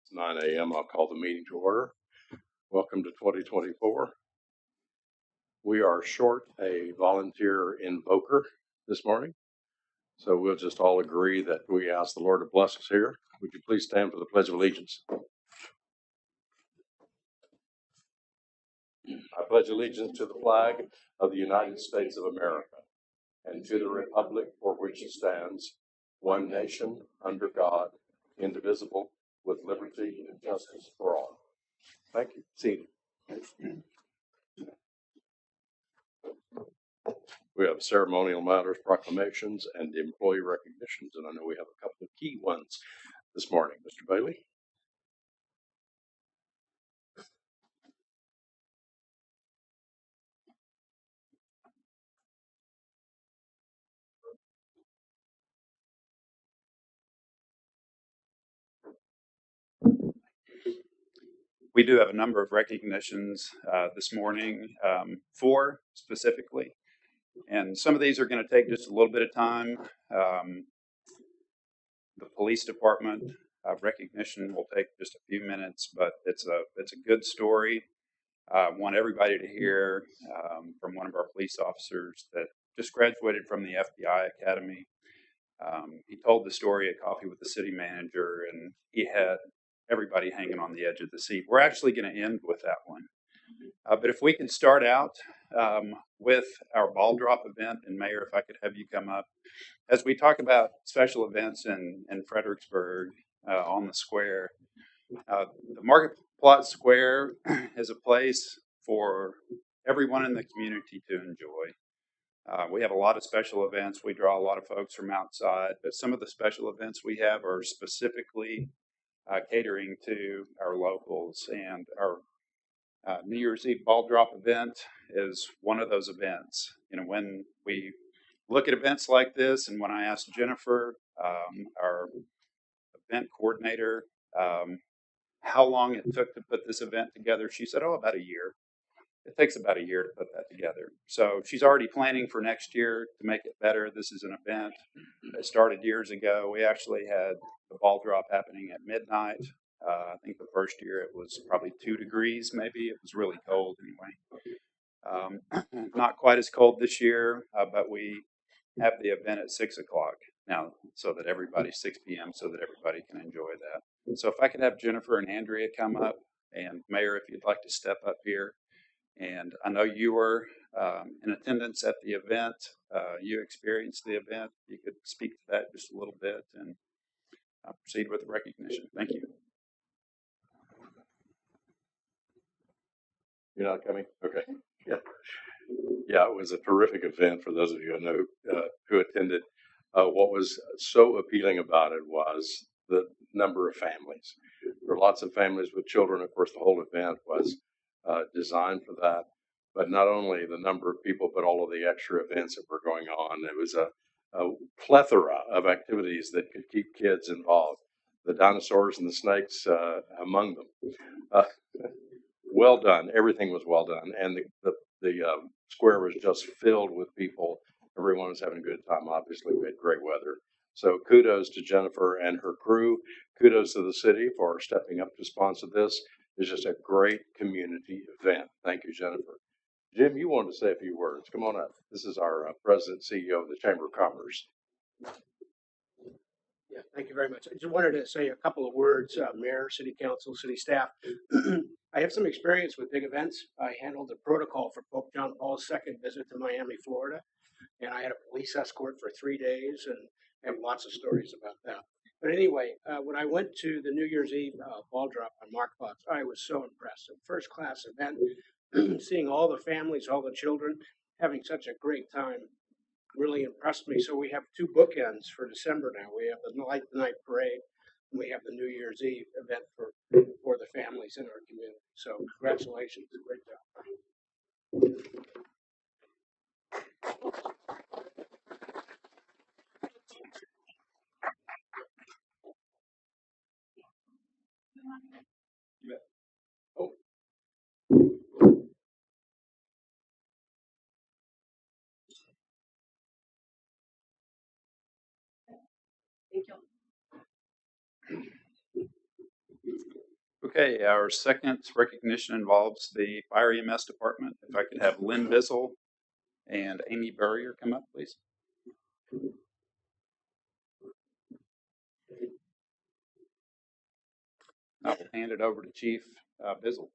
It's 9 a.m. I'll call the meeting to order. Welcome to 2024. We are short a volunteer invoker this morning, so we'll just all agree that we ask the Lord to bless us here. Would you please stand for the Pledge of Allegiance? I pledge allegiance to the flag of the United States of America and to the republic for which it stands, one nation, under God, indivisible, with liberty and justice for all. Thank you. Seated. We have ceremonial matters, proclamations, and employee recognitions, and I know we have a couple of key ones this morning. Mr. Bailey? We do have a number of recognitions this morning, 4 specifically, and some of these are going to take just a little bit of time. The police department recognition will take just a few minutes, but it's a good story. I want everybody to hear from one of our police officers that just graduated from the FBI Academy. He told the story at Coffee with the City Manager, and he had everybody hanging on the edge of the seat. We're actually going to end with that one. But if we can start out with our ball drop event, and Mayor, if I could have you come up. As we talk about special events in Fredericksburg on the square, the Market Plot Square is a place for everyone in the community to enjoy. We have a lot of special events. We draw a lot of folks from outside, but some of the special events we have are specifically catering to our locals, and our New Year's Eve ball drop event is one of those events. You know, when we look at events like this, and when I asked Jennifer, our event coordinator, how long it took to put this event together, she said, oh, about a year. It takes about a year to put that together. So she's already planning for next year to make it better. This is an event that started years ago. We actually had the ball drop happening at midnight. I think the first year it was probably 2 degrees, maybe. It was really cold anyway. Not quite as cold this year, but we have the event at 6 o'clock now, so that everybody, 6 p.m., so that everybody can enjoy that. So if I could have Jennifer and Andrea come up, and Mayor, if you'd like to step up here. And I know you were in attendance at the event. You experienced the event. You could speak to that just a little bit, and proceed with the recognition. Thank you. You're not coming? Okay. Yeah, it was a terrific event for those of you who know who attended. What was so appealing about it was the number of families. There were lots of families with children. Of course, the whole event was designed for that. But not only the number of people, but all of the extra events that were going on. It was a plethora of activities that could keep kids involved. The dinosaurs and the snakes among them. Well done. Everything was well done, and the square was just filled with people. Everyone was having a good time. Obviously, we had great weather. So kudos to Jennifer and her crew. Kudos to the city for stepping up to sponsor this. It's just a great community event. Thank you, Jennifer. Jim, you wanted to say a few words. Come on up. This is our President CEO of the Chamber of Commerce. Yeah, thank you very much. I just wanted to say a couple of words, Mayor, City Council, City staff. I have some experience with big events. I handled the protocol for Pope John Paul's second visit to Miami, Florida, and I had a police escort for 3 days, and I have lots of stories about that. But anyway, when I went to the New Year's Eve ball drop on Mark Potts, I was so impressed. A first-class event, seeing all the families, all the children having such a great time really impressed me. So we have 2 bookends for December now. We have the Light the Night Parade, and we have the New Year's Eve event for the families in our community. So congratulations, great job. Oh. Thank you. Okay, our second recognition involves the Fire EMS department. If I could have Lynn Bizzle and Amy Burrier come up, please. I will hand it over to Chief Bizzle.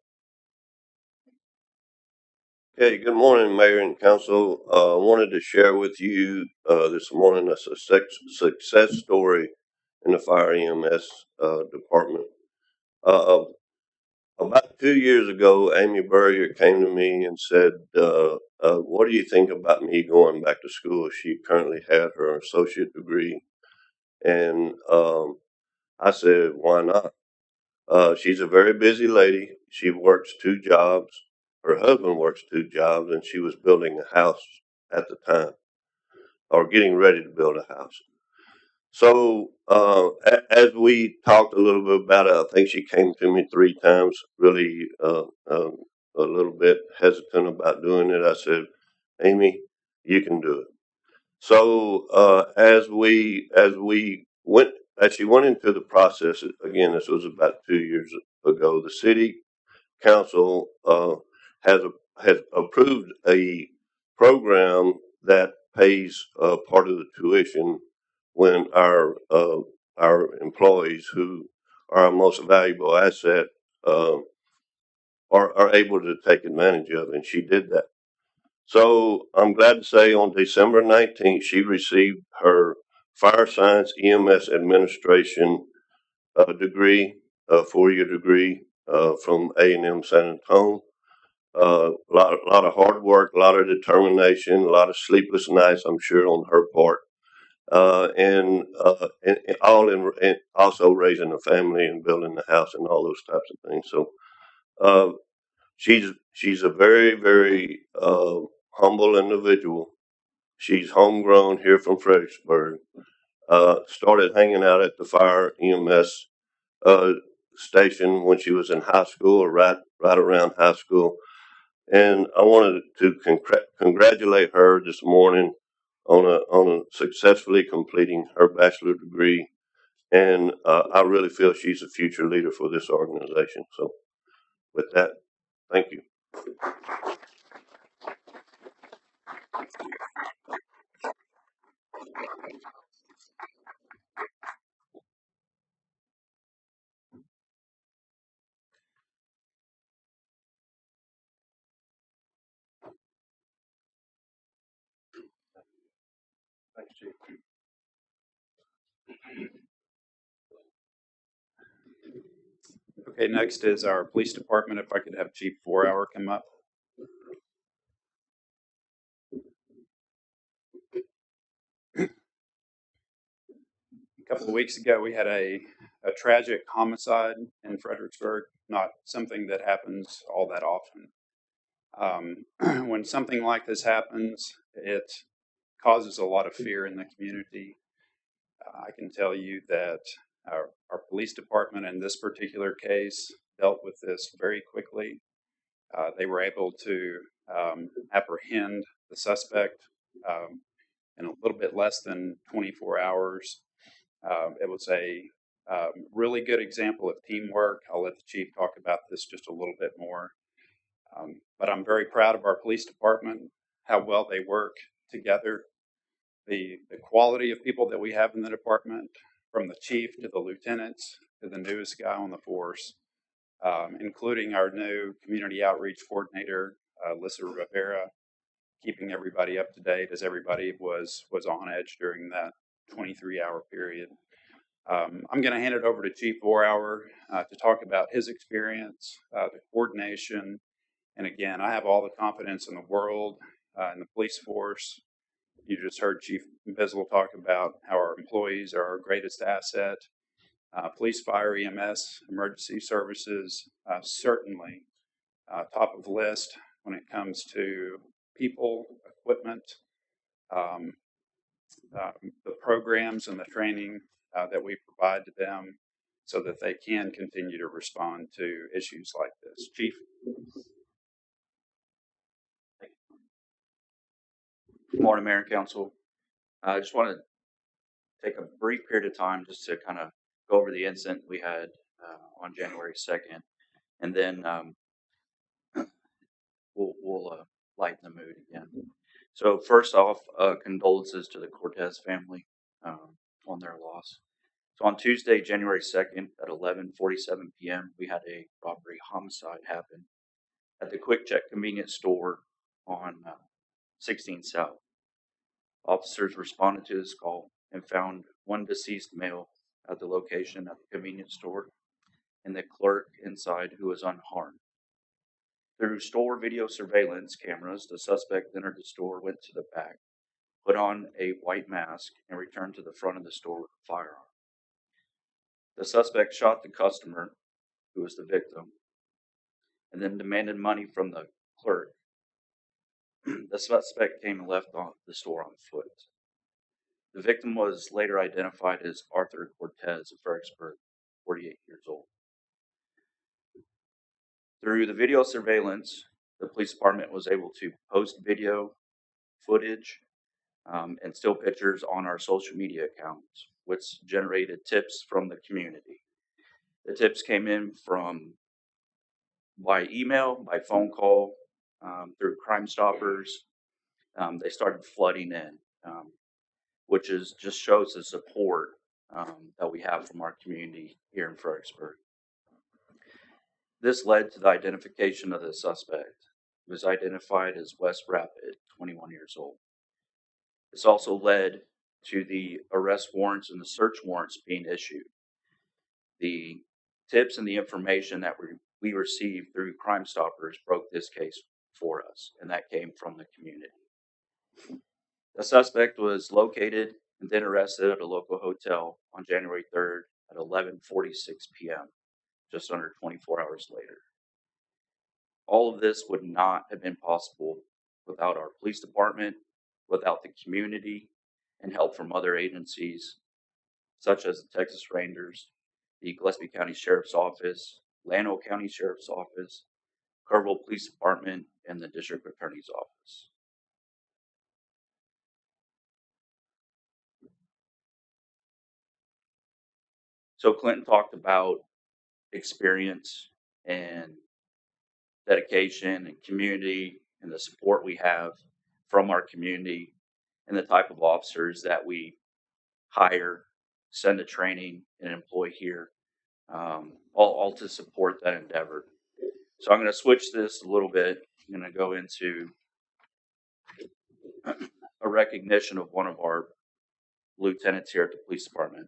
Okay, good morning, Mayor and Council. I wanted to share with you this morning a success story in the Fire EMS department. About 2 years ago, Amy Burrier came to me and said, what do you think about me going back to school? She currently had her associate degree. And I said, why not? She's a very busy lady. She works 2 jobs. Her husband works 2 jobs, and she was building a house at the time, or getting ready to build a house. So as we talked a little bit about it, I think she came to me 3 times, really a little bit hesitant about doing it. I said, Amy, you can do it. So as she went into the process, again, this was about 2 years ago, the city council has approved a program that pays part of the tuition when our employees, who are our most valuable asset, uh, are able to take advantage of it, and she did that. So I'm glad to say on December 19th, she received her Fire Science EMS Administration degree, a 4-year degree from A&M San Antonio. A lot of hard work, a lot of determination, a lot of sleepless nights, I'm sure, on her part, and all in also raising a family and building the house and all those types of things. So uh, she's a very humble individual. She's homegrown here from Fredericksburg. Started hanging out at the Fire EMS uh, station when she was in high school, or right around high school. And I wanted to congratulate her this morning on successfully completing her bachelor degree. And I really feel she's a future leader for this organization. So with that, thank you. Thanks, Chief. Okay, next is our police department. If I could have Chief 4-Hour come up. A couple of weeks ago, we had a tragic homicide in Fredericksburg, not something that happens all that often. When something like this happens, it causes a lot of fear in the community. I can tell you that our police department in this particular case dealt with this very quickly. They were able to apprehend the suspect in a little bit less than 24 hours. It was a really good example of teamwork. I'll let the chief talk about this just a little bit more. But I'm very proud of our police department, how well they work together, the quality of people that we have in the department, from the chief to the lieutenants to the newest guy on the force, including our new community outreach coordinator, Lissa Rivera, keeping everybody up to date as everybody was on edge during that 23-hour period. I'm going to hand it over to Chief 4-Hour to talk about his experience, the coordination, and again, I have all the confidence in the world in the police force. You just heard Chief Bizzle talk about how our employees are our greatest asset. Police, fire, EMS, emergency services, certainly top of the list when it comes to people, equipment, the programs and the training that we provide to them so that they can continue to respond to issues like this. Chief. Good morning, Mayor and Council. I just want to take a brief period of time just to kind of go over the incident we had on January 2nd, and then we'll lighten the mood again. So first off, condolences to the Cortez family on their loss. So on Tuesday, January 2nd at 11:47 p.m., we had a robbery homicide happen at the Quick Check convenience store on 16 South. Officers responded to this call and found one deceased male at the location at the convenience store and the clerk inside who was unharmed. Through store video surveillance cameras, the suspect entered the store, went to the back, put on a white mask, and returned to the front of the store with a firearm. The suspect shot the customer, who was the victim, and then demanded money from the clerk. The suspect came and left the store on foot. The victim was later identified as Arthur Cortez of Fredericksburg, 48 years old. Through the video surveillance, the police department was able to post video footage and still pictures on our social media accounts, which generated tips from the community. The tips came in from by email, by phone call, through Crime Stoppers. They started flooding in, which just shows the support that we have from our community here in Fredericksburg. This led to the identification of the suspect, who was identified as Wes Rapid, 21 years old. This also led to the arrest warrants and the search warrants being issued. The tips and the information that we received through Crime Stoppers broke this case for us, and that came from the community. The suspect was located and then arrested at a local hotel on January 3rd at 11:46 p.m., just under 24 hours later. All of this would not have been possible without our police department, without the community, and help from other agencies, such as the Texas Rangers, the Gillespie County Sheriff's Office, Llano County Sheriff's Office, Kerrville Police Department, and the District Attorney's Office. So Clinton talked about experience and dedication and community and the support we have from our community and the type of officers that we hire, send to training, and employ here, all to support that endeavor. So I'm going to switch this a little bit. I'm going to go into a recognition of one of our lieutenants here at the police department.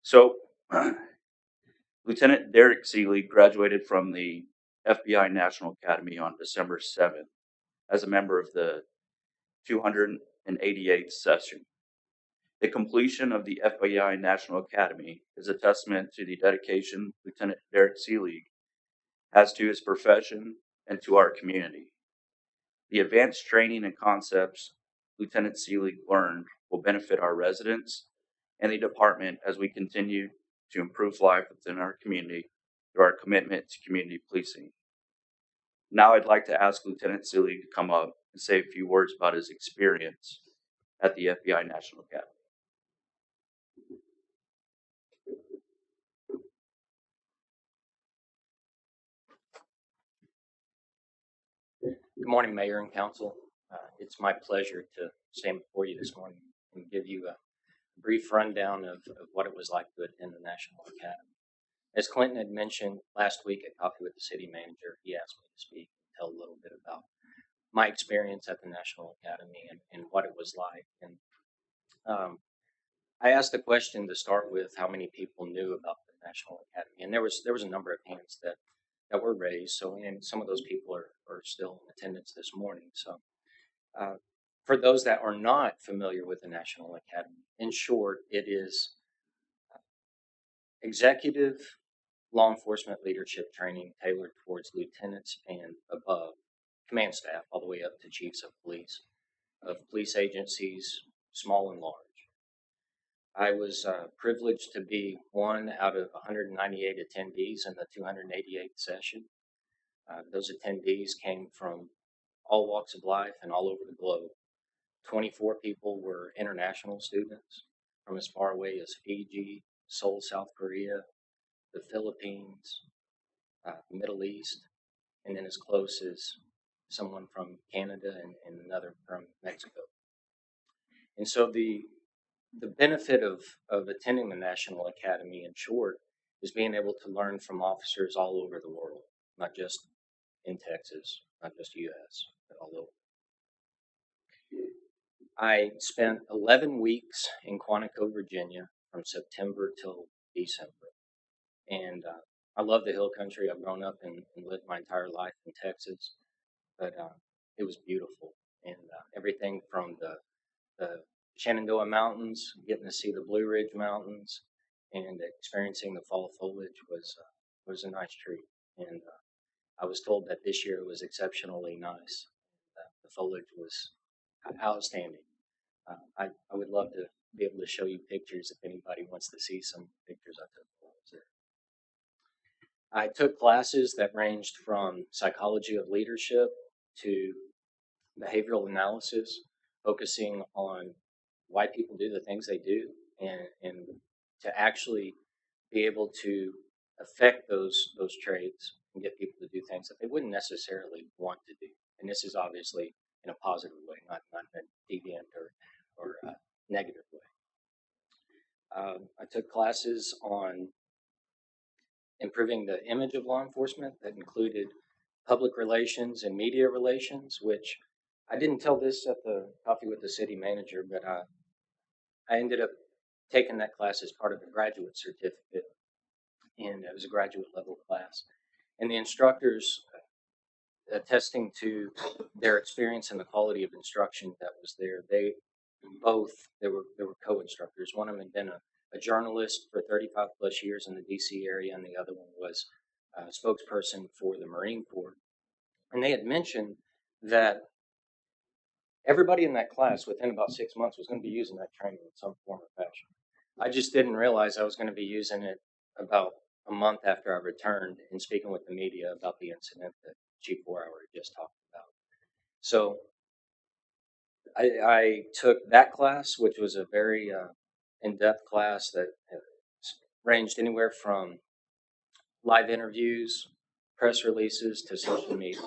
So Lieutenant Derek Seeley graduated from the FBI National Academy on December 7th as a member of the 288th session. The completion of the FBI National Academy is a testament to the dedication Lieutenant Derek Seeley has to his profession and to our community. The advanced training and concepts Lieutenant Seeley learned will benefit our residents and the department as we continue to improve life within our community through our commitment to community policing. Now I'd like to ask Lieutenant Seeley to come up and say a few words about his experience at the FBI National Academy. Good morning, Mayor and Council. It's my pleasure to stand before you this morning and give you a brief rundown of what it was like to attend the National Academy. As Clinton had mentioned last week at Coffee with the City Manager, he asked me to speak and tell a little bit about my experience at the National Academy and what it was like. And I asked the question to start with how many people knew about the National Academy, and there was a number of hands that were raised. So, and some of those people are still in attendance this morning. So, for those that are not familiar with the National Academy, in short, it is executive law enforcement leadership training tailored towards lieutenants and above, command staff, all the way up to chiefs of police agencies, small and large. I was privileged to be one out of 198 attendees in the 288th session. Those attendees came from all walks of life and all over the globe. 24 people were international students. from as far away as Fiji, Seoul, South Korea, the Philippines, the Middle East, and then as close as someone from Canada and another from Mexico. And so the benefit of attending the National Academy, in short, is being able to learn from officers all over the world, not just in Texas, not just U.S., but all over. I spent 11 weeks in Quantico, Virginia, from September till December. And I love the hill country. I've grown up and lived my entire life in Texas, but it was beautiful. And everything from the Shenandoah Mountains, getting to see the Blue Ridge Mountains, and experiencing the fall foliage was a nice treat. And I was told that this year was exceptionally nice. The foliage was outstanding. I would love to be able to show you pictures if anybody wants to see some pictures I took while I was there. I took classes that ranged from psychology of leadership to behavioral analysis, focusing on why people do the things they do, and to actually be able to affect those traits and get people to do things that they wouldn't necessarily want to do. And this is obviously in a positive way, not in a deviant or negative way. I took classes on improving the image of law enforcement that included public relations and media relations, which I didn't tell this at the Coffee with the City Manager, but I ended up taking that class as part of a graduate certificate, and it was a graduate level class. And the instructors, attesting to their experience and the quality of instruction that was there, they were co-instructors. One of them had been a journalist for 35 plus years in the DC area, and the other one was a spokesperson for the Marine Corps. And they had mentioned that everybody in that class within about 6 months was going to be using that training in some form or fashion. I just didn't realize I was going to be using it about a month after I returned and speaking with the media about the incident that Chief Warhour had just talked about. So I took that class, which was a very in-depth class that ranged anywhere from live interviews, press releases, to social media.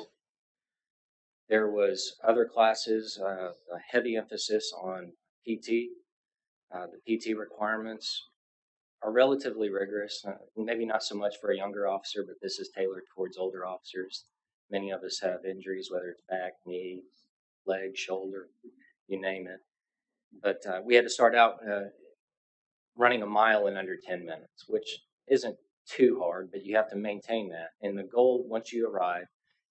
There was other classes, a heavy emphasis on PT. The PT requirements are relatively rigorous, maybe not so much for a younger officer, but this is tailored towards older officers. Many of us have injuries, whether it's back, knee, leg, shoulder, you name it. But we had to start out running a mile in under 10 minutes, which isn't too hard, but you have to maintain that. And the goal, once you arrive,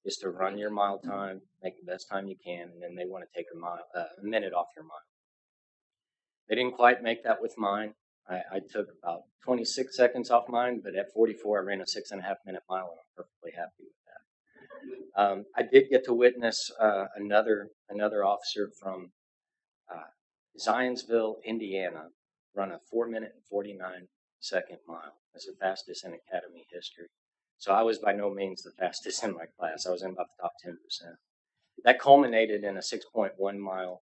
is to run your mile time, make the best time you can, and then they want to take a minute off your mile. They didn't quite make that with mine. I took about 26 seconds off mine, but at 44, I ran a 6.5 minute mile, and I'm perfectly happy with that. I did get to witness another officer from Zionsville, Indiana, run a 4-minute and 49-second mile. That's the fastest in Academy history. So I was by no means the fastest in my class. I was in about the top 10%. That culminated in a 6.1 mile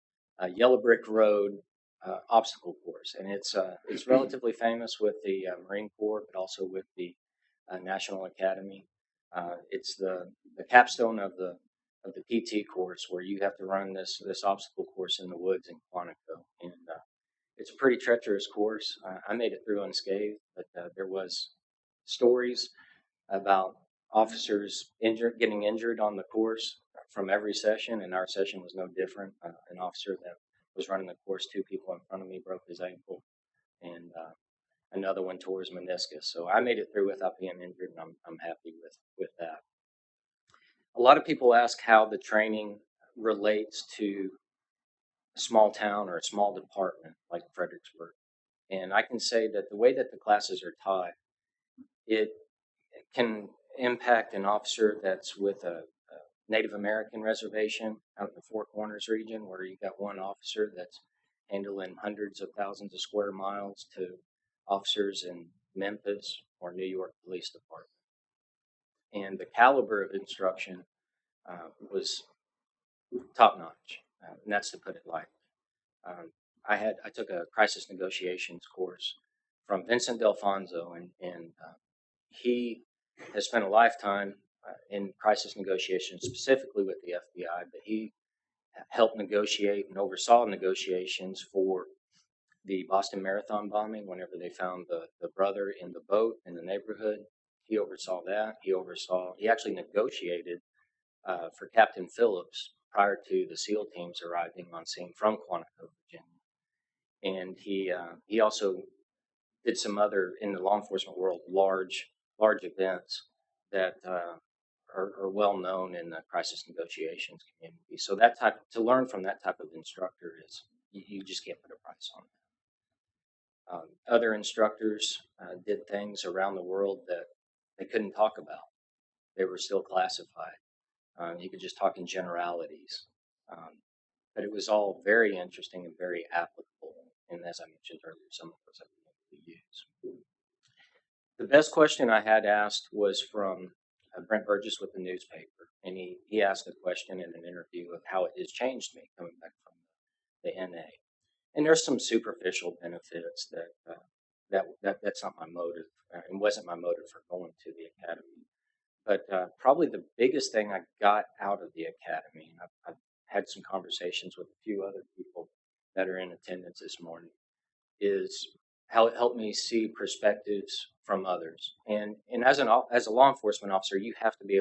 yellow brick road obstacle course, and it's relatively famous with the Marine Corps, but also with the National Academy. It's the capstone of the PT course, where you have to run this obstacle course in the woods in Quantico, and it's a pretty treacherous course. I made it through unscathed, but there was stories about officers getting injured on the course from every session, and our session was no different. An officer that was running the course, 2 people in front of me broke his ankle, and another one tore his meniscus. So I made it through without being injured, and I'm happy with that. A lot of people ask how the training relates to a small town or a small department like Fredericksburg. And I can say that the way that the classes are taught, it can impact an officer that's with a Native American reservation out in the Four Corners region, where you got one officer that's handling hundreds of thousands of square miles, to officers in Memphis or New York Police Department. And the caliber of instruction was top notch, and that's to put it lightly. I took a crisis negotiations course from Vincent Delfonso, and he has spent a lifetime in crisis negotiations, specifically with the FBI, but he helped negotiate and oversaw negotiations for the Boston Marathon bombing whenever they found the brother in the boat in the neighborhood. He oversaw that. He actually negotiated for Captain Phillips prior to the SEAL teams arriving on scene from Quantico, Virginia. And he also did some other, in the law enforcement world, large events that are well known in the crisis negotiations community. So to learn from that type of instructor is, you just can't put a price on it. Other instructors did things around the world that they couldn't talk about. They were still classified. You could just talk in generalities. But it was all very interesting and very applicable. And as I mentioned earlier, some of those I can use. The best question I had asked was from Brent Burgess with the newspaper. And he asked a question in an interview of how it has changed me coming back from the NA. And there's some superficial benefits that's not my motive, and wasn't my motive for going to the academy. But probably the biggest thing I got out of the academy, and I've had some conversations with a few other people that are in attendance this morning, is how it helped me see perspectives from others. And as a law enforcement officer, you have to be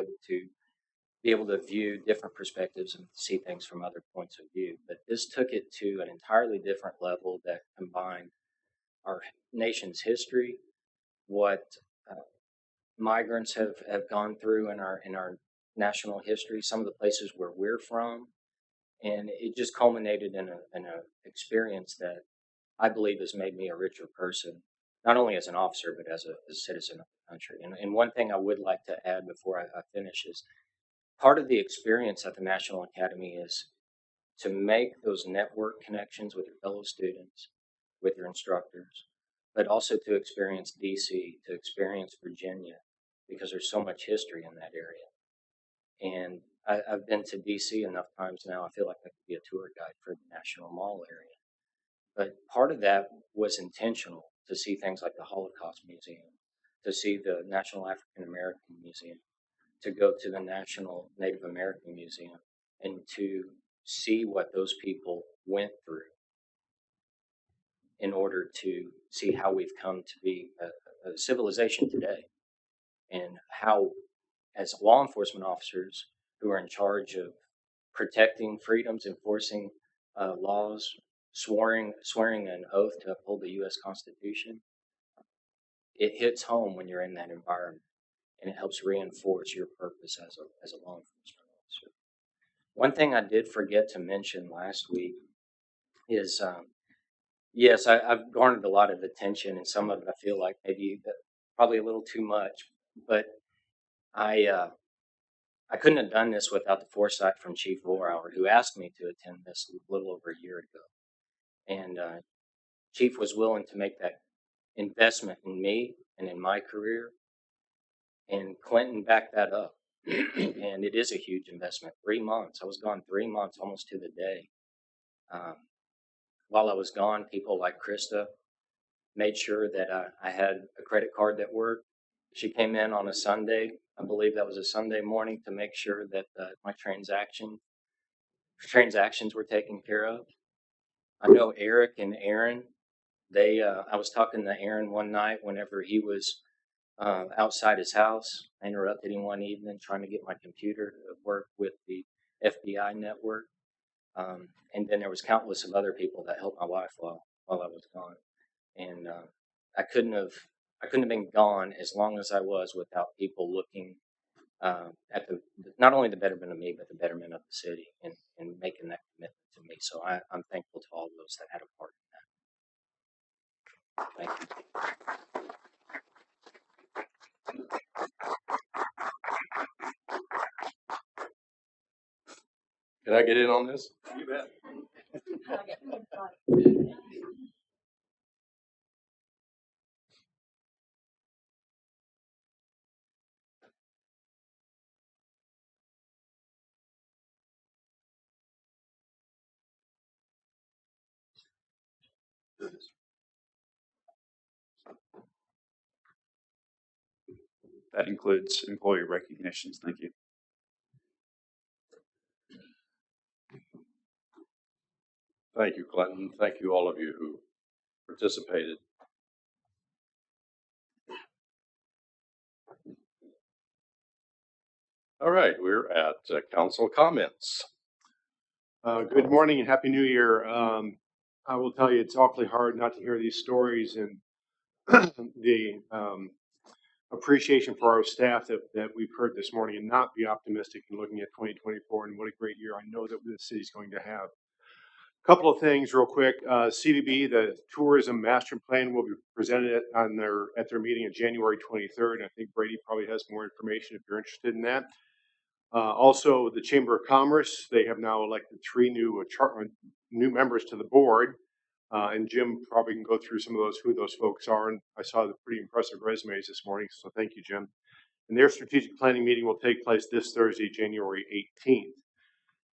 able to view different perspectives and see things from other points of view. But this took it to an entirely different level that combined our nation's history, what migrants have gone through in our national history, some of the places where we're from, and it just culminated in an experience that I believe has made me a richer person, not only as an officer but as a citizen of the country. And one thing I would like to add before I finish is part of the experience at the National Academy is to make those network connections with your fellow students, with your instructors, but also to experience DC, to experience Virginia, because there's so much history in that area. And I've been to DC enough times now, I feel like I could be a tour guide for the National Mall area. But part of that was intentional, to see things like the Holocaust Museum, to see the National African American Museum, to go to the National Native American Museum, and to see what those people went through in order to see how we've come to be a civilization today, and how, as law enforcement officers who are in charge of protecting freedoms, enforcing laws, swearing an oath to uphold the U.S. Constitution, it hits home when you're in that environment, and it helps reinforce your purpose as a law enforcement officer. One thing I did forget to mention last week is, yes, I've garnered a lot of attention, and some of it I feel like maybe probably a little too much, but I couldn't have done this without the foresight from Chief Vorauer, who asked me to attend this a little over a year ago. And Chief was willing to make that investment in me and in my career, and Clinton backed that up. And it is a huge investment. 3 months. I was gone 3 months, almost to the day. While I was gone, people like Krista made sure that I had a credit card that worked. She came in on a Sunday, I believe that was a Sunday morning, to make sure that my transactions were taken care of. I know Eric and Aaron, I was talking to Aaron one night whenever he was outside his house. I interrupted him one evening trying to get my computer to work with the FBI network. And then there was countless of other people that helped my wife while I was gone. And I couldn't have been gone as long as I was without people looking at not only the betterment of me, but the betterment of the city, and making that commitment to me. So I'm thankful to all those that had a part in that. Thank you. Can I get in on this? You bet. That includes employee recognitions. Thank you. Thank you, Clinton. Thank you, all of you who participated. All right, we're at council comments. Good morning and Happy New Year. I will tell you, it's awfully hard not to hear these stories and the appreciation for our staff that we've heard this morning and not be optimistic in looking at 2024 and what a great year I know that the city's going to have. A couple of things real quick. CDB, the Tourism Master Plan, will be presented at their meeting on January 23rd. I think Brady probably has more information if you're interested in that. Also, the Chamber of Commerce, they have now elected 3 new members to the board. And Jim probably can go through some of who those folks are. And I saw the pretty impressive resumes this morning, so thank you, Jim. And their strategic planning meeting will take place this Thursday, January 18th.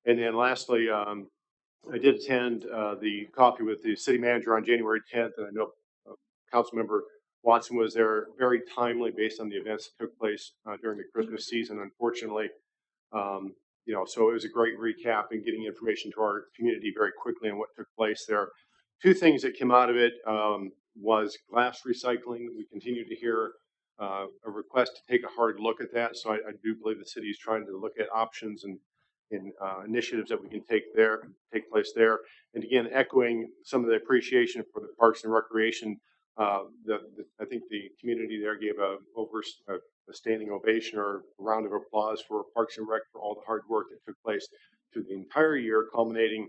And then lastly, I did attend the coffee with the city manager on January 10th, and I know Councilmember Watson was there, very timely based on the events that took place during the Christmas season, unfortunately. So it was a great recap and getting information to our community very quickly on what took place there. 2 things that came out of it was glass recycling. We continue to hear a request to take a hard look at that. So I do believe the city is trying to look at options and initiatives that we can take place there. And again, echoing some of the appreciation for the Parks and Recreation. I think the community there gave a standing ovation or a round of applause for Parks and Rec for all the hard work that took place through the entire year, culminating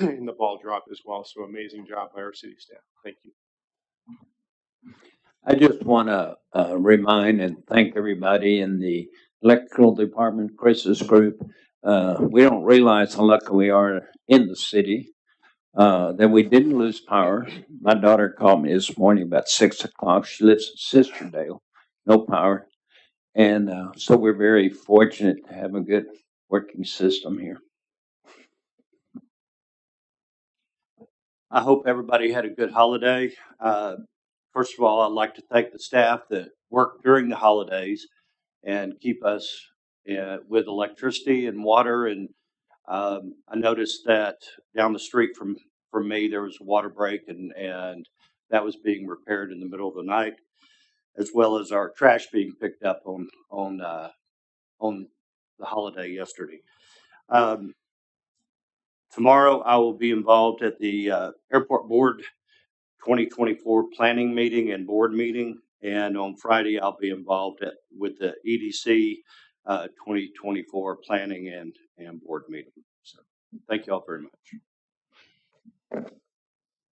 in the ball drop as well. So amazing job by our city staff. Thank you. I just want to remind and thank everybody in the electrical department, Chris's group. We don't realize how lucky we are in the city that we didn't lose power. My daughter called me this morning about 6 o'clock. She lives in Sisterdale, no power. And so we're very fortunate to have a good working system here. I hope everybody had a good holiday. First of all, I'd like to thank the staff that worked during the holidays and keep us with electricity and water. And I noticed that down the street from me, there was a water break, and that was being repaired in the middle of the night, as well as our trash being picked up on the holiday yesterday. Tomorrow, I will be involved at the Airport Board 2024 planning meeting and board meeting. And on Friday, I'll be involved with the EDC 2024 planning and board meeting. So thank you all very much.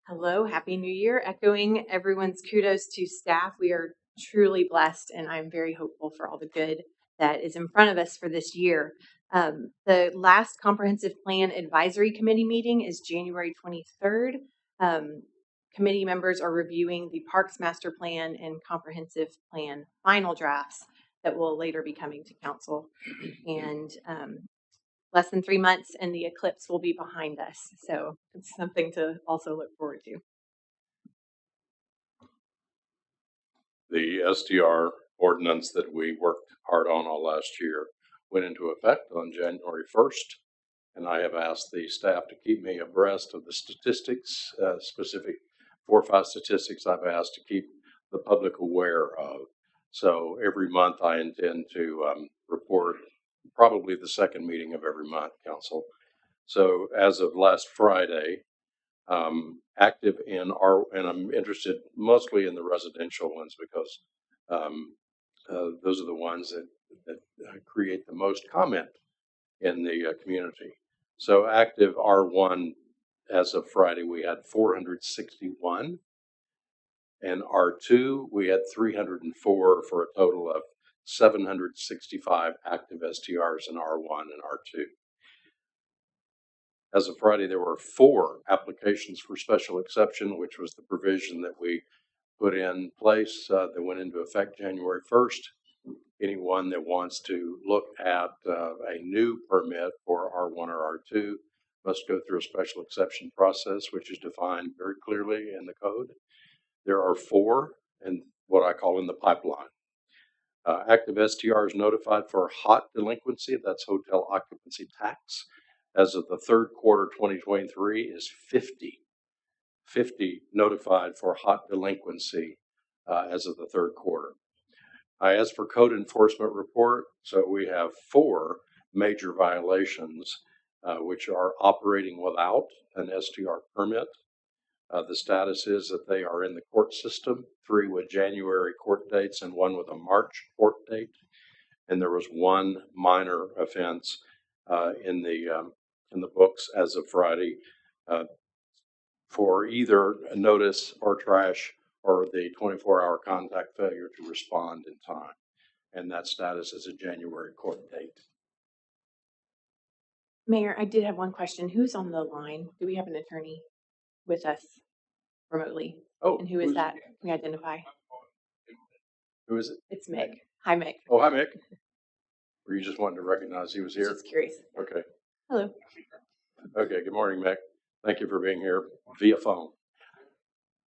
Hello, Happy New Year. Echoing everyone's kudos to staff. We are truly blessed, and I'm very hopeful for all the good that is in front of us for this year. The last Comprehensive Plan Advisory Committee meeting is January 23rd. Committee members are reviewing the Parks Master Plan and Comprehensive Plan final drafts that will later be coming to council. And less than 3 months and the eclipse will be behind us. So it's something to also look forward to. The SDR ordinance that we worked hard on all last year went into effect on January 1st. And I have asked the staff to keep me abreast of the statistics, specific 4 or 5 statistics I've asked to keep the public aware of. So every month I intend to report probably the second meeting of every month, council. So as of last Friday, active in and I'm interested mostly in the residential ones because those are the ones that create the most comment in the community. So active R1 as of Friday, we had 461. And R2, we had 304 for a total of 765 active STRs in R1 and R2. As of Friday, there were 4 applications for special exception, which was the provision that we put in place that went into effect January 1st. Anyone that wants to look at a new permit for R1 or R2 must go through a special exception process, which is defined very clearly in the code. There are 4 in what I call in the pipeline. Active STRs notified for hot delinquency, that's hotel occupancy tax, as of the third quarter 2023 is 50. 50 notified for hot delinquency as of the third quarter. I asked for code enforcement report, so we have 4 major violations which are operating without an STR permit. The status is that they are in the court system, 3 with January court dates and 1 with a March court date. And there was 1 minor offense in the books as of Friday for either a notice or trash or the 24-hour contact failure to respond in time. And that status is a January court date. Mayor, I did have one question. Who's on the line? Do we have an attorney with us remotely? Oh, And who is that? Can we identify? Who is it? It's Mick. Hi, Mick. Oh, hi, Mick. Were you just wanting to recognize he was here? Just curious. Okay. Hello. Okay, good morning, Mick. Thank you for being here via phone.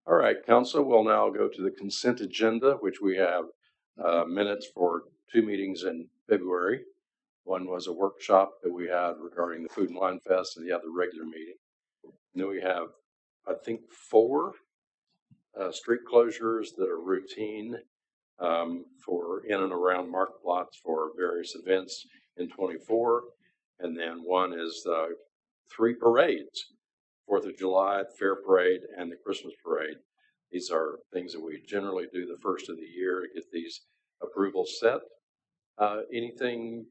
All right, council, we'll now go to the consent agenda, which we have minutes for 2 meetings in February. One was a workshop that we had regarding the Food and Wine Fest, and the other regular meeting. And then we have, I think, 4 street closures that are routine for in and around market plots for various events in 24. And then one is 3 parades, 4th of July, Fair Parade, and the Christmas Parade. These are things that we generally do the first of the year to get these approvals set. Anything,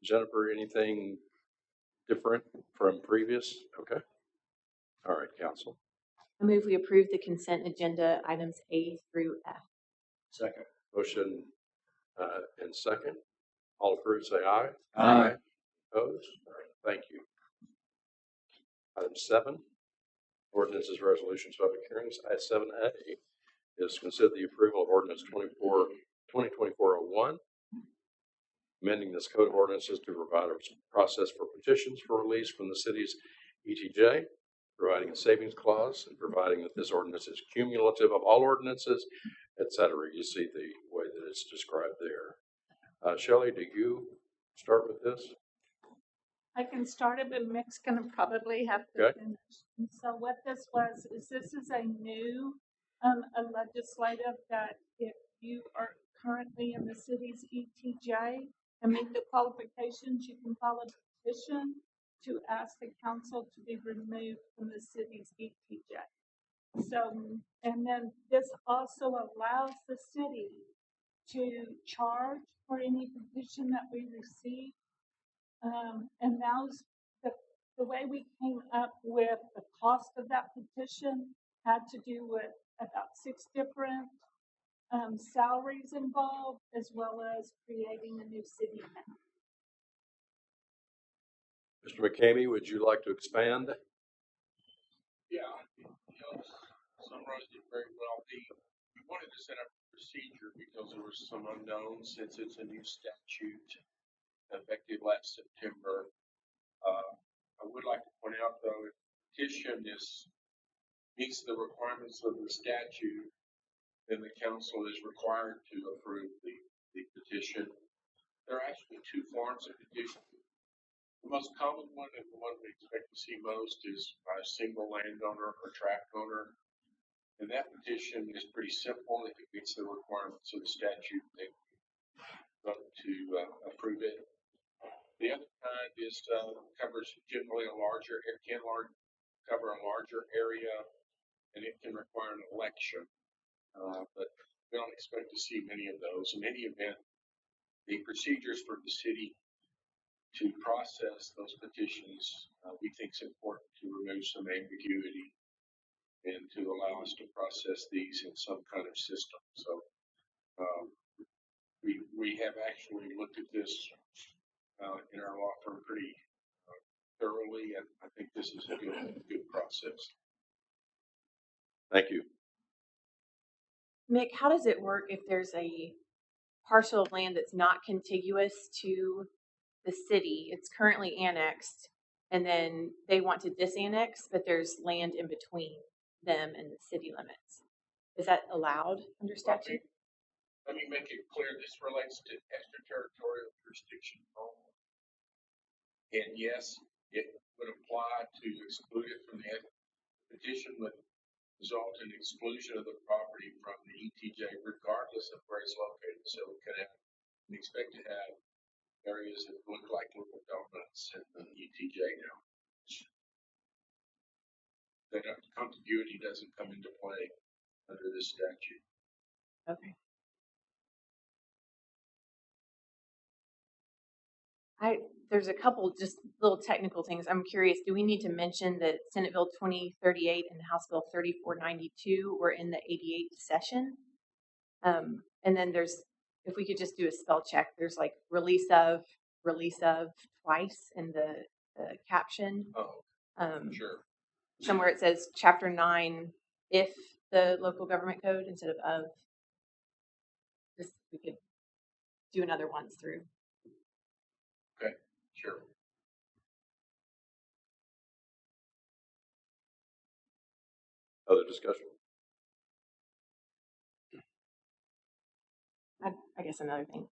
Jennifer, anything different from previous? Okay. All right, council. I move we approve the consent agenda items A through F. Second. Motion and second. All approved, say aye. Aye. Opposed? All right, thank you. Item 7, ordinances, resolutions, public hearings. Item 7A is consider the approval of ordinance 2024-01, amending this code of ordinances to provide a process for petitions for release from the city's ETJ, providing a savings clause, and providing that this ordinance is cumulative of all ordinances, etc. You see the way that it's described there. Shelley, do you start with this? I can start it, but Mick's gonna probably have to Okay. finish. And so what this was, is this is a new, a legislative that if you are currently in the city's ETJ and meet the qualifications, you can file a petition to ask the council to be removed from the city's ETJ. So, and then this also allows the city to charge for any petition that we receive. And now's the way we came up with the cost of that petition had to do with about 6 different salaries involved, as well as creating a new city map. Mr. McCamey, would you like to expand? Yeah, summarized it very well. We wanted to set up a procedure because there were some unknowns since it's a new statute effective last September. I would like to point out, though, if the petition meets the requirements of the statute, then the council is required to approve the petition. There are actually 2 forms of petition. The most common one, and the one we expect to see most, is by a single landowner or tract owner. And that petition is pretty simple. If it meets the requirements of the statute, they vote to approve it. The other kind covers generally cover a larger area, and it can require an election. But we don't expect to see many of those. In any event, the procedures for the city to process those petitions, we think it's important to remove some ambiguity and to allow us to process these in some kind of system. So we have actually looked at this in our law firm pretty thoroughly, and I think this is a good process. Thank you. Mick, how does it work if there's a parcel of land that's not contiguous to the city? It's currently annexed, and then they want to disannex, but there's land in between them and the city limits. Is that allowed under statute? let me make it clear, this relates to extraterritorial jurisdiction only. And yes, it would apply to exclude it from the petition would result in exclusion of the property from the ETJ regardless of where it's located. So we could have, we expect to have areas that look like little donuts in the ETJ now. That contiguity doesn't come into play under this statute. Okay. There's a couple just little technical things. I'm curious, do we need to mention that Senate Bill 2038 and House Bill 3492 were in the 88th session? And then there's, if we could just do a spell check, there's like release of twice in the caption. Oh, sure. Somewhere it says chapter 9, if the local government code instead of. Just, we could do another once through. Okay, sure. Other discussion? I guess another thing,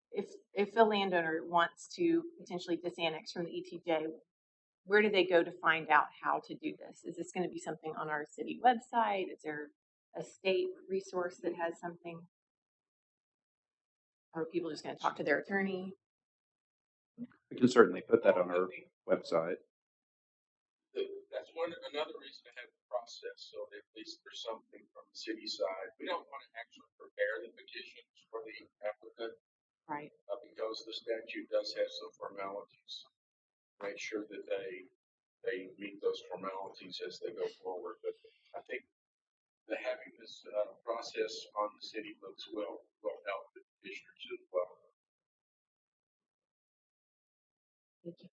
if the landowner wants to potentially disannex from the ETJ, where do they go to find out how to do this? Is this going to be something on our city website? Is there a state resource that has something? Or are people just going to talk to their attorney? We can certainly put that on our website. That's another reason to have the process, so that at least there's something from the city side. We don't want to actually prepare the petitions for the applicant, right? Because the statute does have some formalities. Make sure that they meet those formalities as they go forward. But I think that having this process on the city books will help the petitioners as well. Thank you.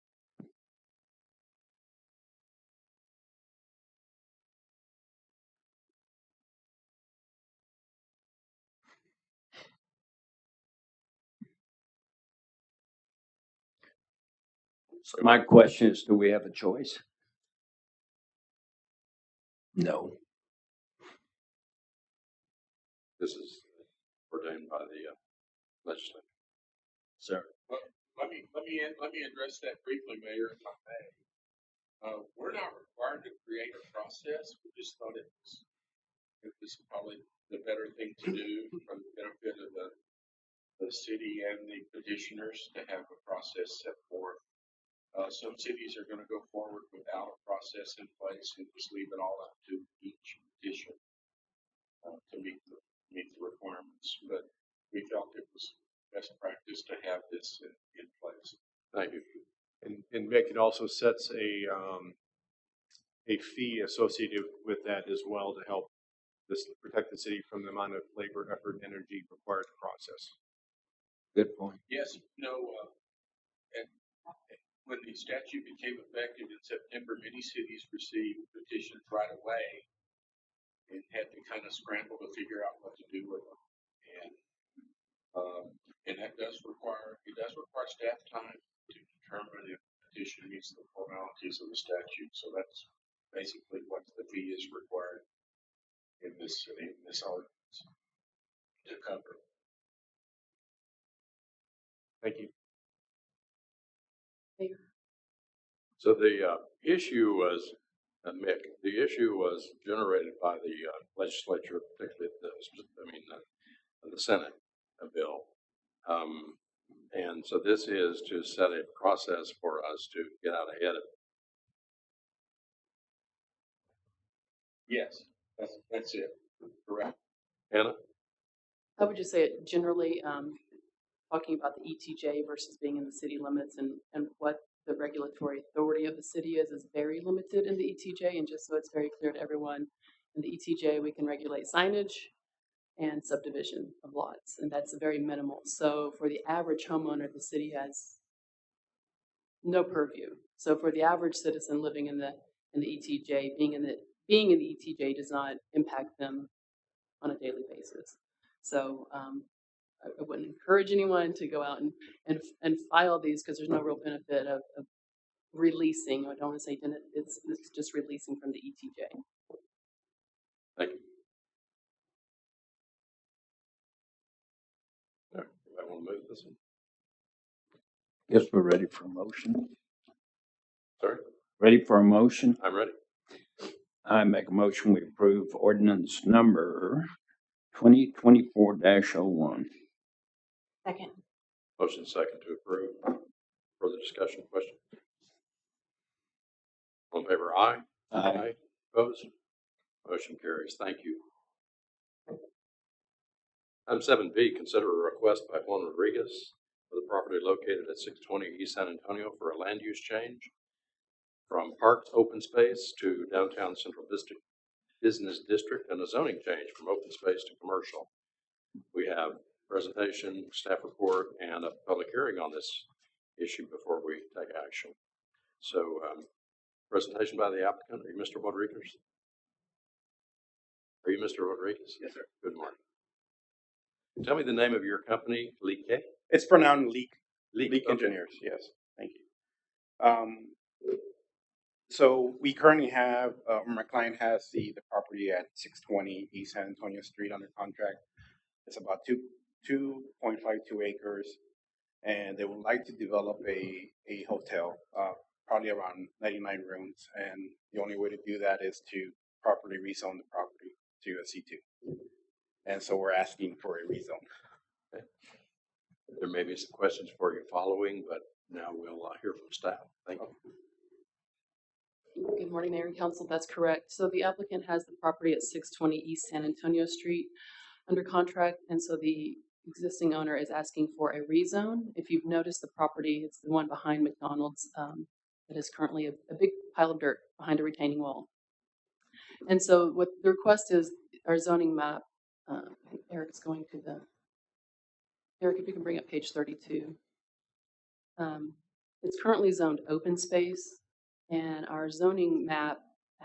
So my question is, do we have a choice? No. This is ordained by the legislature. Sir. Let me address that briefly, Mayor, if I may. We're not required to create a process. We just thought it was probably the better thing to do for the benefit of the city and the petitioners to have a process set forth. Some cities are going to go forward without a process in place and just leave it all up to each petition to meet the requirements. But we felt it was best practice to have this in place. Thank you. And Mick, it also sets a fee associated with that as well to help protect the city from the amount of labor, effort, and energy required to process. Good point. Yes, and when the statute became effective in September, many cities received petitions right away and had to kind of scramble to figure out what to do with them. And that does require staff time to determine if the petition meets the formalities of the statute. So that's basically what the fee is required in this ordinance to cover. Thank you. So the issue was, Mick, the issue was generated by the legislature, particularly the Senate bill. And so this is to set a process for us to get out ahead of it. Yes, that's it. Correct. Hannah? I would just say it generally, talking about the ETJ versus being in the city limits and what the regulatory authority of the city is very limited in the ETJ. And just so it's very clear to everyone, in the ETJ, we can regulate signage and subdivision of lots, and that's very minimal. So for the average homeowner, the city has no purview. So for the average citizen living in the ETJ, being in the ETJ does not impact them on a daily basis. So I wouldn't encourage anyone to go out and file these because there's no real benefit of releasing. I don't want to say it's just releasing from the ETJ. Thank you. want to move this one? Guess we're ready for a motion. Sorry, Ready for a motion? I'm ready. I make a motion we approve ordinance number 2024-01. Second. Motion second to approve. Further discussion, question? All in favor, aye. Aye. Opposed? Motion carries. Thank you. Item 7B, consider a request by Juan Rodriguez for the property located at 620 East San Antonio for a land use change from parks open space to downtown central district business district, and a zoning change from open space to commercial. We have presentation, staff report, and a public hearing on this issue before we take action. So, presentation by the applicant. Are you Mr. Rodriguez? Are you Mr. Rodriguez? Yes, sir. Good morning. Tell me the name of your company, Leak. It's pronounced Leak. Leak Okay. Engineers. Yes. Thank you. So we currently have, my client has the property at 620 East San Antonio Street under contract. It's about 2.52 acres, and they would like to develop a hotel, probably around 99 rooms. And the only way to do that is to properly rezone the property to a C2. And so we're asking for a rezone. Okay. There may be some questions for you following, but now we'll hear from staff. Thank you. Good morning, Mayor and Council. That's correct. So the applicant has the property at 620 East San Antonio Street under contract, and so the existing owner is asking for a rezone. If you've noticed the property, it's the one behind McDonald's that is currently a big pile of dirt behind a retaining wall. And so what the request is, our zoning map, I think Eric's going to Eric, if you can bring up page 32. It's currently zoned open space, and our zoning map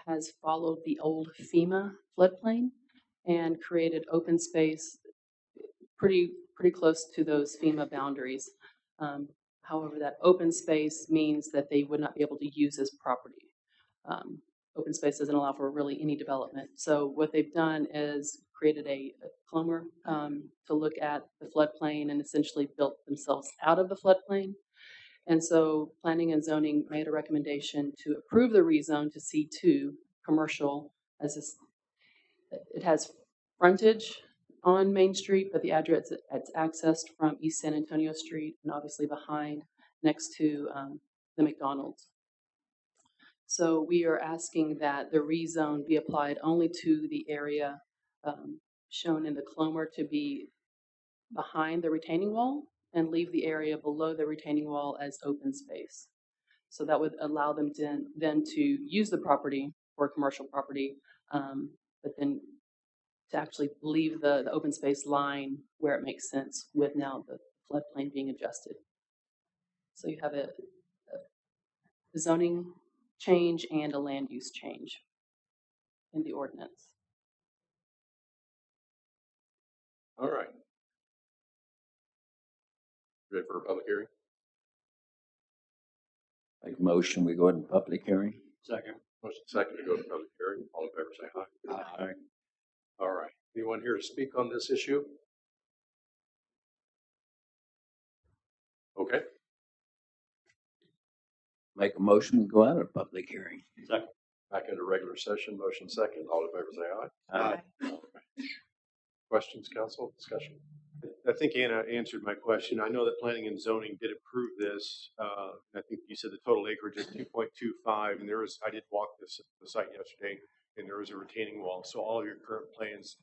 has followed the old FEMA floodplain and created open space pretty close to those FEMA boundaries. However, that open space means that they would not be able to use this property. Open space doesn't allow for really any development. So what they've done is created a plumber to look at the floodplain and essentially built themselves out of the floodplain. And so planning and zoning made a recommendation to approve the rezone to C2 commercial, as this, it has frontage on Main Street, but the address it's accessed from East San Antonio Street and obviously behind next to the McDonald's. So we are asking that the rezone be applied only to the area shown in the clomer to be behind the retaining wall, and leave the area below the retaining wall as open space. So that would allow them then to use the property for a commercial property, but then to actually leave the open space line where it makes sense with now the floodplain being adjusted. So you have a zoning change and a land use change in the ordinance. All right. Ready for a public hearing? Make a motion we go ahead and public hearing. Second. Motion second to go to public hearing. All in favor, say aye. Aye. All right. Anyone here to speak on this issue? Okay. Make a motion we go out of public hearing. Second. Back into regular session. Motion second. All in favor, say aye. Aye. Questions, council? Discussion? I think Anna answered my question. I know that planning and zoning did approve this. I think you said the total acreage is 2.25, and I did walk the site yesterday, and there is a retaining wall. So all of your current plans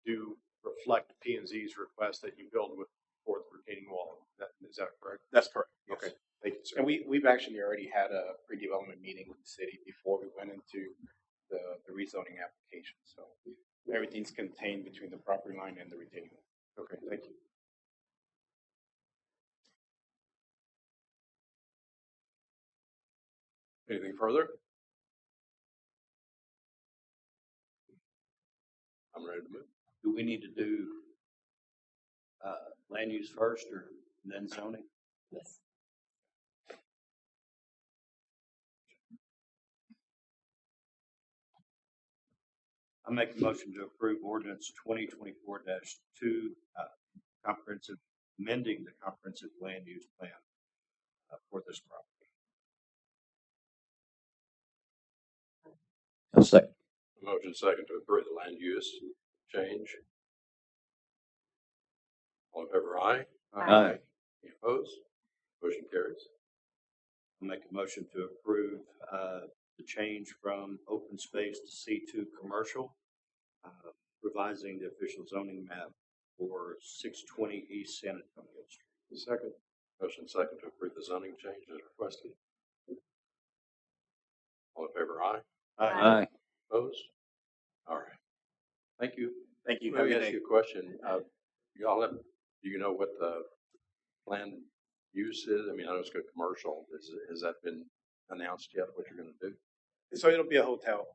do reflect P&Z's request that you build for the retaining wall. Is that correct? That's correct. Yes. Okay. Thank you, sir. And we've actually already had a pre-development meeting with the city before we went into the rezoning application. So everything's contained between the property line and the retaining wall. Okay, thank you. Anything further? I'm ready to move. Do we need to do land use first or then zoning? Yes. I make a motion to approve ordinance 2024-2, comprehensive amending the comprehensive land use plan for this property. A second. Motion second to approve the land use change. All in favor, aye. Aye. Any opposed? Motion carries. I'll make a motion to approve the change from open space to C2 commercial, revising the official zoning map for 620 East San Antonio Street. Second. Motion second to approve the zoning change as requested. All in favor, aye. Aye. Opposed? All right. Thank you. Thank you. Let Have a me good ask day. you a question. Y'all have, do you know what the planned use is? I mean, I know it's good commercial. Has that been announced yet, what you're going to do? So it'll be a hotel.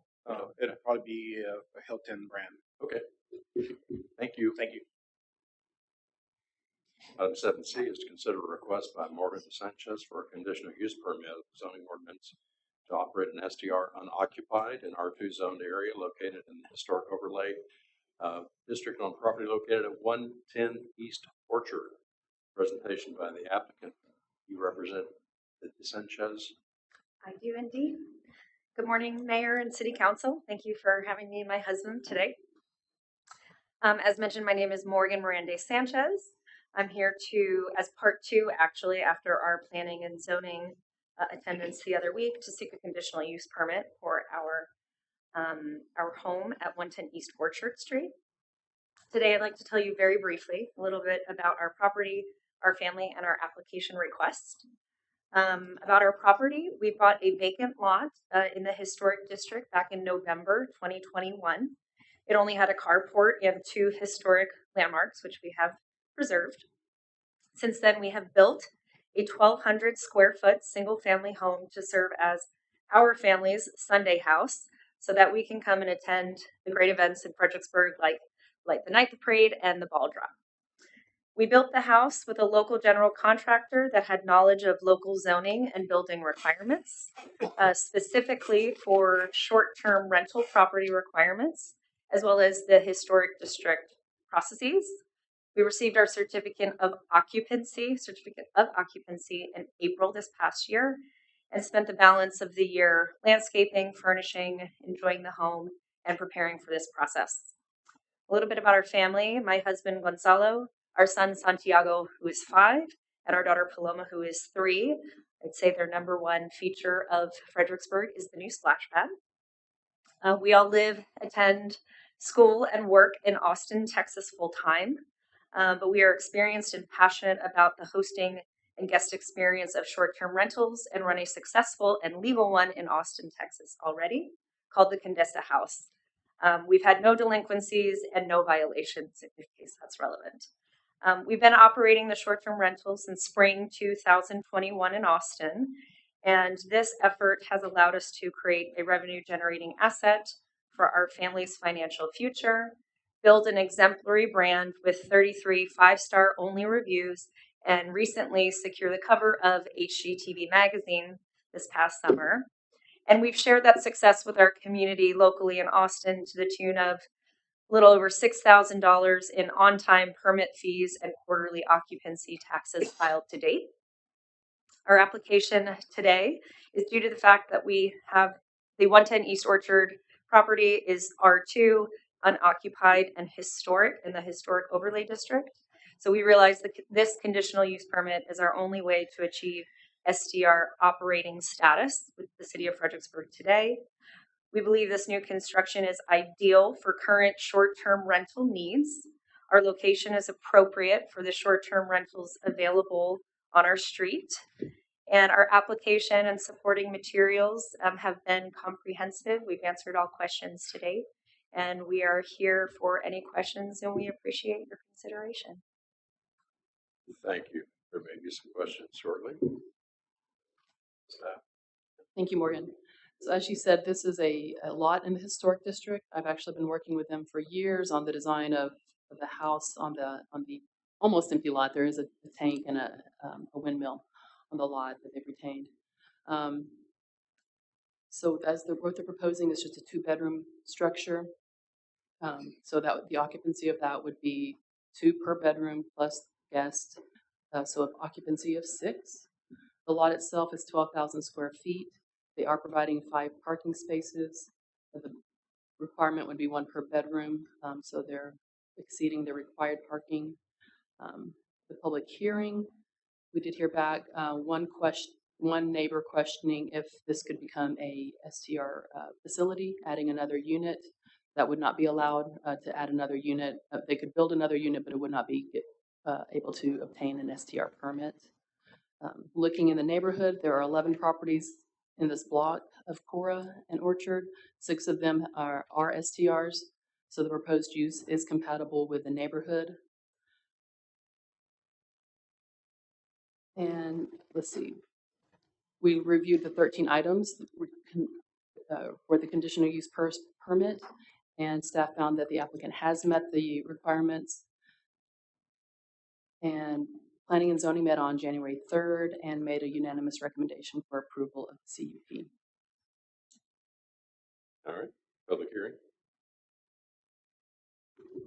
It'll probably be a Hilton brand. Okay. Thank you. Thank you. Item 7C is to consider a request by Morgan Sanchez for a conditional use permit of the zoning ordinance to operate an STR unoccupied in R2 zoned area located in the historic overlay district on property located at 110 East Orchard. Presentation by the applicant. You represent the Sanchez. I do indeed. Good morning, Mayor and City Council. Thank you for having me and my husband today. As mentioned, my name is Morgan Miranda Sanchez. I'm here as part two, actually, after our planning and zoning attendance the other week to seek a conditional use permit for our home at 110 East Orchard Street. Today, I'd like to tell you very briefly a little bit about our property, our family, and our application request. About our property, we bought a vacant lot in the historic district back in November 2021. It only had a carport and 2 historic landmarks, which we have preserved. Since then, we have built a 1,200 square foot single family home to serve as our family's Sunday house so that we can come and attend the great events in Fredericksburg like the night parade and the ball drop. We built the house with a local general contractor that had knowledge of local zoning and building requirements, specifically for short-term rental property requirements, as well as the historic district processes. We received our certificate of occupancy in April this past year and spent the balance of the year landscaping, furnishing, enjoying the home, and preparing for this process. A little bit about our family. My husband, Gonzalo, our son, Santiago, who is 5, and our daughter, Paloma, who is 3. I'd say their number one feature of Fredericksburg is the new splash pad. We all live, attend school, and work in Austin, Texas full time, but we are experienced and passionate about the hosting and guest experience of short-term rentals and run a successful and legal one in Austin, Texas already called the Condesa House. We've had no delinquencies and no violations, in case that's relevant. We've been operating the short-term rental since spring 2021 in Austin, and this effort has allowed us to create a revenue-generating asset for our family's financial future, build an exemplary brand with 33 5-star only reviews, and recently secure the cover of HGTV magazine this past summer. And we've shared that success with our community locally in Austin to the tune of a little over $6,000 in on-time permit fees and quarterly occupancy taxes filed to date. Our application today is due to the fact that we have the 110 East Orchard property is R2, unoccupied and historic in the historic overlay district. So we realize that this conditional use permit is our only way to achieve SDR operating status with the city of Fredericksburg today. We believe this new construction is ideal for current short-term rental needs. Our location is appropriate for the short-term rentals available on our street. And our application and supporting materials have been comprehensive. We've answered all questions to date. And we are here for any questions, and we appreciate your consideration. Thank you. There may be some questions shortly. Staff. Thank you, Morgan. So as you said, this is a lot in the historic district. I've actually been working with them for years on the design of the house on the almost empty lot. There is a tank and a windmill on the lot that they've retained. So what they're proposing is just a 2-bedroom structure. So that the occupancy of that would be 2 per bedroom plus guests. So of occupancy of 6. The lot itself is 12,000 square feet. They are providing 5 parking spaces. The requirement would be 1 per bedroom, so they're exceeding the required parking. The public hearing, we did hear back one neighbor questioning if this could become a STR facility, adding another unit. That would not be allowed to add another unit. They could build another unit, but it would not be able to obtain an STR permit. Looking in the neighborhood, there are 11 properties in this block of Cora and Orchard. 6 of them are STRs, so the proposed use is compatible with the neighborhood. And let's see, we reviewed the 13 items for the conditional use permit, and staff found that the applicant has met the requirements. And Planning and Zoning met on January 3rd and made a unanimous recommendation for approval of the CUP. All right, public hearing.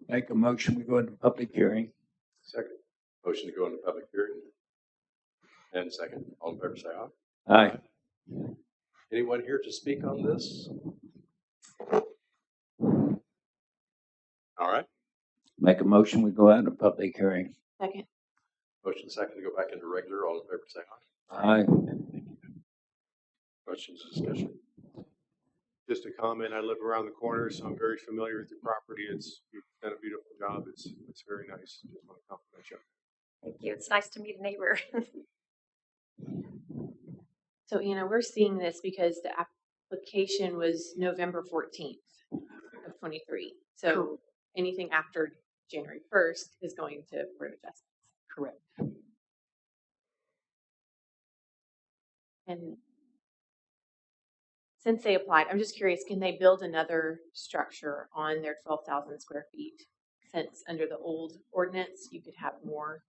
Make a motion, we go into public hearing. Second. Motion to go into public hearing. And second, all in favor say aye. Aye. Anyone here to speak on this? All right. Make a motion, we go out into public hearing. Second. Motion second to go back into regular. All in favor say aye. Aye. Questions or discussion? Just a comment, I live around the corner, so I'm very familiar with your property. You've done a beautiful job. It's very nice. Just want to compliment you. Thank you. It's nice to meet a neighbor. So Anna, we're seeing this because the application was November 14th of 23. So anything after January 1st is going to Board of Adjustments. Correct. And since they applied, I'm just curious, can they build another structure on their 12,000 square feet? Since under the old ordinance, you could have more,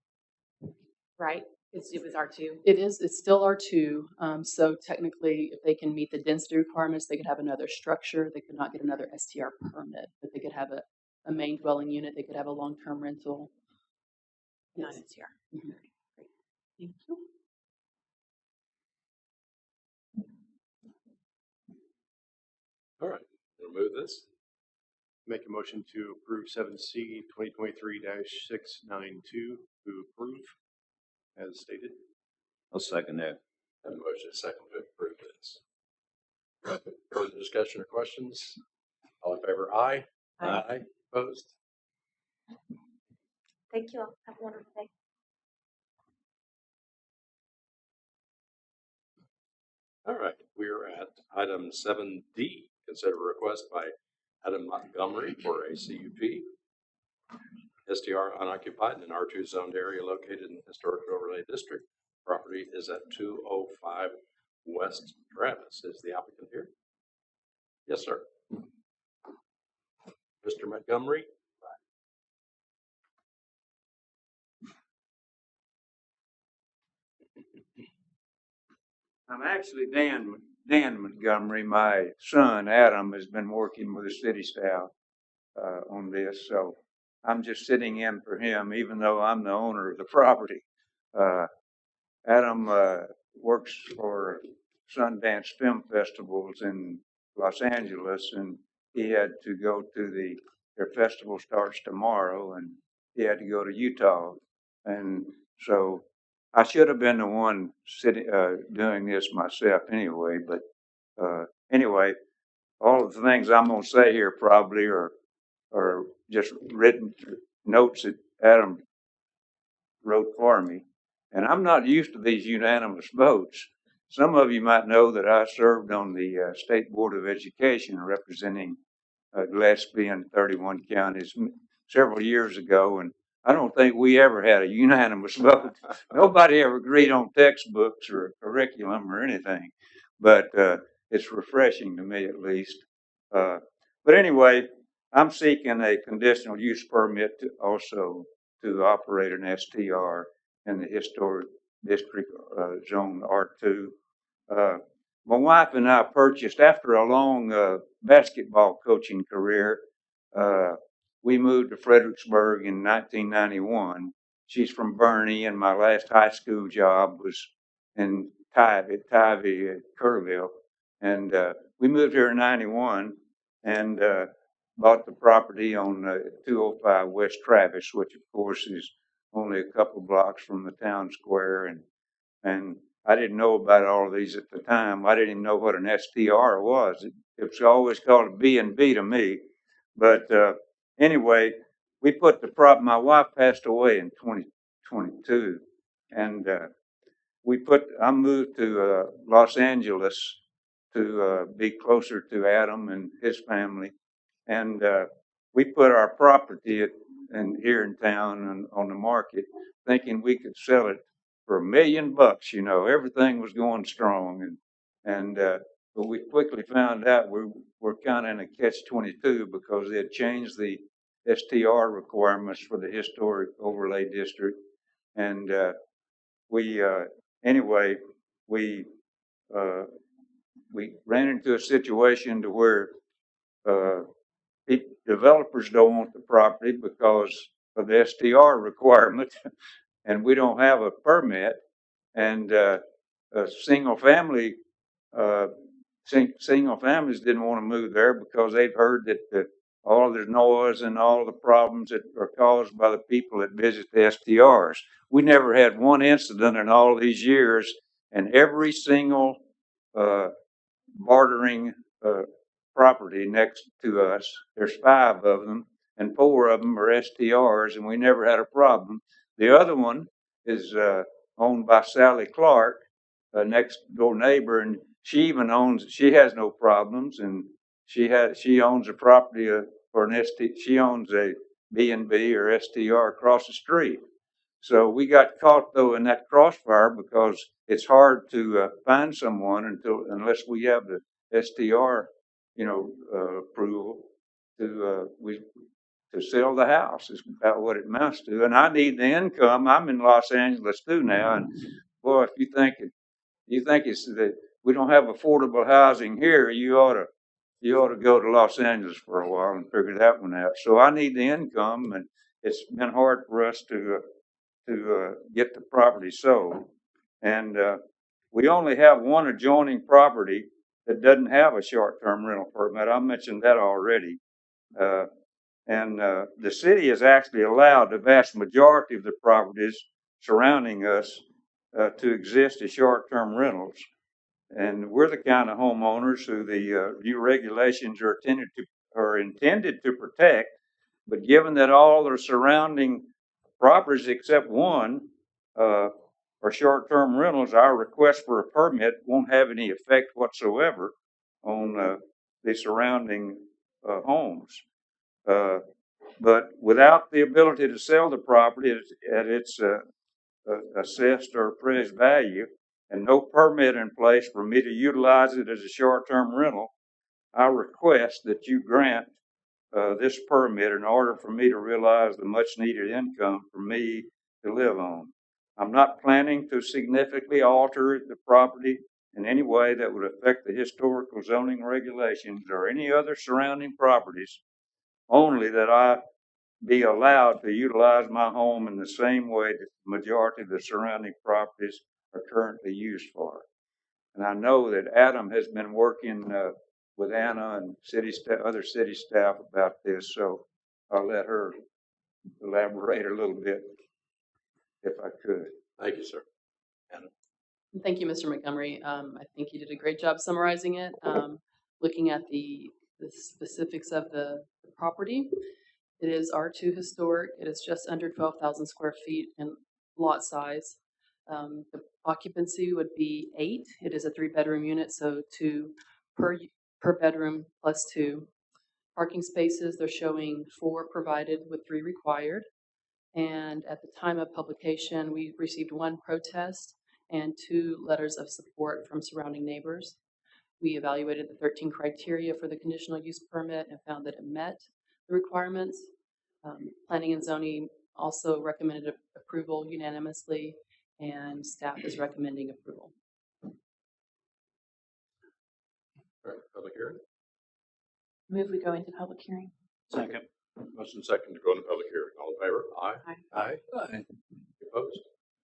right? It was R2. It's still R2. So technically, if they can meet the density requirements, they could have another structure. They could not get another STR permit, but they could have a main dwelling unit. They could have a long-term rental. Not STR. Mm-hmm. Great. Thank you. All right, we'll move this. Make a motion to approve 7C 2023-692 to approve as stated. I'll second that. Have a motion second to approve this. Further discussion or questions? All in favor, aye. Aye. Opposed? Thank you all. Have a wonderful day. All right, we're at item 7D. Consider a request by Adam Montgomery for a CUP. STR unoccupied in an R2 zoned area located in the Historic Overlay District. Property is at 205 West Travis. Is the applicant here? Yes, sir. Mr. Montgomery? I'm actually Dan Montgomery. My son, Adam, has been working with the city staff on this, so I'm just sitting in for him, even though I'm the owner of the property. Adam works for Sundance Film Festivals in Los Angeles, and he had to go to their festival starts tomorrow, and he had to go to Utah. And so I should have been the one doing this myself anyway, but anyway, all of the things I'm going to say here probably are just written notes that Adam wrote for me. And I'm not used to these unanimous votes. Some of you might know that I served on the State Board of Education representing Gillespie and 31 counties several years ago, and I don't think we ever had a unanimous vote. Nobody ever agreed on textbooks or curriculum or anything, but it's refreshing to me at least. But anyway, I'm seeking a conditional use permit to operate an STR in the Historic District Zone R2. My wife and I purchased, after a long basketball coaching career, we moved to Fredericksburg in 1991, she's from Bernie, and my last high school job was in Tivy at Kerrville. And we moved here in 91 and bought the property on 205 West Travis, which of course is only a couple blocks from the town square. And I didn't know about all of these at the time. I didn't even know what an STR was. It was always called a B&B to me. But anyway, we put my wife passed away in 2022. And I moved to Los Angeles to be closer to Adam and his family. And we put our property here in town and on the market, thinking we could sell it for $1 million. You know, everything was going strong, but we quickly found out we're kind of in a catch-22 because they had changed the STR requirements for the historic overlay district, and anyway we ran into a situation to where developers don't want the property because of the STR requirement, and we don't have a permit. And single families didn't want to move there because they'd heard that all the noise and all the problems that are caused by the people that visit the STRs. We never had one incident in all these years, and every single bartering property next to us, there's 5 of them, and 4 of them are STRs, and we never had a problem. The other one is owned by Sally Clark, a next door neighbor, and she has no problems, and she owns a property she owns a B&B or STR across the street. So we got caught though in that crossfire because it's hard to find someone unless we have the STR, approval to sell the house is about what it amounts to. And I need the income. I'm in Los Angeles too now, and boy, if you think it's that we don't have affordable housing here, you ought to go to Los Angeles for a while and figure that one out. So I need the income, and it's been hard for us to get the property sold. And we only have one adjoining property that doesn't have a short-term rental permit. I mentioned that already. And the city has actually allowed the vast majority of the properties surrounding us to exist as short-term rentals. And we're the kind of homeowners who the new regulations are intended to protect. But given that all the surrounding properties except one are short-term rentals, our request for a permit won't have any effect whatsoever on the surrounding homes. But without the ability to sell the property at its assessed or appraised value, and no permit in place for me to utilize it as a short-term rental, I request that you grant this permit in order for me to realize the much-needed income for me to live on. I'm not planning to significantly alter the property in any way that would affect the historical zoning regulations or any other surrounding properties, only that I be allowed to utilize my home in the same way that the majority of the surrounding properties are currently used for. And I know that Adam has been working with Anna and other city staff about this, so I'll let her elaborate a little bit if I could. Thank you, sir. Anna. Thank you, Mr. Montgomery. I think you did a great job summarizing it. Looking at the specifics of the property, it is R2 historic. It is just under 12,000 square feet in lot size. The occupancy would be 8. It is a 3-bedroom unit, so 2 per bedroom plus 2. Parking spaces, they're showing 4 provided with 3 required. And at the time of publication, we received 1 protest and 2 letters of support from surrounding neighbors. We evaluated the 13 criteria for the conditional use permit and found that it met the requirements. Planning and zoning also recommended approval unanimously, and staff is recommending approval. All right, public hearing. Move we go into public hearing. Second. Motion second to go into public hearing. All in favor? Aye. Aye. Aye. opposed?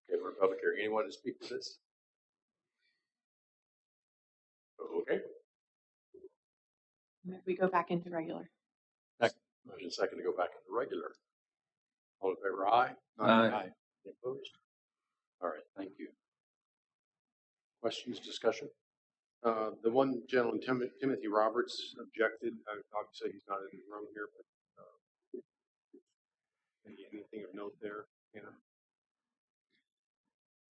Okay, we're in public hearing. Anyone to speak to this? Okay. We go back into regular. Motion second to go back into regular. All in favor, aye? Aye. Any opposed? All right, thank you. Questions, discussion? The one gentleman, Timothy Roberts, objected. Obviously, he's not in the room here, but anything of note there? You know,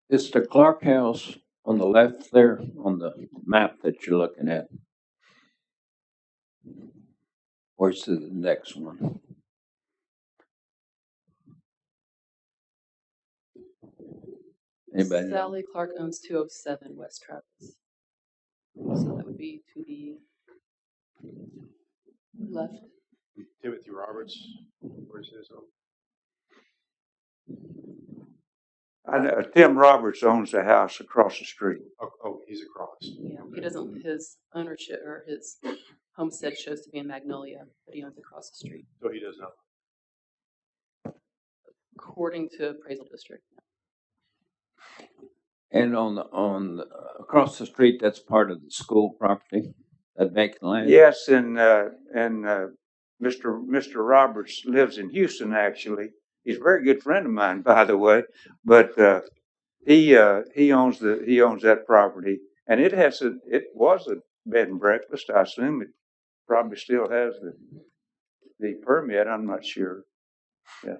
It's the Clark House on the left there on the map that you're looking at. Where's the next one? Anybody know? Sally Clark owns 207 West Travis. So that would be to the left. Timothy Roberts, where's his home? Tim Roberts owns the house across the street. Oh, he's across. Yeah, he doesn't. His ownership or his homestead shows to be in Magnolia, but he owns across the street, So he does not. according to appraisal district. And on across the street, that's part of the school property, that vacant land. Yes, and Mr. Roberts lives in Houston. Actually, he's a very good friend of mine, by the way. But he owns that property, and it was a bed and breakfast. I assume it probably still has the permit. I'm not sure. Yeah.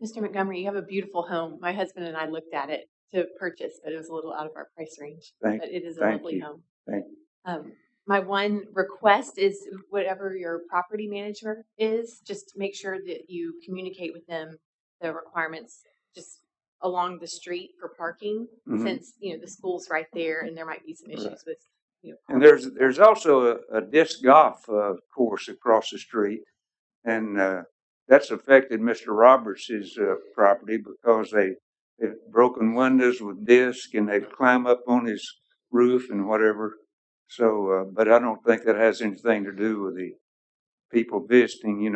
Mr. Montgomery, you have a beautiful home. My husband and I looked at it to purchase, but it was a little out of our price range. But it is a lovely home. Thank you. My one request is whatever your property manager is, just make sure that you communicate with them the requirements just along the street for parking, since the school's right there and there might be some issues with And there's also a disc golf course across the street, and that's affected Mr. Roberts' property because they've broken windows with disc and they've climbed up on his roof and whatever. So, but I don't think that has anything to do with the people visiting,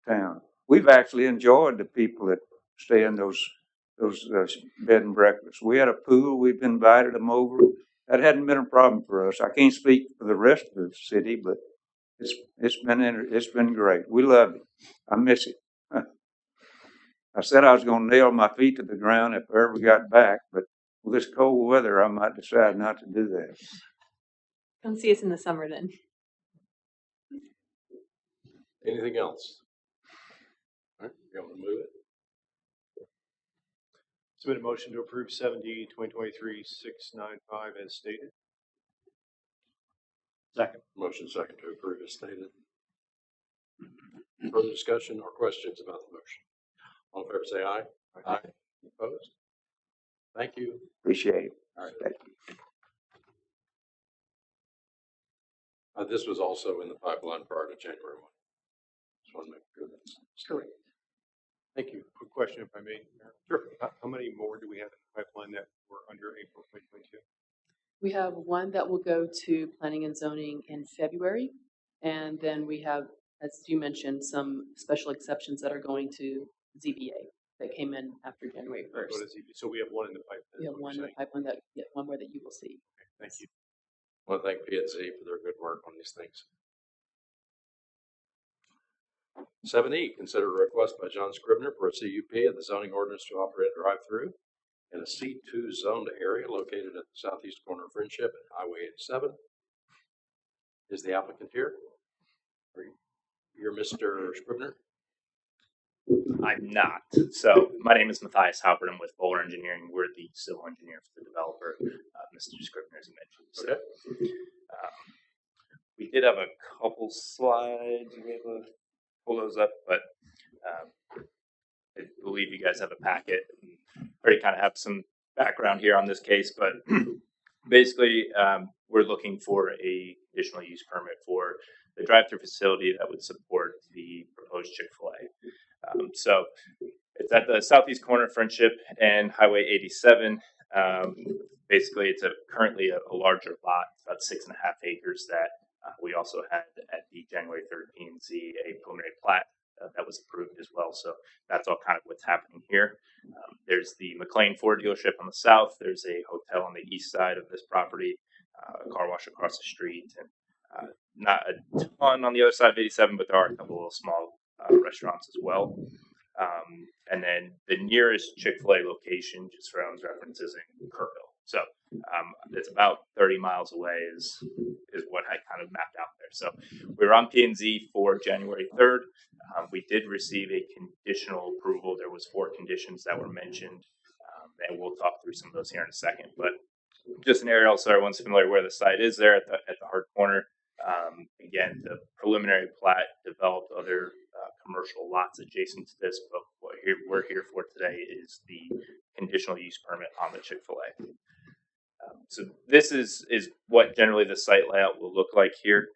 town. We've actually enjoyed the people that stay in those bed and breakfasts. We had a pool. We've invited them over. That hadn't been a problem for us. I can't speak for the rest of the city, but it's been great. We love it. I miss it. I said I was going to nail my feet to the ground if I ever got back, but with this cold weather, I might decide not to do that. Come see us in the summer then. Anything else? All right, you want to move it? Submit a motion to approve 7D 2023-695 as stated. Second. Motion second to approve as stated. Further discussion or questions about the motion? All in favor say aye. Aye. Opposed? Thank you. Appreciate it. All right. This was also in the pipeline prior to January 1. Just want to make sure that's correct. Thank you. Quick question, if I may. Sure. How many more do we have in the pipeline that were under April 2022? We have one that will go to planning and zoning in February, and then we have, as you mentioned, some special exceptions that are going to ZBA that came in after January 1st. What is it? So we have one in the pipeline. We have one in the pipeline one more that you will see. Okay, thank you. I want to thank P&Z for their good work on these things. 7E, consider a request by John Scribner for a CUP of the zoning ordinance to operate a drive-through in a C2 zoned area located at the southeast corner of Friendship and Highway 87. Is the applicant here? You're Mr. Scribner? I'm not. So my name is Matthias Halpert. I'm with Bowler Engineering. We're the civil engineer for the developer, Mr. Scribner, as you mentioned. So, okay. We did have a couple slides. We have to pull those up, but I believe you guys have a packet. Already kind of have some background here on this case, but basically we're looking for a additional use permit for the drive-through facility that would support the proposed Chick-fil-A. So it's at the southeast corner of Friendship and Highway 87. Basically, it's currently a larger lot, about 6.5 acres that we also had at the January 3rd P&Z a preliminary plat that was approved as well. So that's all kind of what's happening here. There's the McLean Ford dealership on the south. There's a hotel on the east side of this property, a car wash across the street, and not a ton on the other side of 87, but there are a couple little small restaurants as well. And then the nearest Chick-fil-A location, just for everyone's reference, is in Kerrville. So it's about 30 miles away is what I kind of mapped out there. So we were on P&Z for January 3rd. We did receive a conditional approval. There was 4 conditions that were mentioned, and we'll talk through some of those here in a second. But just an aerial so everyone's familiar where the site is there at the hard corner. Again, the preliminary plat developed other commercial lots adjacent to this, but what we're here for today is the conditional use permit on the Chick-fil-A. So this is what generally the site layout will look like here.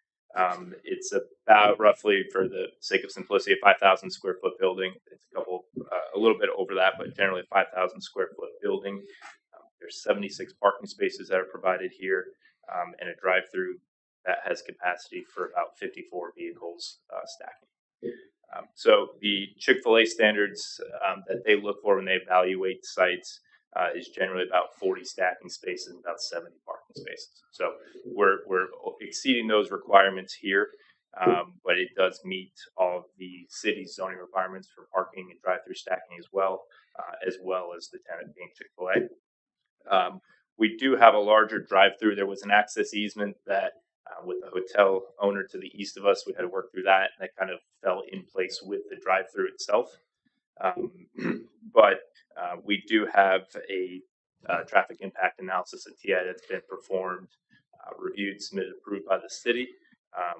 It's about roughly, for the sake of simplicity, a 5,000 square foot building. It's a little bit over that, but generally a 5,000 square foot building. There's 76 parking spaces that are provided here, and a drive-through that has capacity for about 54 vehicles stacking. So the Chick-fil-A standards that they look for when they evaluate sites is generally about 40 stacking spaces and about 70 parking spaces. So we're exceeding those requirements here, but it does meet all of the city's zoning requirements for parking and drive-through stacking as well as the tenant being Chick-fil-A. We do have a larger drive-through. There was an access easement that with the hotel owner to the east of us, we had to work through that. That kind of fell in place with the drive-through itself. But we do have a traffic impact analysis at TI that's been performed, reviewed, submitted, approved by the city.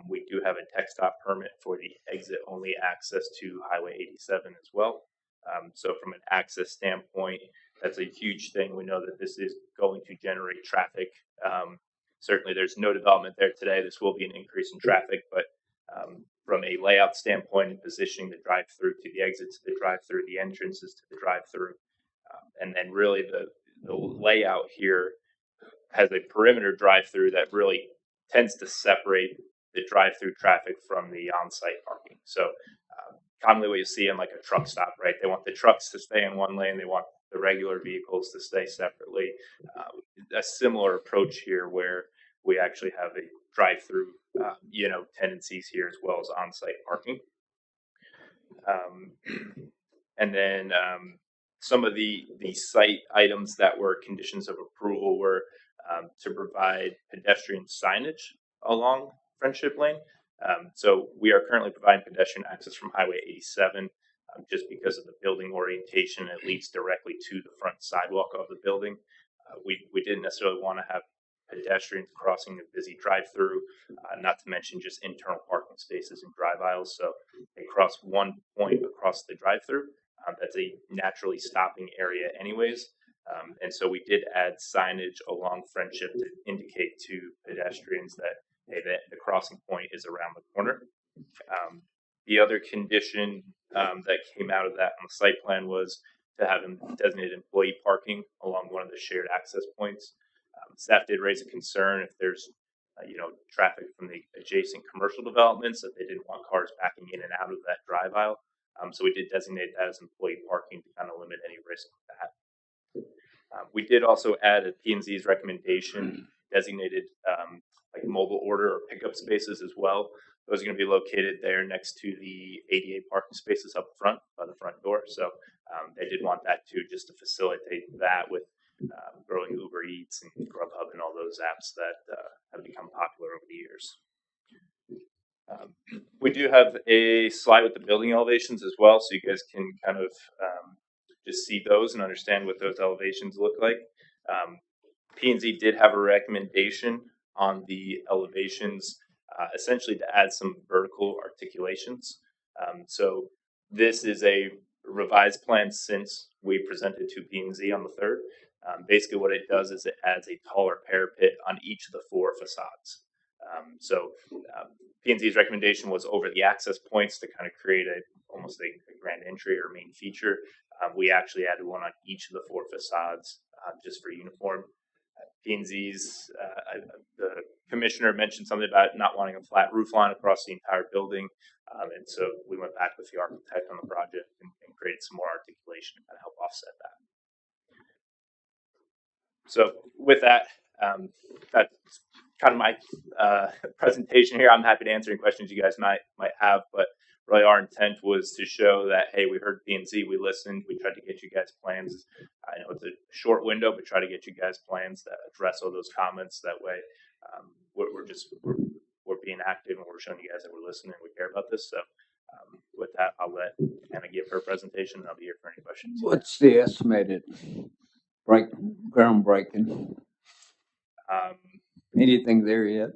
We do have a tech stop permit for the exit-only access to Highway 87 as well. So from an access standpoint, that's a huge thing. We know that this is going to generate traffic. Certainly, there's no development there today. This will be an increase in traffic, but from a layout standpoint and positioning the drive-through to the exits to the drive-through, the entrances to the drive-through, and then really the layout here has a perimeter drive-through that really tends to separate the drive-through traffic from the on-site parking. So commonly what you see in like a truck stop, right? They want the trucks to stay in one lane. They want the regular vehicles to stay separately. A similar approach here where we actually have a drive-through, tendencies here as well as on-site parking. And then some of the site items that were conditions of approval were to provide pedestrian signage along Friendship Lane. So we are currently providing pedestrian access from Highway 87 just because of the building orientation. It leads directly to the front sidewalk of the building. We didn't necessarily want to have pedestrians crossing a busy drive-through, not to mention just internal parking spaces and drive aisles. So they cross one point across the drive-through. That's a naturally stopping area anyways. And so we did add signage along Friendship to indicate to pedestrians that, hey, the crossing point is around the corner. The other condition that came out of that on the site plan was to have designated employee parking along one of the shared access points. Staff did raise a concern if there's traffic from the adjacent commercial developments that they didn't want cars backing in and out of that drive aisle. So we did designate that as employee parking to kind of limit any risk of that. We did also add a P&Z's recommendation designated like mobile order or pickup spaces as well. Those are going to be located there next to the ADA parking spaces up front by the front door. So they did want that too, just to facilitate that with growing Uber Eats and Grubhub and all those apps that have become popular over the years. We do have a slide with the building elevations as well, so you guys can kind of just see those and understand what those elevations look like. P&Z did have a recommendation on the elevations, essentially to add some vertical articulations. So this is a revised plan since we presented to P&Z on the 3rd. Basically what it does is it adds a taller parapet on each of the 4 facades. So P&Z's recommendation was over the access points to kind of create almost a grand entry or main feature. We actually added one on each of the 4 facades just for uniform. P&Z's, the commissioner mentioned something about not wanting a flat roof line across the entire building. And so we went went back with the architect on the project and created some more articulation to kind of help offset that. So with that, that's kind of my presentation here. I'm happy to answer any questions you guys might have, but really our intent was to show that, hey, we heard P&Z, we listened, we tried to get you guys plans. I know it's a short window, but try to get you guys plans that address all those comments. That way, we're being active and we're showing you guys that we're listening, we care about this. So with that, I'll let Anna give her presentation and I'll be here for any questions. What's the estimated groundbreaking? Anything there yet?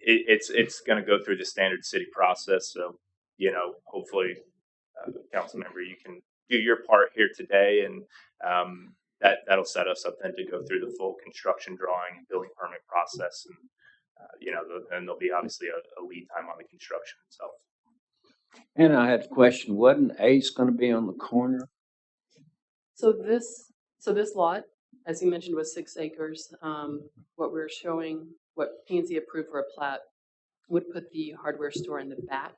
It's going to go through the standard city process. So, you know, hopefully, council member, you can do your part here today, and that'll set us up then to go through the full construction drawing and building permit process, and you know, and there'll be obviously a lead time on the construction itself. And I had a question: wasn't Ace going to be on the corner? So this lot, as you mentioned, was 6 acres. What we're showing, what P&Z approved for a plat, would put the hardware store in the back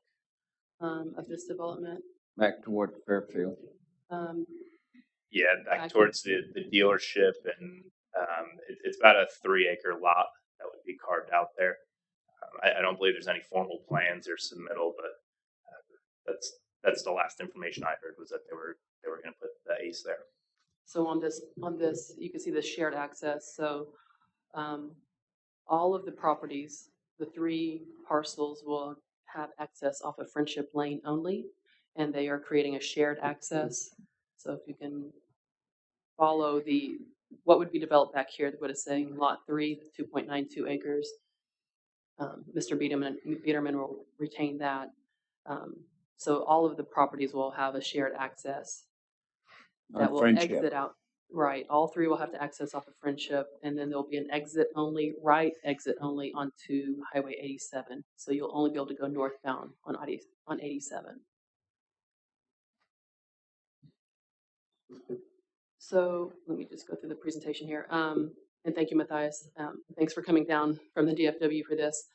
of this development. Back toward Fairfield. Yeah, back towards the dealership, and it's about a 3-acre lot that would be carved out there. I don't believe there's any formal plans or submittal, but that's the last information I heard, was that they were going to put the Ace there. So on this, you can see the shared access. So all of the properties, the 3 parcels, will have access off of Friendship Lane only, and they are creating a shared access. So if you can follow what would be developed back here, what is saying lot 3, 2.92 acres. Mr. Biederman will retain that. So all of the properties will have a shared access that will exit out. Right. All 3 will have to access off of Friendship, and then there'll be an exit only onto Highway 87. So you'll only be able to go northbound on 87. So let me just go through the presentation here. And thank you, Matthias. Thanks for coming down from the DFW for this.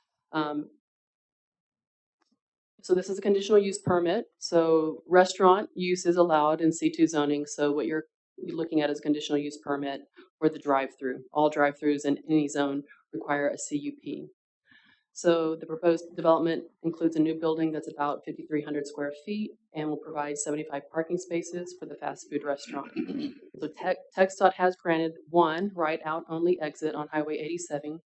So this is a conditional use permit. So restaurant use is allowed in C2 zoning. So what you're looking at is conditional use permit for the drive-through. All drive-throughs in any zone require a CUP. So the proposed development includes a new building that's about 5,300 square feet and will provide 75 parking spaces for the fast food restaurant. So TxDOT has granted 1 right-out only exit on Highway 87,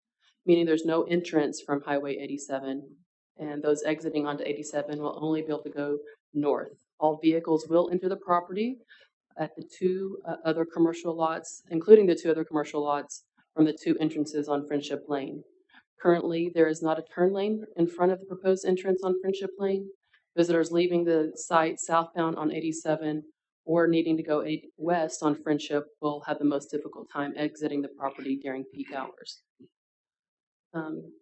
meaning there's no entrance from Highway 87. And those exiting onto 87 will only be able to go north. All vehicles will enter the property at the 2 other commercial lots, including the 2 other commercial lots from the 2 entrances on Friendship Lane. Currently, there is not a turn lane in front of the proposed entrance on Friendship Lane. Visitors leaving the site southbound on 87 or needing to go west on Friendship will have the most difficult time exiting the property during peak hours.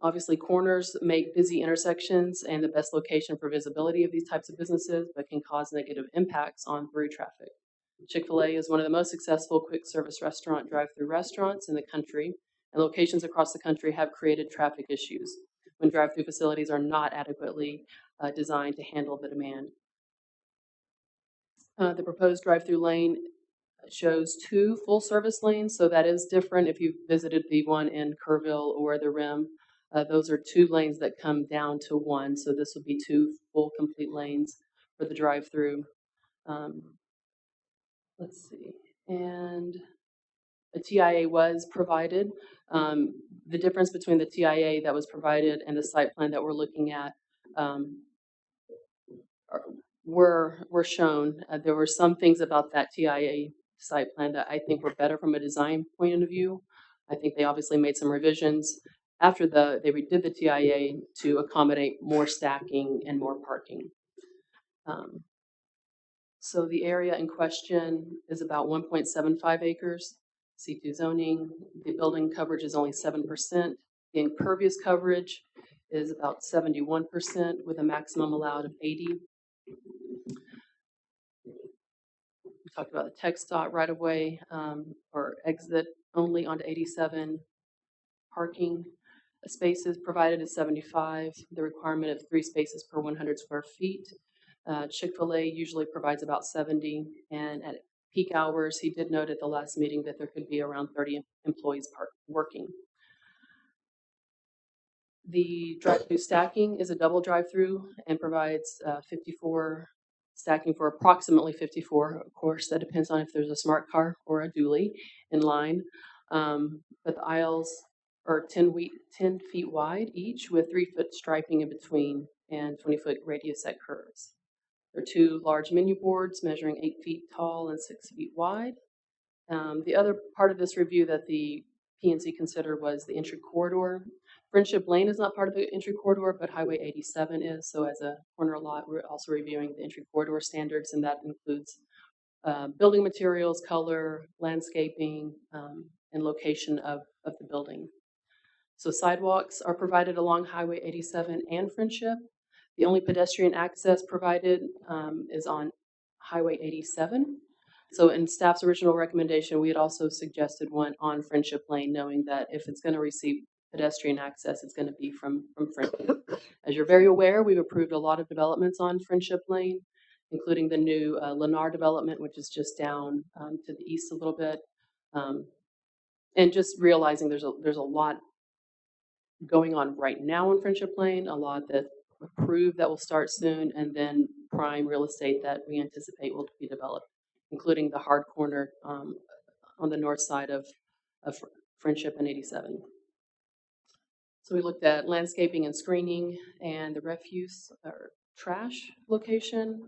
Obviously, corners make busy intersections and the best location for visibility of these types of businesses, but can cause negative impacts on through traffic. Chick-fil-A is one of the most successful quick service restaurant drive-through restaurants in the country, and locations across the country have created traffic issues when drive-through facilities are not adequately designed to handle the demand. The proposed drive-through lane shows 2 full-service lanes, so that is different if you've visited the one in Kerrville or the Rim. Those are 2 lanes that come down to 1, so this will be 2 full complete lanes for the drive-through. Let's see, and a TIA was provided. The difference between the TIA that was provided and the site plan that we're looking at were shown. There were some things about that TIA site plan that I think were better from a design point of view. I think they obviously made some revisions after they redid the TIA to accommodate more stacking and more parking. So the area in question is about 1.75 acres, C2 zoning. The building coverage is only 7%. The impervious coverage is about 71% with a maximum allowed of 80. We talked about the TxDOT right of way or exit only onto 87. Parking spaces provided is 75. The requirement of 3 spaces per 100 square feet. Chick-fil-A usually provides about 70, and at peak hours, he did note at the last meeting that there could be around 30 employees working. The drive-through stacking is a double drive-through and provides 54 stacking for approximately 54. Of course, that depends on if there's a smart car or a dually in line. But the aisles are 10 feet wide each, with 3-foot striping in between and 20-foot radius at curves. There are 2 large menu boards measuring 8 feet tall and 6 feet wide. The other part of this review that the P&Z considered was the entry corridor. Friendship Lane is not part of the entry corridor, but Highway 87 is. So as a corner lot, we're also reviewing the entry corridor standards, and that includes building materials, color, landscaping, and location of the building. So sidewalks are provided along Highway 87 and Friendship. The only pedestrian access provided is on Highway 87. So in staff's original recommendation, we had also suggested one on Friendship Lane, knowing that if it's going to receive pedestrian access, it's going to be from Friendship. As you're very aware, we've approved a lot of developments on Friendship Lane, including the new Lennar development, which is just down to the east a little bit. And just realizing there's a lot going on right now on Friendship Lane, a lot that's approved that will start soon, and then prime real estate that we anticipate will be developed, including the hard corner on the north side of Friendship and 87. So we looked at landscaping and screening and the refuse or trash location.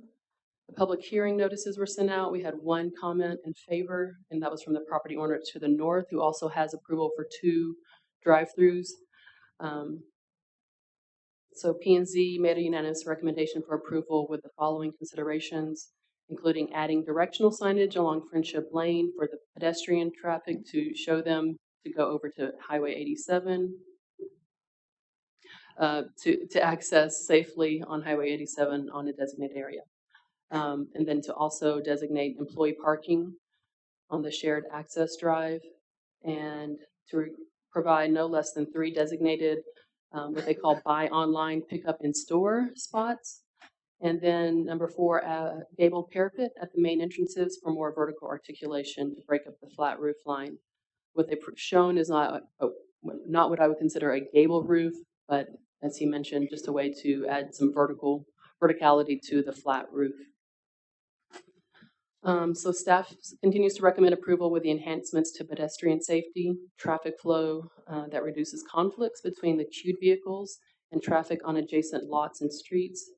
The public hearing notices were sent out. We had 1 comment in favor, and that was from the property owner to the north, who also has approval for 2 drive-throughs. So P&Z made a unanimous recommendation for approval with the following considerations, including adding directional signage along Friendship Lane for the pedestrian traffic to show them to go over to Highway 87, to access safely on Highway 87 on a designated area. And then to also designate employee parking on the shared access drive, and to provide no less than 3 designated what they call buy online, pick up in store spots. And then number 4, gabled parapet at the main entrances for more vertical articulation to break up the flat roof line. What they've shown is not what I would consider a gable roof, but as he mentioned, just a way to add some verticality to the flat roof. So staff continues to recommend approval with the enhancements to pedestrian safety, traffic flow that reduces conflicts between the queued vehicles and traffic on adjacent lots and streets.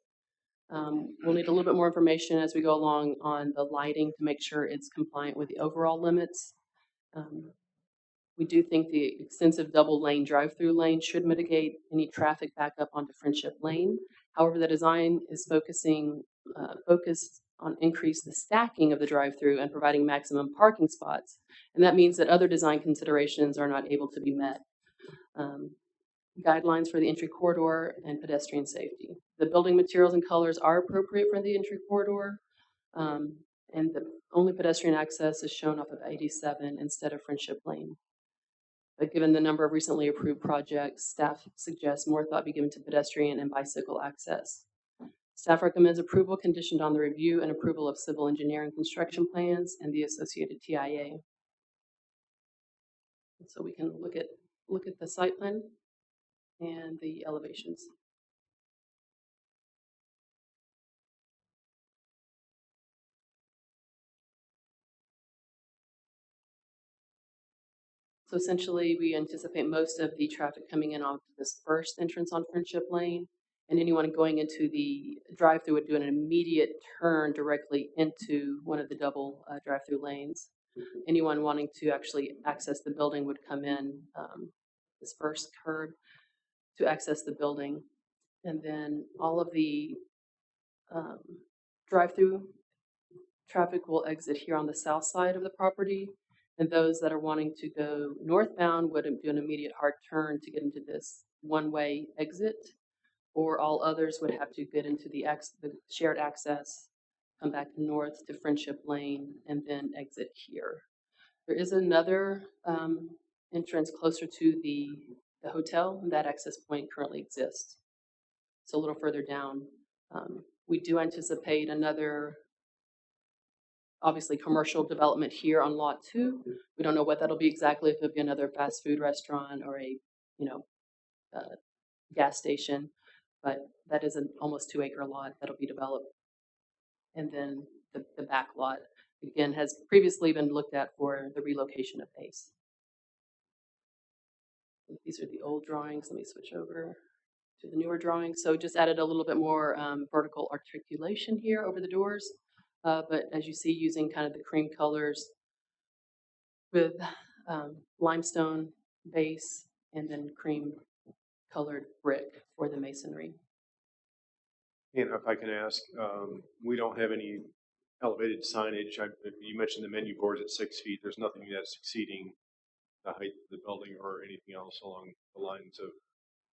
We'll need a little bit more information as we go along on the lighting to make sure it's compliant with the overall limits. We do think the extensive double lane drive-through lane should mitigate any traffic backup onto Friendship Lane. However, the design is focused on increase the stacking of the drive-through and providing maximum parking spots. And that means that other design considerations are not able to be met. Guidelines for the entry corridor and pedestrian safety. The building materials and colors are appropriate for the entry corridor. And the only pedestrian access is shown off of 87 instead of Friendship Lane. But given the number of recently approved projects, staff suggests more thought be given to pedestrian and bicycle access. Staff recommends approval conditioned on the review and approval of civil engineering construction plans and the associated TIA. So we can look at the site plan and the elevations. So essentially, we anticipate most of the traffic coming in off this first entrance on Friendship Lane, and anyone going into the drive-through would do an immediate turn directly into one of the double drive-through lanes. Anyone wanting to actually access the building would come in this first curb to access the building, and then all of the drive-through traffic will exit here on the south side of the property. And those that are wanting to go northbound would do an immediate hard turn to get into this one-way exit, or all others would have to get into the shared access, come back north to Friendship Lane, and then exit here. There is another entrance closer to the hotel, and that access point currently exists. So a little further down We do anticipate another, obviously, commercial development here on Lot 2. We don't know what that'll be exactly, if it'll be another fast food restaurant or a, gas station, but that is an almost 2-acre lot that'll be developed. And then the back lot, again, has previously been looked at for the relocation of base. These are the old drawings. Let me switch over to the newer drawings. So just added a little bit more vertical articulation here over the doors. But as you see, using kind of the cream colors with limestone base and then cream colored brick for the masonry. And if I can ask, we don't have any elevated signage. You mentioned the menu boards at 6 feet. There's nothing that's exceeding the height of the building or anything else along the lines of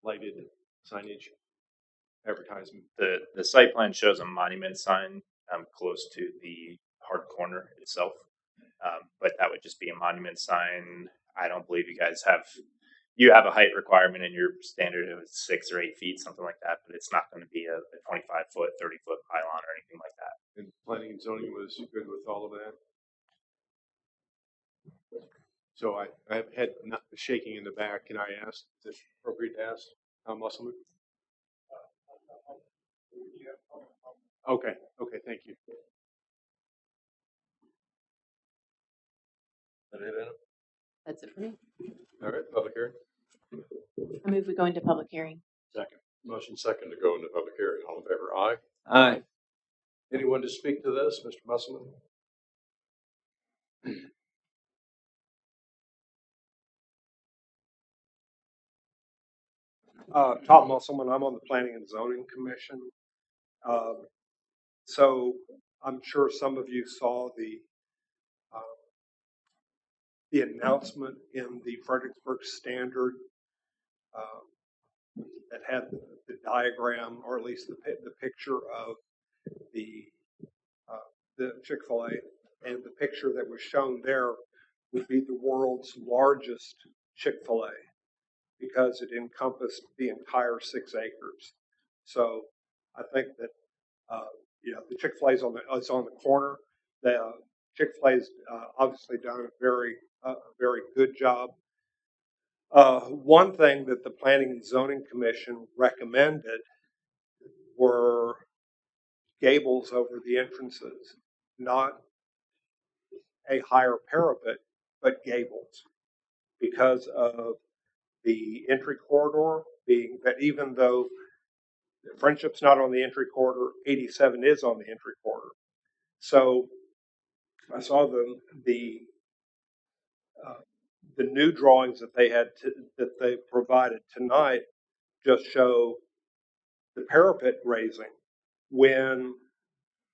lighted signage advertisement. The site plan shows a monument sign close to the hard corner itself, but that would just be a monument sign. I don't believe you guys have. You have a height requirement in your standard of 6 or 8 feet, something like that, but it's not going to be a 25-foot, 30-foot pylon or anything like that. And planning and zoning was good with all of that. So I have had not shaking in the back. Can I ask? Is it appropriate to ask, Musselman? Okay. Okay. Thank you. That's it for me. All right, public hearing. I move we go into public hearing. Second. Motion second to go into public hearing. All in favor, aye. Aye. Anyone to speak to this, Mr. Musselman? Tom Musselman, I'm on the Planning and Zoning Commission. So I'm sure some of you saw the announcement in the Fredericksburg Standard that had the diagram, or at least the picture of the Chick-fil-A, and the picture that was shown there would be the world's largest Chick-fil-A, because it encompassed the entire 6 acres. So I think that the Chick-fil-A is on the corner. The Chick-fil-A's obviously done a very good job. One thing that the Planning and Zoning Commission recommended were gables over the entrances, not a higher parapet, but gables, because of the entry corridor being that even though Friendship's not on the entry corridor, 87 is on the entry corridor. So I saw the new drawings that that they provided tonight just show the parapet raising, when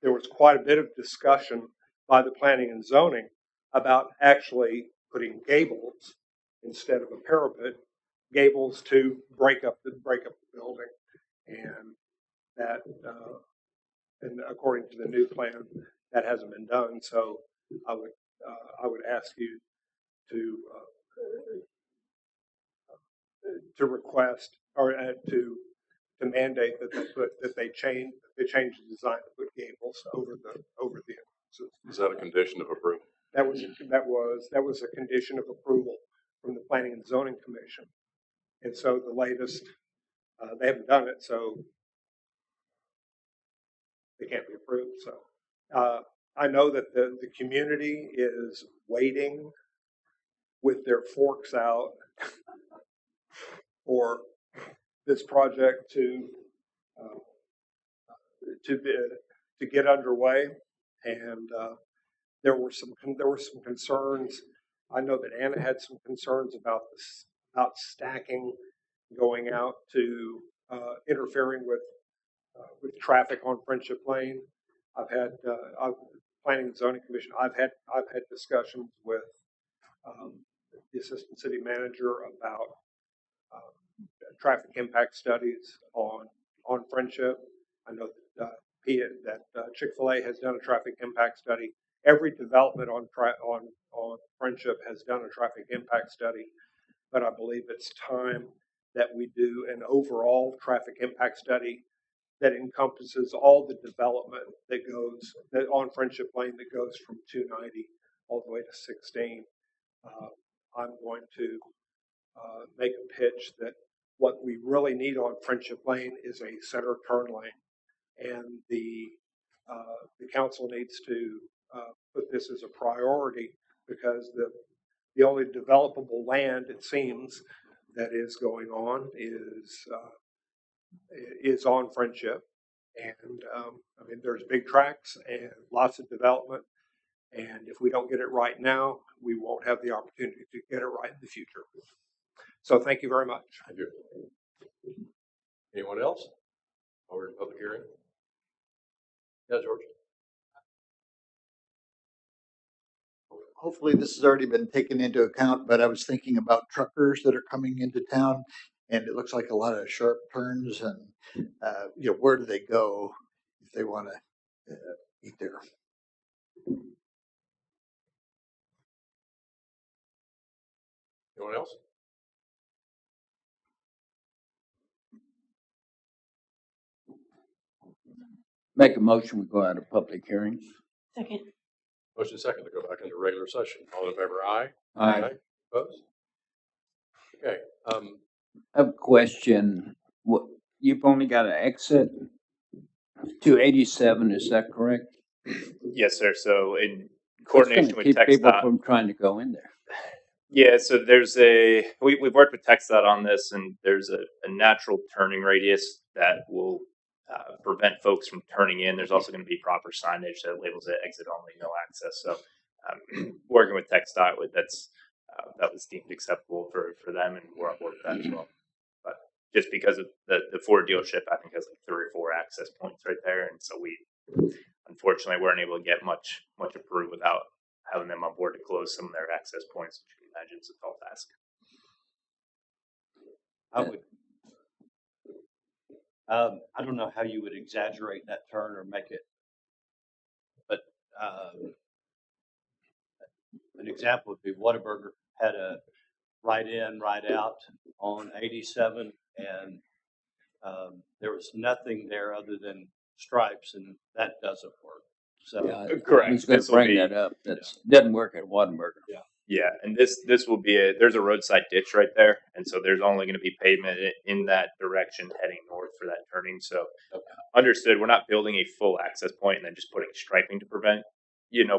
there was quite a bit of discussion by the Planning and Zoning about actually putting gables instead of a parapet, gables to break up the building, and that and according to the new plan, that hasn't been done. So I would ask you to request or to mandate that they change the design to put gables over the entrances. Is that a condition of approval? That was a condition of approval from the Planning and Zoning Commission, and so the latest they haven't done it, so they can't be approved. So I know that the community is waiting with their forks out for this project to get underway, and there were some concerns. I know that Anna had some concerns about stacking, going out to interfering with traffic on Friendship Lane. I've had Planning and Zoning Commission. I've had discussions with the Assistant City Manager about traffic impact studies on Friendship. I know that Chick-fil-A has done a traffic impact study. Every development on Friendship has done a traffic impact study, but I believe it's time that we do an overall traffic impact study that encompasses all the development that goes on Friendship Lane that goes from 290 all the way to 16. I'm going to make a pitch that what we really need on Friendship Lane is a center turn lane, and the council needs to put this as a priority, because the only developable land, it seems, that is going on is on Friendship. And I mean, there's big tracks and lots of development. And if we don't get it right now, we won't have the opportunity to get it right in the future. So thank you very much. Thank you. Anyone else? Over in public hearing? Yeah, George. Hopefully this has already been taken into account, but I was thinking about truckers that are coming into town, and it looks like a lot of sharp turns, and where do they go if they want to eat there? Anyone else? Make a motion, we go out of public hearing. Second. Motion second to go back into regular session. All in favor, aye. Aye. Opposed? Okay. I have a question. You've only got an exit to 87, is that correct? Yes, sir. So in What's coordination gonna with keep people TxDOT, from trying to go in there? yeah, so we've worked with TxDOT on this, and there's a natural turning radius that will prevent folks from turning in. There's also going to be proper signage that labels it exit only, no access. So working with TxDOT, that was deemed acceptable for them, and we're on board with that as well. But just because of the Ford dealership, I think has like 3 or 4 access points right there, and so we unfortunately weren't able to get much approved without having them on board to close some of their access points, which you can imagine is a tall task. I don't know how you would exaggerate that turn or make it, but an example would be Whataburger had a right in, right out on 87, and there was nothing there other than stripes, and that doesn't work. So correct. I was going to bring that up. That doesn't work at Whataburger. Yeah. Yeah, and this will be there's a roadside ditch right there, and so there's only going to be pavement in that direction heading north for that turning. So understood, we're not building a full access point and then just putting striping to prevent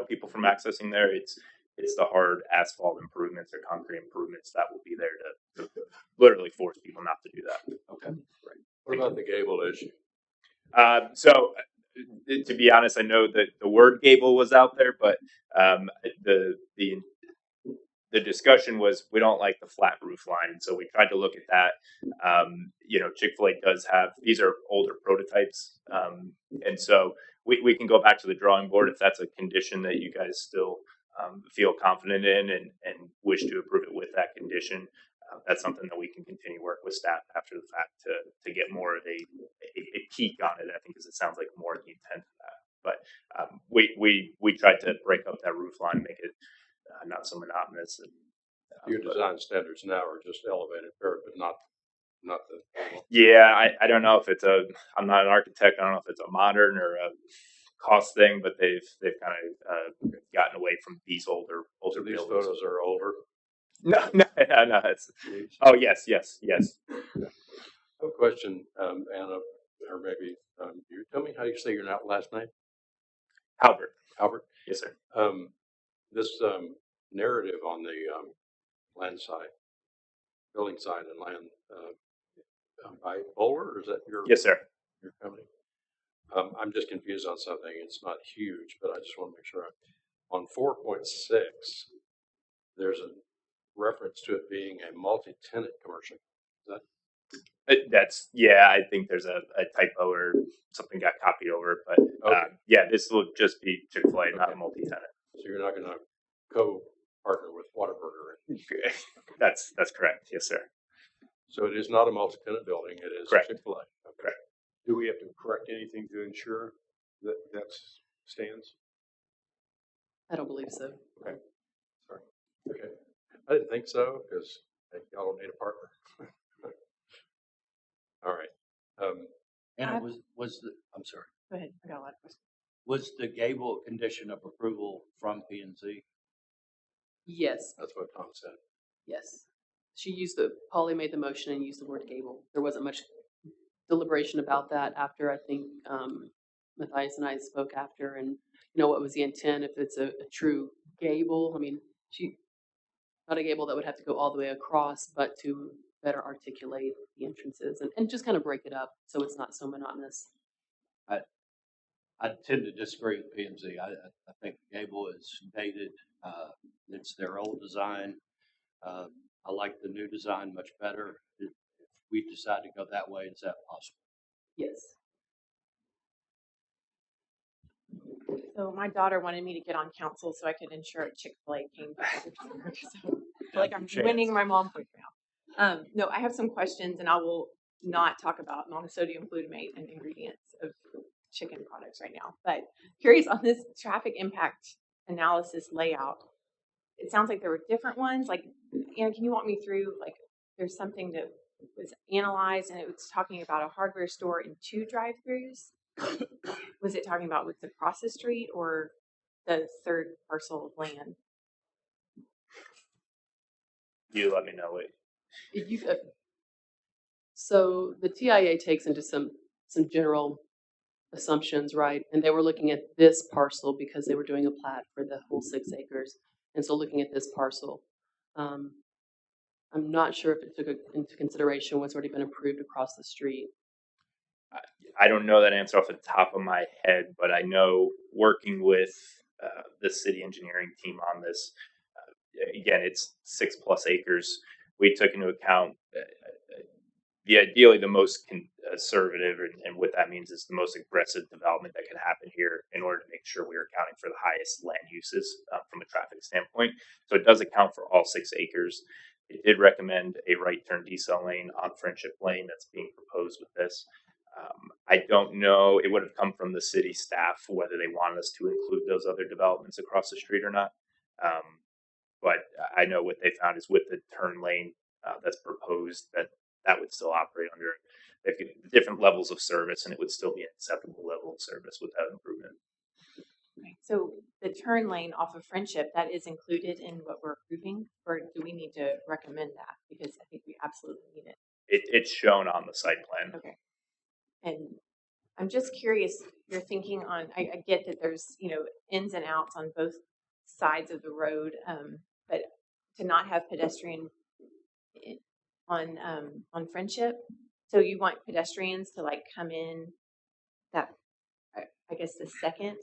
people from accessing there. It's the hard asphalt improvements or concrete improvements that will be there to literally force people not to do that. Okay, right. What about the gable issue? So to be honest, I know that the word gable was out there, but the discussion was we don't like the flat roof line, and so we tried to look at that. Chick-fil-A does have, these are older prototypes, and so we can go back to the drawing board if that's a condition that you guys still feel confident in and wish to approve it with that condition. That's something that we can continue to work with staff after the fact to get more of a peek on it, I think, because it sounds like more of the intent of that. But we tried to break up that roof line, make it not so monotonous. And, your design standards now are just elevated parapet, not the. Yeah, I don't know if it's I'm not an architect. I don't know if it's a modern or a cost thing, but they've kind of gotten away from these older So these buildings. photos are older. No. It's, yes. I have a question, Anna, or maybe you tell me how you say your last name. Albert. Yes, sir. This narrative on the land side, building side, and land by Bowler, or is that your? Yes, sir. Your company. I'm just confused on something. It's not huge, but I just want to make sure. On 4.6, there's a reference to it being a multi-tenant commercial. Is that? I think there's a typo or something got copied over, but this will just be Chick-fil-A, not a multi-tenant. So you're not going to co-partner with Whataburger? That's correct. Yes, sir. So it is not a multi-tenant building. It is correct. Chick-fil-A. Okay. Correct. Do we have to correct anything to ensure that that stands? I don't believe so. Okay. Sorry. Okay. I didn't think so because y'all don't need a partner. All right. And it was the, I'm sorry, Go ahead. I got a lot of questions. was the gable a condition of approval from P&Z? Yes, That's what Tom said. yes. She used Polly made the motion and used the word gable. There wasn't much deliberation about that after, I think, Matthias and I spoke after, and what was the intent, if it's a true gable. I mean, not a gable that would have to go all the way across, but to better articulate the entrances and just kind of break it up so it's not so monotonous. I tend to disagree with P&Z. I think the gable is dated. It's their old design. I like the new design much better. If we decide to go that way, is that possible? Yes. So my daughter wanted me to get on council so I could ensure Chick-fil-A came to Fredericksburg. So I feel like I'm winning my mom point now. No, I have some questions, and I will not talk about monosodium glutamate and ingredients of chicken products right now. But curious on this traffic impact analysis layout. It sounds like there were different ones. Like, Anna, can you walk me through, like, there's something that was analyzed and it was talking about a hardware store and 2 drive-throughs? Was it talking about what's across the street or the third parcel of land? You let me know it. So the TIA takes into some general assumptions, right? And they were looking at this parcel because they were doing a plat for the whole 6 acres. And so looking at this parcel, I'm not sure if it took into consideration what's already been approved across the street. I don't know that answer off the top of my head, but I know working with the city engineering team on this, again, it's 6+ acres. We took into account ideally the most conservative, and what that means is the most aggressive development that can happen here in order to make sure we're accounting for the highest land uses from a traffic standpoint. So it does account for all 6 acres. It did recommend a right turn decel lane on Friendship Lane that's being proposed with this. I don't know, it would have come from the city staff whether they wanted us to include those other developments across the street or not. But I know what they found is with the turn lane that's proposed, that would still operate under different levels of service, and it would still be an acceptable level of service without improvement. Okay. So the turn lane off of Friendship, that is included in what we're approving, or do we need to recommend that? Because I think we absolutely need it. It's shown on the site plan. Okay. And I'm just curious, you're thinking on, I get that there's, ins and outs on both sides of the road, but to not have pedestrian on Friendship, so you want pedestrians to like come in that, I guess the second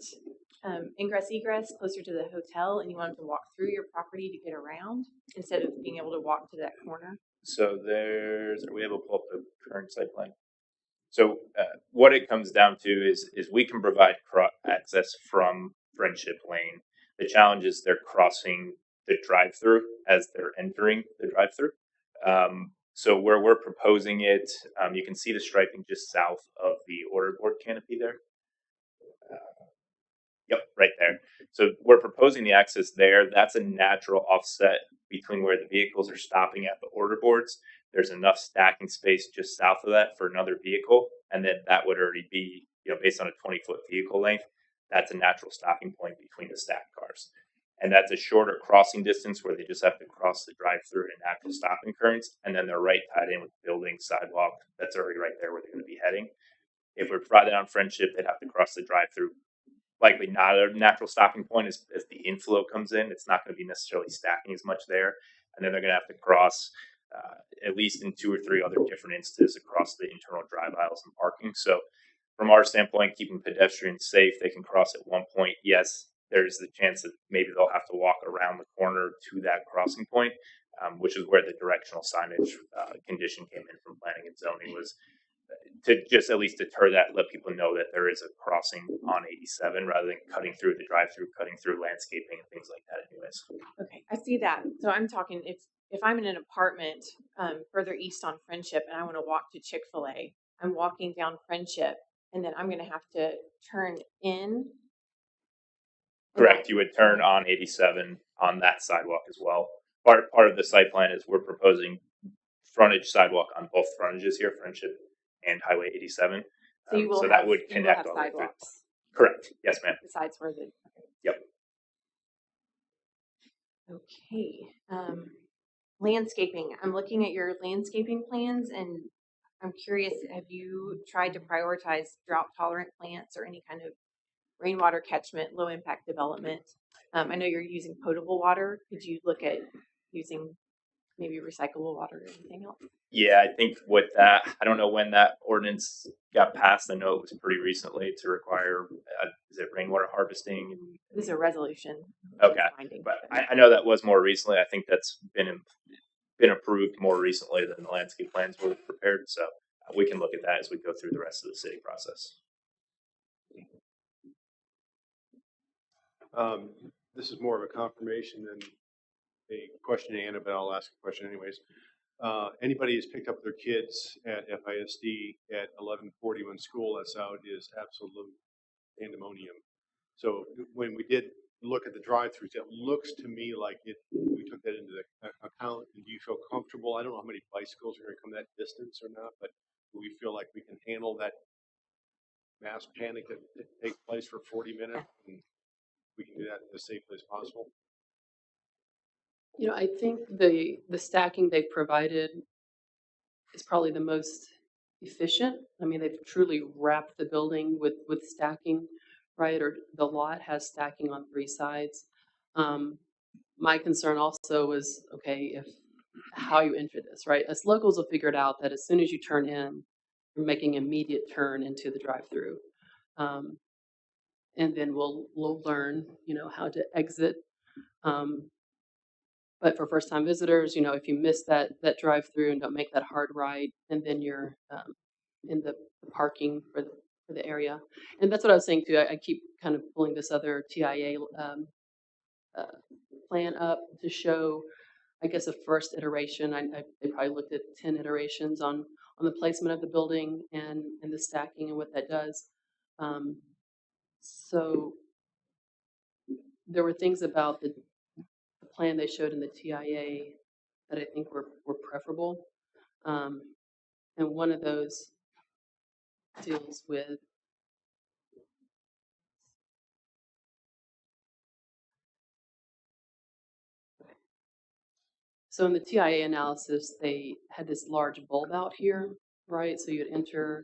ingress egress closer to the hotel, and you want them to walk through your property to get around instead of being able to walk to that corner. So are we able to pull up the current site plan? So what it comes down to is we can provide access from Friendship Lane. The challenge is they're crossing the drive-through as they're entering the drive-through. So where we're proposing it, you can see the striping just south of the order board canopy there. Yep, right there. So we're proposing the access there. That's a natural offset between where the vehicles are stopping at the order boards. There's enough stacking space just south of that for another vehicle, and then that would already be, based on a 20-foot vehicle length, that's a natural stopping point between the stacked cars. And that's a shorter crossing distance where they just have to cross the drive-through and natural stopping currents, and then they're right tied in with the building sidewalk that's already right there where they're going to be heading. If we provide that on Friendship, they'd have to cross the drive-through. Likely not a natural stopping point as the inflow comes in. It's not going to be necessarily stacking as much there. And then they're going to have to cross at least in 2 or 3 other different instances across the internal drive aisles and parking. So from our standpoint, keeping pedestrians safe, they can cross at one point. Yes, there's the chance that maybe they'll have to walk around the corner to that crossing point, which is where the directional signage condition came in from planning and zoning, was to just at least deter that, let people know that there is a crossing on 87 rather than cutting through the drive-through, cutting through landscaping and things like that anyways. Okay, I see that. So I'm talking, if I'm in an apartment further east on Friendship and I want to walk to Chick-fil-A, I'm walking down Friendship and then I'm going to have to turn in. Correct. You would turn on 87 on that sidewalk as well. Part of the site plan is we're proposing frontage sidewalk on both frontages here, Friendship and Highway 87. So you will so have, that would you will connect have all the way through. sidewalks Correct. Yes, ma'am. besides where the. Yep. Okay. Landscaping. I'm looking at your landscaping plans and I'm curious, have you tried to prioritize drought tolerant plants or any kind of rainwater catchment, low impact development? I know you're using potable water. Could you look at using maybe recyclable water or anything else? Yeah, I think with that, I don't know when that ordinance got passed. I know it was pretty recently to require, is it rainwater harvesting? This is a resolution. Okay, Finding, but I know that was more recently. I think that's been approved more recently than the landscape plans were prepared. So we can look at that as we go through the rest of the city process. This is more of a confirmation than a question to Anna, but I'll ask a question anyways. Anybody who's picked up their kids at FISD at 11:40 when school lets out is absolute pandemonium. So when we did look at the drive-throughs, it looks to me like we took that into the account. And do you feel comfortable? I don't know how many bicycles are going to come that distance or not, but do we feel like we can handle that mass panic that takes place for 40 minutes and we can do that as safely as possible? You know, I think the stacking they've provided is probably the most efficient. I mean, they've truly wrapped the building with stacking, right? Or the lot has stacking on 3 sides. My concern also was, okay, if how you enter this, right? Us locals will figure it out that as soon as you turn in, you're making an immediate turn into the drive-through. And then we'll learn, you know, how to exit. But for first-time visitors, you know, if you miss that drive-through and don't make that hard right, and then you're in the parking for the area, and that's what I was saying too. I keep kind of pulling this other TIA plan up to show, I guess, a first iteration. They probably looked at 10 iterations on the placement of the building and the stacking and what that does. So there were things about the plan they showed in the TIA that I think were preferable. And one of those deals with so in the TIA analysis, they had this large bulb out here, right? So you'd enter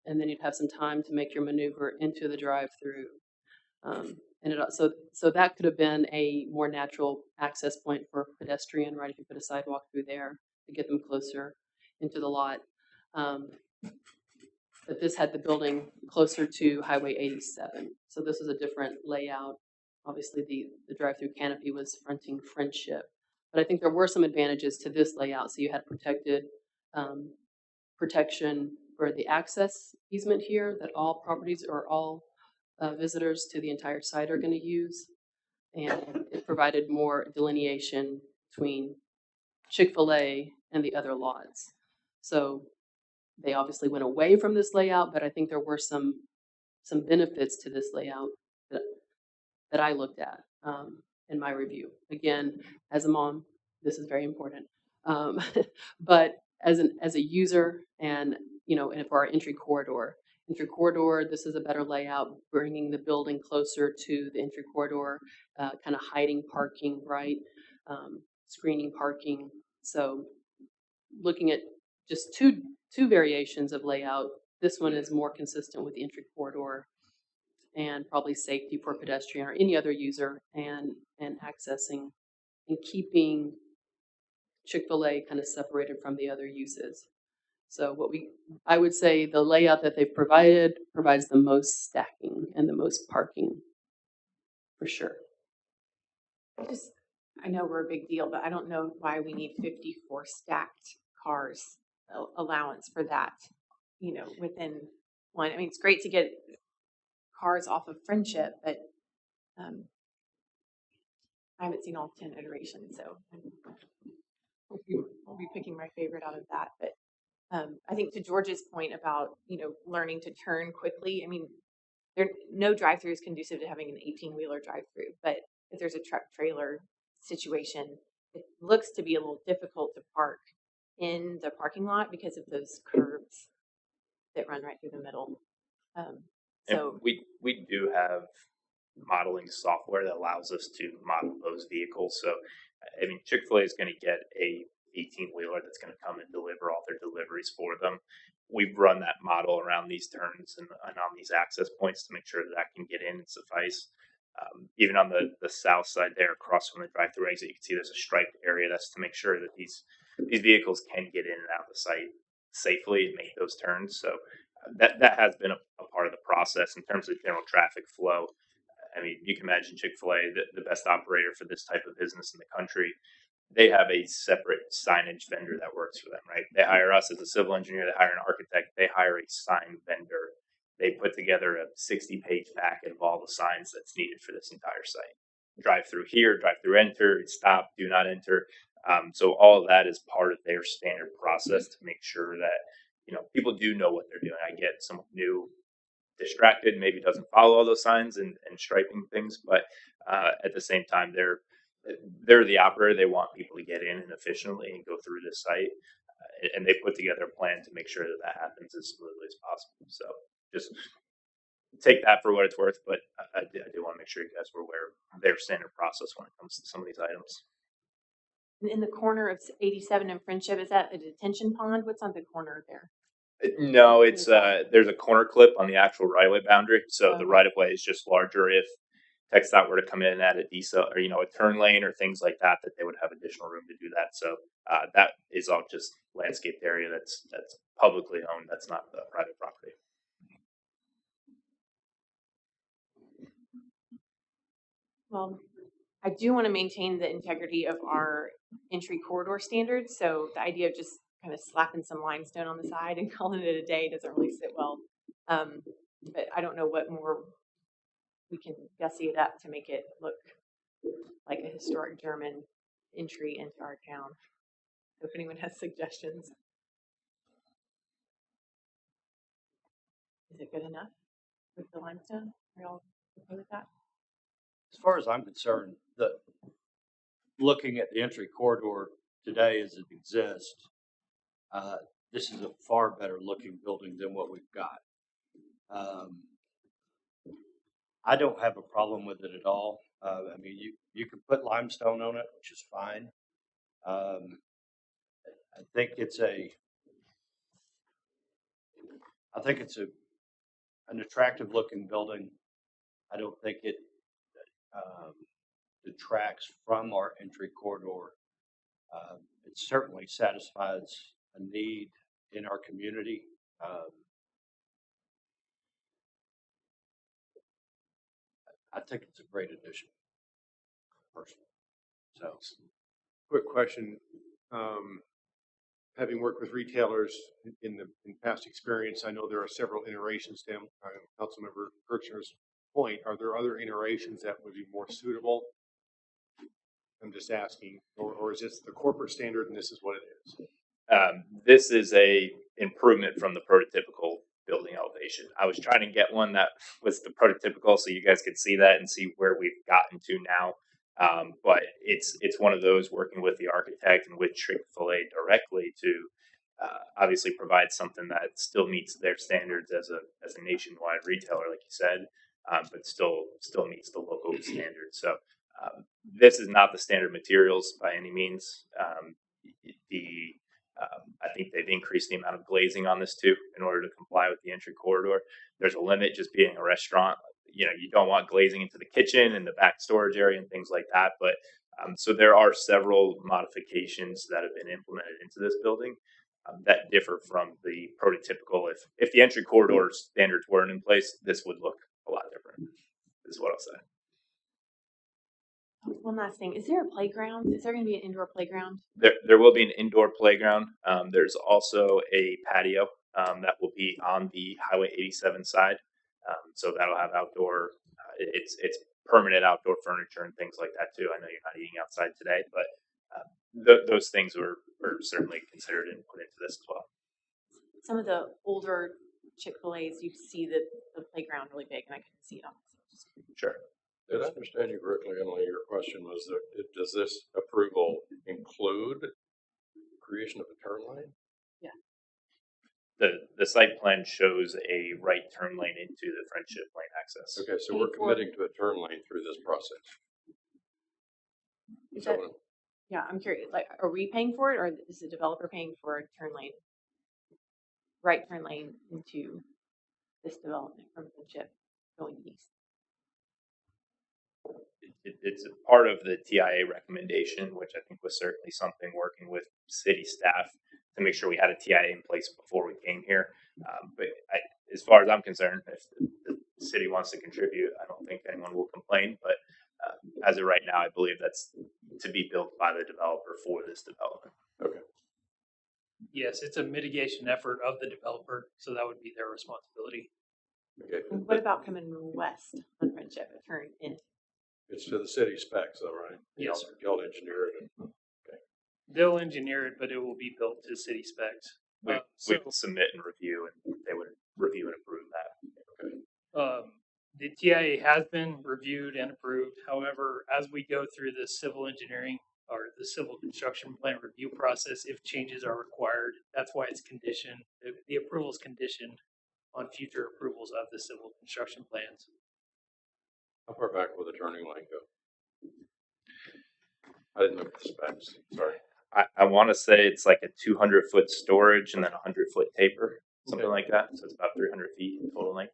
and then you'd have some time to make your maneuver into the drive-through. And so that could have been a more natural access point for a pedestrian, right? If you put a sidewalk through there to get them closer into the lot. But this had the building closer to Highway 87. So this was a different layout. Obviously the drive-through canopy was fronting Friendship. But I think there were some advantages to this layout. So you had protected protection for the access easement here that all properties or all visitors to the entire site are going to use. And it provided more delineation between Chick-fil-A and the other lots. So they obviously went away from this layout, but I think there were some benefits to this layout that I looked at in my review. Again, as a mom, this is very important. But as a user, and you know, and for our entry corridor, this is a better layout, bringing the building closer to the entry corridor, kind of hiding parking, right? Screening parking. So looking at just two variations of layout, this one is more consistent with the entry corridor and probably safety for pedestrian or any other user, and accessing and keeping Chick-fil-A kind of separated from the other uses. So I would say the layout that they've provided provides the most stacking and the most parking for sure. I know we're a big deal, but I don't know why we need 54 stacked cars allowance for that, you know, within one. I mean, it's great to get cars off of Friendship, but I haven't seen all 10 iterations, so I'll be picking my favorite out of that. But I think to George's point about, you know, learning to turn quickly, I mean, no drive-through is conducive to having an 18-wheeler drive-through, but if there's a truck trailer situation, it looks to be a little difficult to park in the parking lot because of those curves that run right through the middle. So And we do have modeling software that allows us to model those vehicles. So, I mean, Chick-fil-A is going to get a 18-wheeler that's going to come and deliver all their deliveries for them. We've run that model around these turns and on these access points to make sure that can get in and suffice. Even on the south side there, across from the drive-through exit, you can see there's a striped area. That's to make sure that these vehicles can get in and out of the site safely and make those turns. So that has been a part of the process in terms of general traffic flow. I mean, you can imagine Chick-fil-A, the best operator for this type of business in the country. They have a separate signage vendor that works for them, right? They hire us as a civil engineer, they hire an architect, they hire a sign vendor. They put together a 60-page packet of all the signs that's needed for this entire site. Drive through here, drive through enter, stop, do not enter. So all of that is part of their standard process to make sure that people do know what they're doing. I get someone new distracted, maybe doesn't follow all those signs and striping things, but at the same time, they're the operator. They want people to get in and efficiently and go through the site, and they put together a plan to make sure that happens as smoothly as possible. So just take that for what it's worth, but I do want to make sure you guys were aware of their standard process when it comes to some of these items. in the corner of 87 and Friendship, is that a detention pond? What's on the corner there? No, it's there's a corner clip on the actual right of way boundary, so the right of way is just larger. If TxDOT were to come in at a decel or a turn lane or things like that, that they would have additional room to do that. So that is all just landscaped area that's publicly owned. That's not the private property. Well, I do want to maintain the integrity of our entry corridor standards. So the idea of just kind of slapping some limestone on the side and calling it a day doesn't really sit well. But I don't know what more we can gussy it up to make it look like a historic German entry into our town. So if anyone has suggestions. Is it good enough with the limestone? Are y'all okay with that? As far as I'm concerned, looking at the entry corridor today as it exists, this is a far better looking building than what we've got. I don't have a problem with it at all. I mean, you can put limestone on it, which is fine. I think it's an attractive looking building. I don't think it detracts from our entry corridor. It certainly satisfies a need in our community. I think it's a great addition, personally. So, Quick question. Having worked with retailers in past experience, I know there are several iterations to Councilmember Kirchner's point. Are there other iterations that would be more suitable? I'm just asking, or is this the corporate standard and this is what it is? This is a improvement from the prototypical building elevation. I was trying to get one that was the prototypical so you guys could see that and see where we've gotten to now. But it's one of those working with the architect and with Chick-fil-A directly to obviously provide something that still meets their standards as a nationwide retailer, like you said, but still meets the local standards. So this is not the standard materials by any means. I think they've increased the amount of glazing on this too in order to comply with the entry corridor. There's a limit just being a restaurant. You don't want glazing into the kitchen and the back storage area and things like that. But so there are several modifications that have been implemented into this building that differ from the prototypical. If the entry corridor standards weren't in place, this would look a lot different, is what I'll say. One last thing. Is there a playground? Is there going to be an indoor playground? There will be an indoor playground. There's also a patio that will be on the Highway 87 side. So that'll have outdoor, it's permanent outdoor furniture and things like that too. I know you're not eating outside today, but those things were certainly considered and put into this as well. Some of the older Chick-fil-A's, you see the playground really big, and I couldn't see it on this. Sure. Did I understand you correctly, Emily? Your question was that does this approval include creation of a turn lane? Yeah. The site plan shows a right turn lane into the Friendship Lane access. Okay, so we're committing to a turn lane through this process. Is So that, yeah, I'm curious, like, are we paying for it or is the developer paying for a turn lane? Right turn lane into this development from Friendship going east? It's a part of the TIA recommendation, which I think was certainly something working with city staff to make sure we had a TIA in place before we came here. But as far as I'm concerned, if the city wants to contribute, I don't think anyone will complain. But as of right now, I believe that's to be built by the developer for this development. Okay. Yes, it's a mitigation effort of the developer, so that would be their responsibility. Okay. And what about coming west on Friendship and turn in? It's to the city specs, though, right? Yes, sir. Y'all engineer it. Okay. They'll engineer it, but it will be built to city specs. We would submit and review, and they would review and approve that. Okay. The TIA has been reviewed and approved. However, as we go through the civil engineering or the civil construction plan review process, if changes are required, that's why it's conditioned. The approval is conditioned on future approvals of the civil construction plans. How far back will the turning lane go? I didn't look at the specs. Sorry. I want to say it's like a 200-foot storage and then a 100-foot taper, something like that. So it's about 300 feet in total length.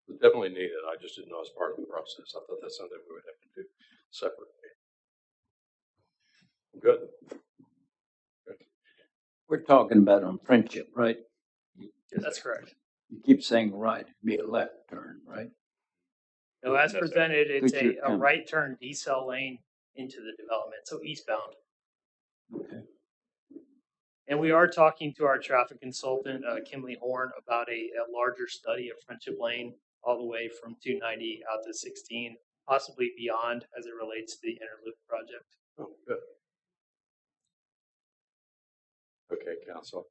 It's definitely needed. I just didn't know as part of the process. I thought that's something we would have to do separately. Good. We're talking about on Friendship, right? That's correct. You keep saying right, it'd be a left turn, right? No, as presented, it's Which a right turn decel lane into the development, so eastbound. Okay. And we are talking to our traffic consultant, Kimley Horn, about a larger study of Friendship Lane all the way from 290 out to 16, possibly beyond as it relates to the Interloop project. Oh, good. Okay, Council.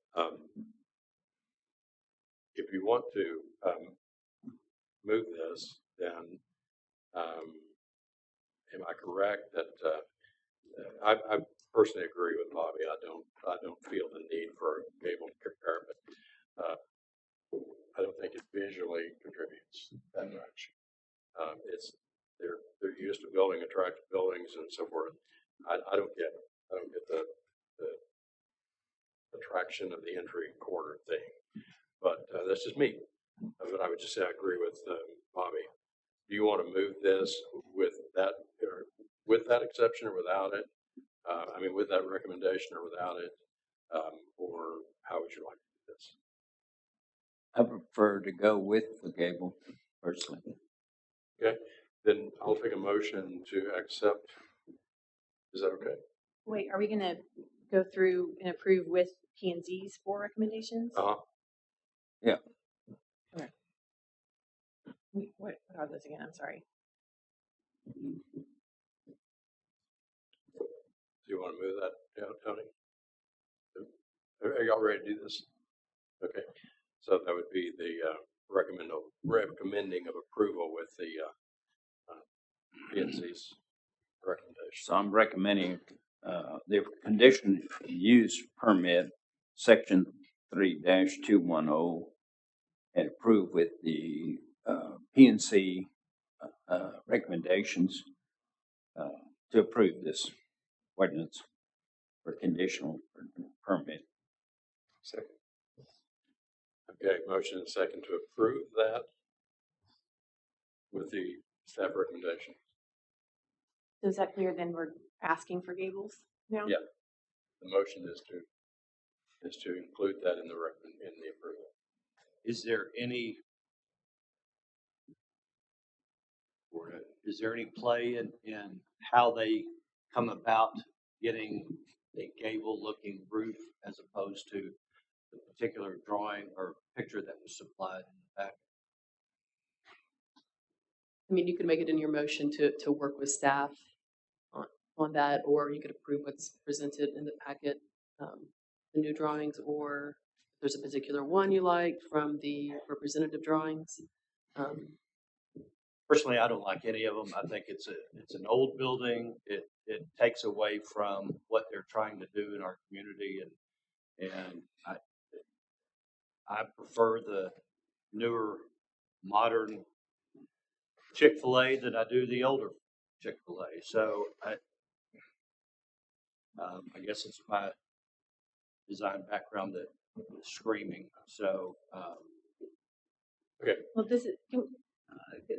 If you want to move this, then am I correct that I personally agree with Bobby. I don't feel the need for a gable to compare, but I don't think it visually contributes that much. It's they're used to building attractive buildings and so forth. I don't get the attraction of the entry corner thing, but that's just me. But I would just say I agree with Bobby. Do you want to move this with that exception or without it? I mean, with that recommendation or without it, or how would you like to do this? I prefer to go with the gable personally. Okay, then I'll take a motion to accept. Is that okay? Wait, are we going to go through and approve with P&Z's 4 recommendations? Yeah. Okay. What are those again? I'm sorry. Do you want to move that down, Tony? Are y'all ready to do this? Okay, so that would be the recommending of approval with the P&Z's recommendation. So I'm recommending the conditional use permit, section 3-210, and approve with the P&C recommendations to approve this ordinance for conditional permit. Second. Okay, motion and second to approve that with the staff recommendation. So is that clear? Then we're asking for gables now? Yeah, the motion is to include that in the approval. Is there any play in how they come about getting a gable-looking roof as opposed to the particular drawing or picture that was supplied in the back? I mean, you could make it in your motion to work with staff on that, or you could approve what's presented in the packet, the new drawings, or if there's a particular one you like from the representative drawings. Personally, I don't like any of them. I think it's an old building. It takes away from what they're trying to do in our community, and I prefer the newer, modern Chick-fil-A than I do the older Chick-fil-A. So I guess it's my design background that is screaming. So Okay. Well, this is,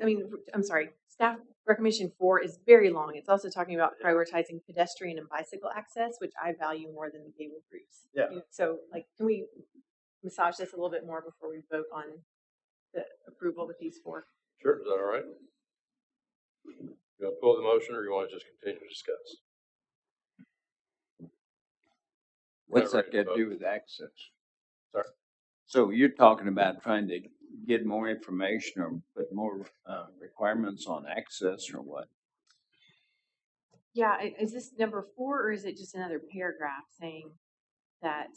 I mean, I'm sorry, staff recommendation 4 is very long. It's also talking about prioritizing pedestrian and bicycle access, which I value more than the gable roofs. Yeah. You know, so, like, can we massage this a little bit more before we vote on the approval with these 4? Sure. Is that all right? You want to pull the motion, or you want to just continue to discuss? What's Not that ready got to to vote. do with access? Sorry. So you're talking about trying to get more information or put more requirements on access or what? Yeah, is this number 4 or is it just another paragraph saying that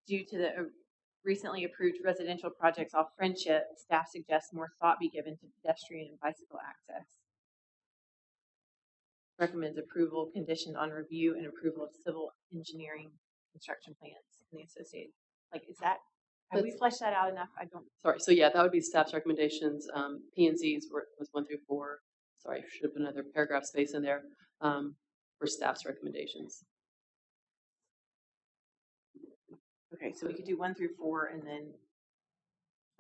due to the recently approved residential projects off Friendship, staff suggests more thought be given to pedestrian and bicycle access? Recommends approval conditioned on review and approval of civil engineering construction plans and the associated. Like, is that, have we fleshed that out enough? I don't. Sorry, so yeah, that would be staff's recommendations. P and Z's was 1 through 4. Sorry, should have been another paragraph space in there for staff's recommendations. Okay, so we could do 1 through 4, and then,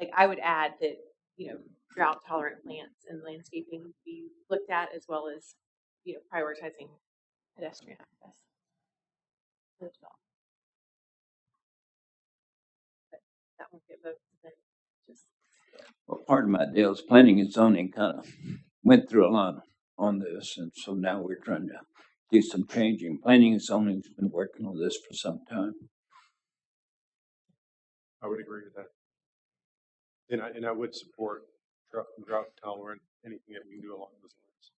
like, I would add that, you know, drought tolerant plants and landscaping be looked at, as well as, you know, prioritizing pedestrian access. But that won't get voted. Then just Well, part of my deal is planning and zoning kind of went through a lot on this, and so now we're trying to do some changing. Planning and zoning's been working on this for some time. I would agree with that. And I would support drought tolerant, anything that we can do along those lines.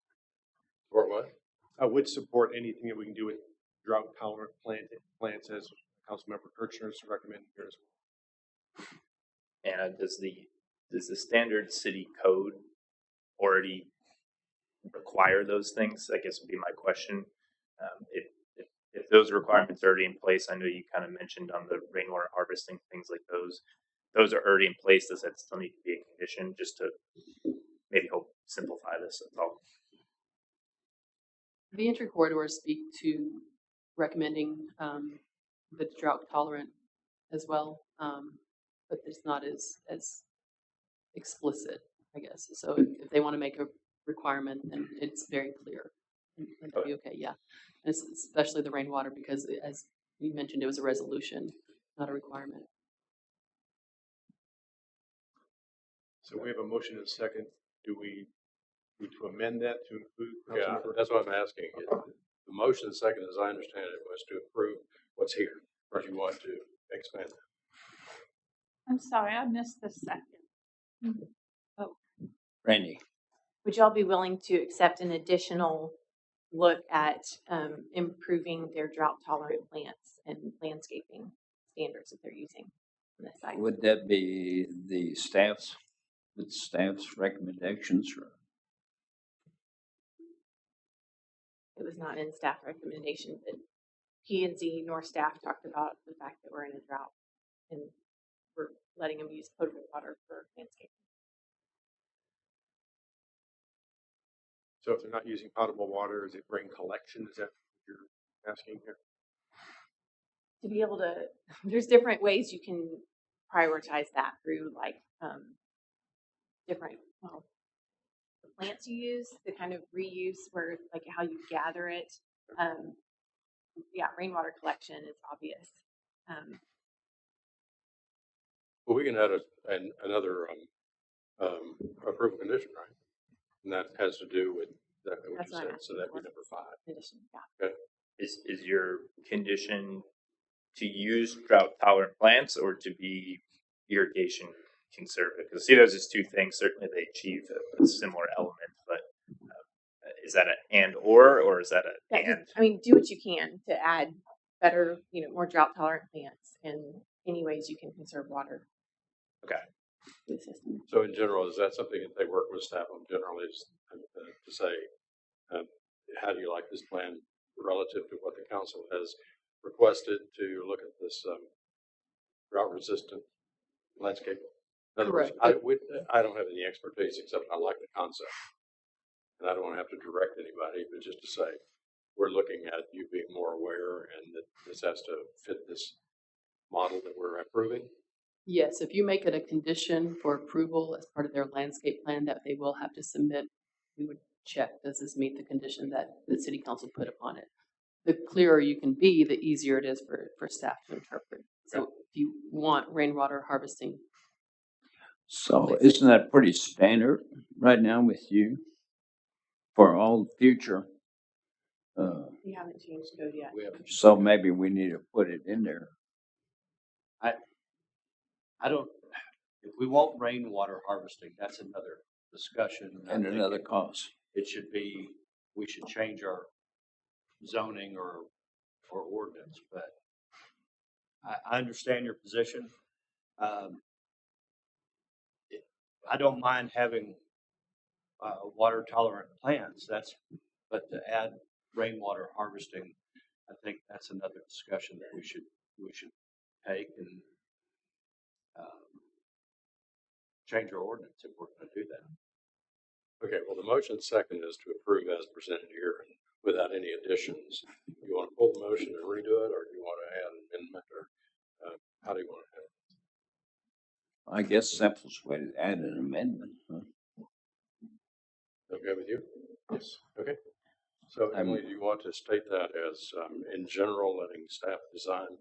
Support what? I would support anything that we can do with drought tolerant plants, as Councilmember Kirchner is recommending here as well. And does the standard city code already require those things? I guess would be my question. If those requirements are already in place, I know you kind of mentioned on the rainwater harvesting, things like those are already in place. Does that still need to be a condition, just to maybe help simplify this? That's all. The entry corridors speak to recommending the drought tolerant as well, but it's not as explicit, I guess. So if they want to make a requirement, then it's very clear. And that'd be okay, yeah. And it's especially the rainwater, because as you mentioned, it was a resolution, not a requirement. So we have a motion and a second. Do we need to amend that to include? Yeah, that's what I'm asking. The motion and second, as I understand it, was to approve what's here, or do you want to expand that? I'm sorry, I missed the second. Oh, Randy, would y'all be willing to accept an additional look at improving their drought tolerant plants and landscaping standards that they're using on this site? would that be the staff's recommendations? Or? It was not in staff recommendation, but P&Z nor staff talked about the fact that we're in a drought and we're letting them use potable water for landscaping. So if they're not using potable water, is it rain collection? Is that what you're asking here? To be able to, there's different ways you can prioritize that through, like, different, well, the plants you use, the kind of reuse where, like, how you gather it. Yeah, rainwater collection is obvious. Well, we can add another approval condition, right? And that has to do with exactly what you said. So that'd be number 5. Condition, yeah. Okay. Is your condition to use drought tolerant plants or to be irrigation conservative? Because see those as two things. Certainly they achieve a similar element, but is that an and or is that a and? I mean, do what you can to add better, you know, more drought tolerant plants and any ways you can conserve water. Okay. The system. So in general, is that something that they work with staff on generally, is to say, how do you like this plan relative to what the council has requested to look at this drought resistant landscape? In other Correct. words, I don't have any expertise except I like the concept. And I don't want to have to direct anybody, but just to say, we're looking at you being more aware and that this has to fit this model that we're approving. Yes, if you make it a condition for approval as part of their landscape plan that they will have to submit, we would check, does this meet the condition that the city council put upon it? The clearer you can be, the easier it is for staff to interpret. So if you want rainwater harvesting. So isn't that pretty standard right now with you for all future? We haven't changed code yet. So maybe we need to put it in there. I don't, if we want rainwater harvesting, that's another discussion. And another cost. It should be, we should change our zoning or ordinance, but I understand your position. I don't mind having water tolerant plants. But to add rainwater harvesting, I think that's another discussion that we should take and change our ordinance if we're going to do that. Okay, well, the motion second is to approve as presented here and without any additions. You want to pull the motion and redo it, or do you want to add an amendment, or how do you want to do it? I guess simplest way to add an amendment. Huh? Okay with you? Yes. Okay. So Emily, do you want to state that as in general, letting staff design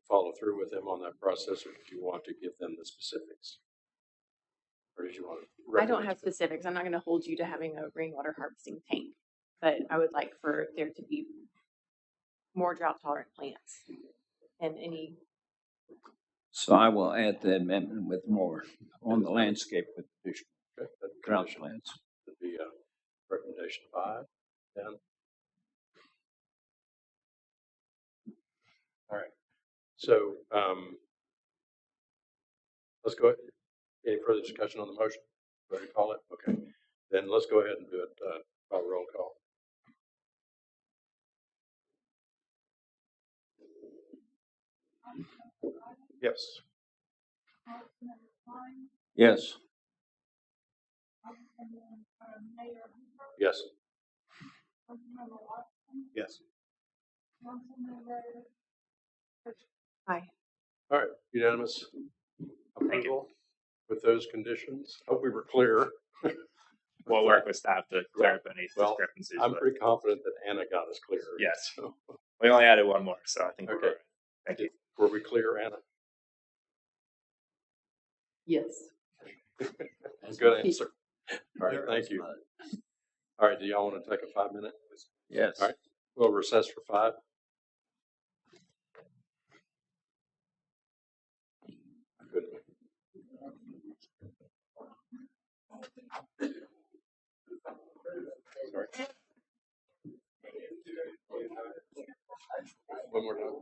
follow through with them on that process, or do you want to give them the specifics? Or did you want to? I don't have specifics. I'm not going to hold you to having a rainwater harvesting tank, but I would like for there to be more drought tolerant plants and any. So I will add the amendment with more on the landscape with additional drought plants. Would be recommendation 5, 10. All right. So let's go ahead. Any further discussion on the motion? Ready to call it? Okay. Then let's go ahead and do it by roll call. Yes. Yes. Yes. Yes. Aye. All right. Unanimous approval with those conditions. Hope we were clear. We'll work with staff to clear up any discrepancies. I'm pretty confident that Anna got us clear. Yes. So. We only added one more, so I think we're good. Thank you. Were we clear, Anna? Yes. Good answer. All right, thank you. All right, do y'all want to take a 5-minute? Yes. All right, we'll recess for 5. Good. Sorry. One more time.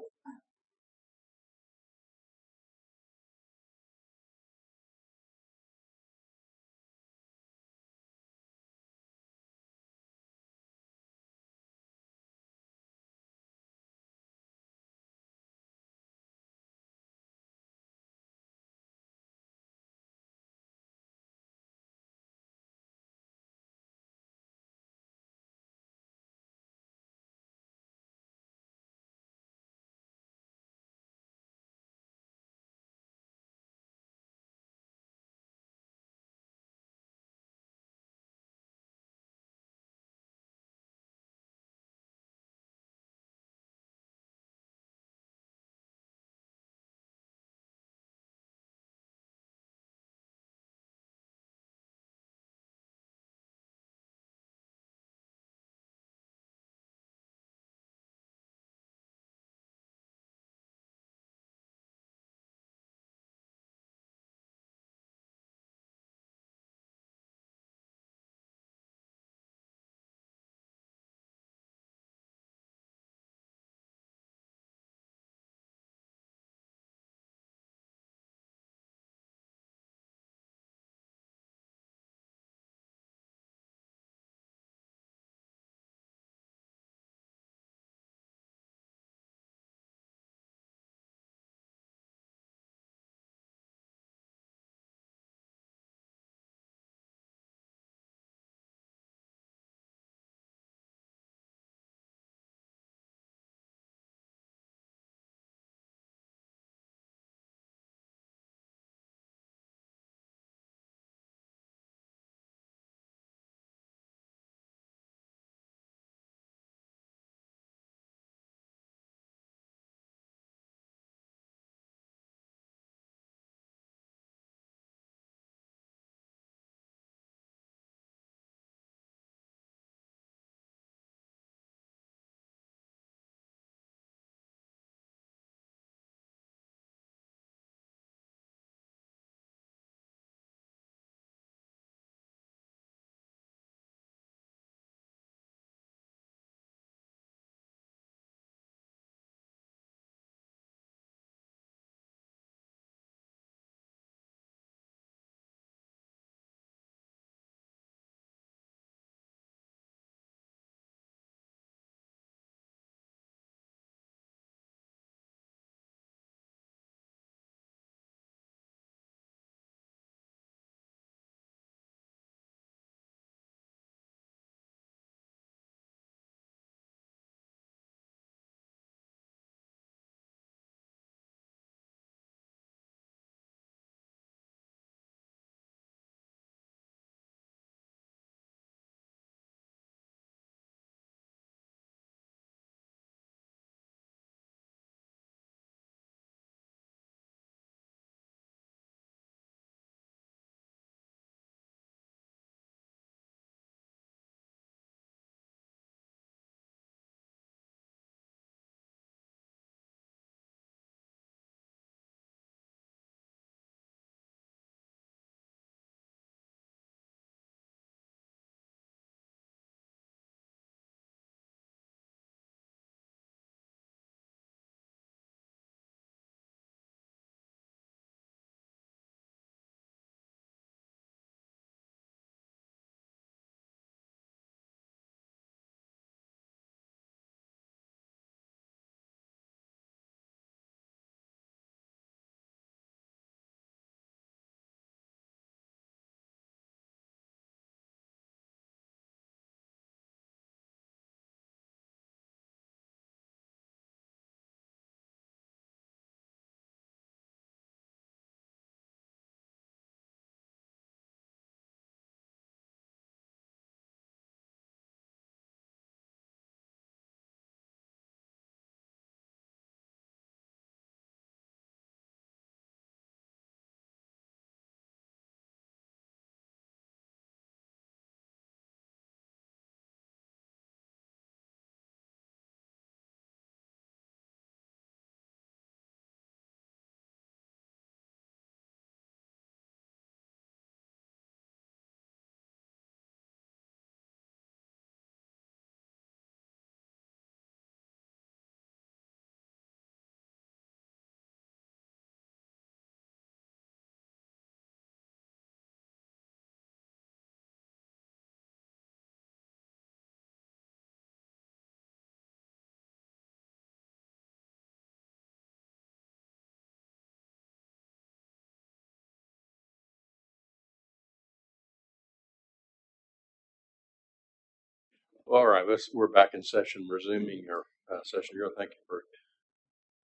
All right, we're back in session, resuming our session here. Thank you for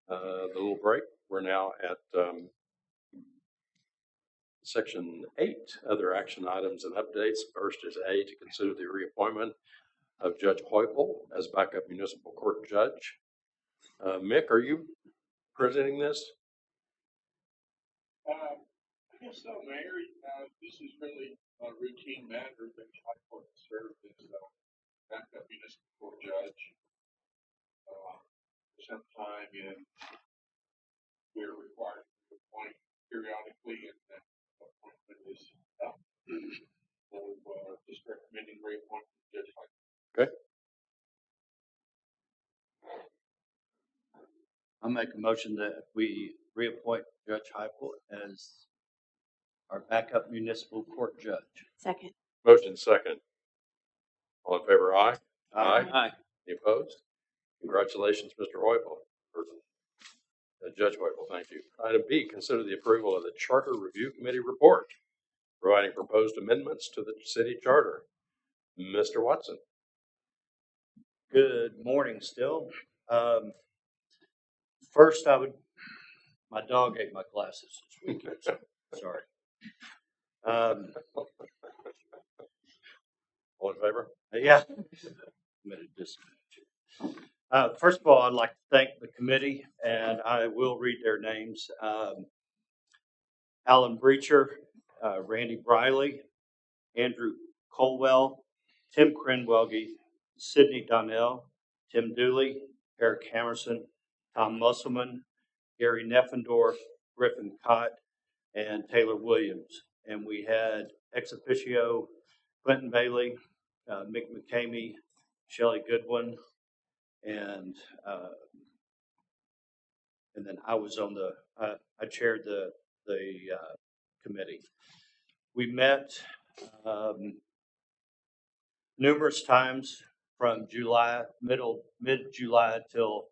the little break. We're now at section 8, other action items and updates. First is A, to consider the reappointment of Judge Heupel as backup municipal court judge. Mick, are you presenting this? I guess so, Mayor. This is really a routine matter that I court served as backup municipal court judge for some time, and we're required to appoint periodically, and that appointment is up. So just recommending reappointment of Judge Heupel. Okay. I'll make a motion that we reappoint Judge Heupel as our backup municipal court judge. Second. Motion second. All in favor, aye? Aye. Any opposed? Congratulations, Mr. Heupel. Judge Heupel, thank you. Item B, consider the approval of the Charter Review Committee report, providing proposed amendments to the city charter. Mr. Watson. Good morning still. First, my dog ate my glasses this weekend, so sorry. All in favor? Yeah. First of all, I'd like to thank the committee, and I will read their names. Alan Breacher, Randy Briley, Andrew Colwell, Tim Crenwelge, Sidney Donnell, Tim Dooley, Eric Hammerson, Tom Musselman, Gary Neffendorf, Griffin Cott, and Taylor Williams. And we had ex officio Clinton Bailey, Mick McCamey, Shelley Goodwin, and then I was on I chaired the committee. We met numerous times from mid-July till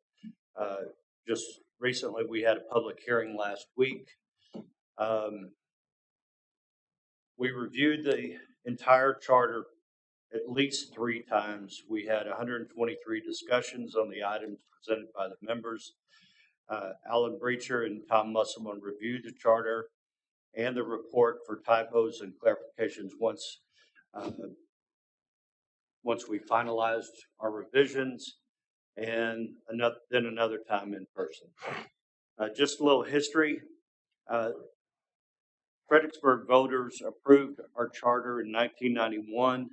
just recently. We had a public hearing last week. We reviewed the entire charter at least 3 times. We had 123 discussions on the items presented by the members. Alan Breacher and Tom Musselman reviewed the charter and the report for typos and clarifications once we finalized our revisions, and then another time in person. Just a little history. Fredericksburg voters approved our charter in 1991,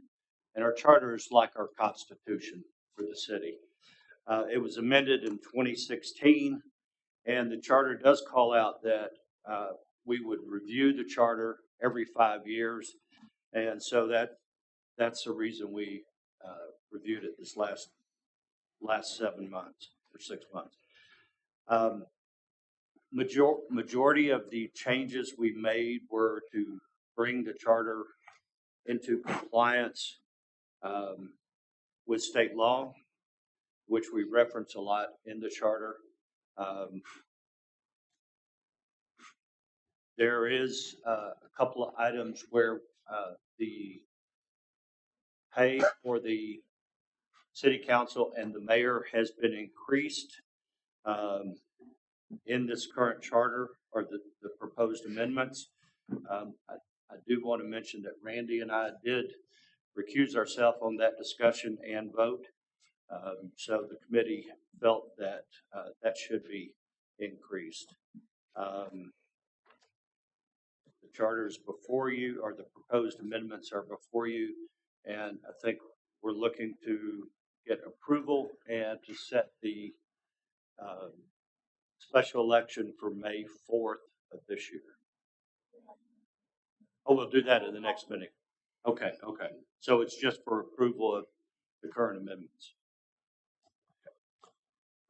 and our charter is like our Constitution for the city. It was amended in 2016, and the charter does call out that we would review the charter every 5 years, and so that's the reason we reviewed it this last 7 months or 6 months. Majority of the changes we made were to bring the charter into compliance with state law, which we reference a lot in the charter. There is a couple of items where the pay for the city council and the mayor has been increased in this current charter, or the proposed amendments. I do want to mention that Randy and I did recuse ourselves on that discussion and vote. So the committee felt that that should be increased. The charter is before you, or the proposed amendments are before you, and I think we're looking to get approval and to set the special election for May 4th of this year. Oh, we'll do that in the next meeting. Okay. So it's just for approval of the current amendments.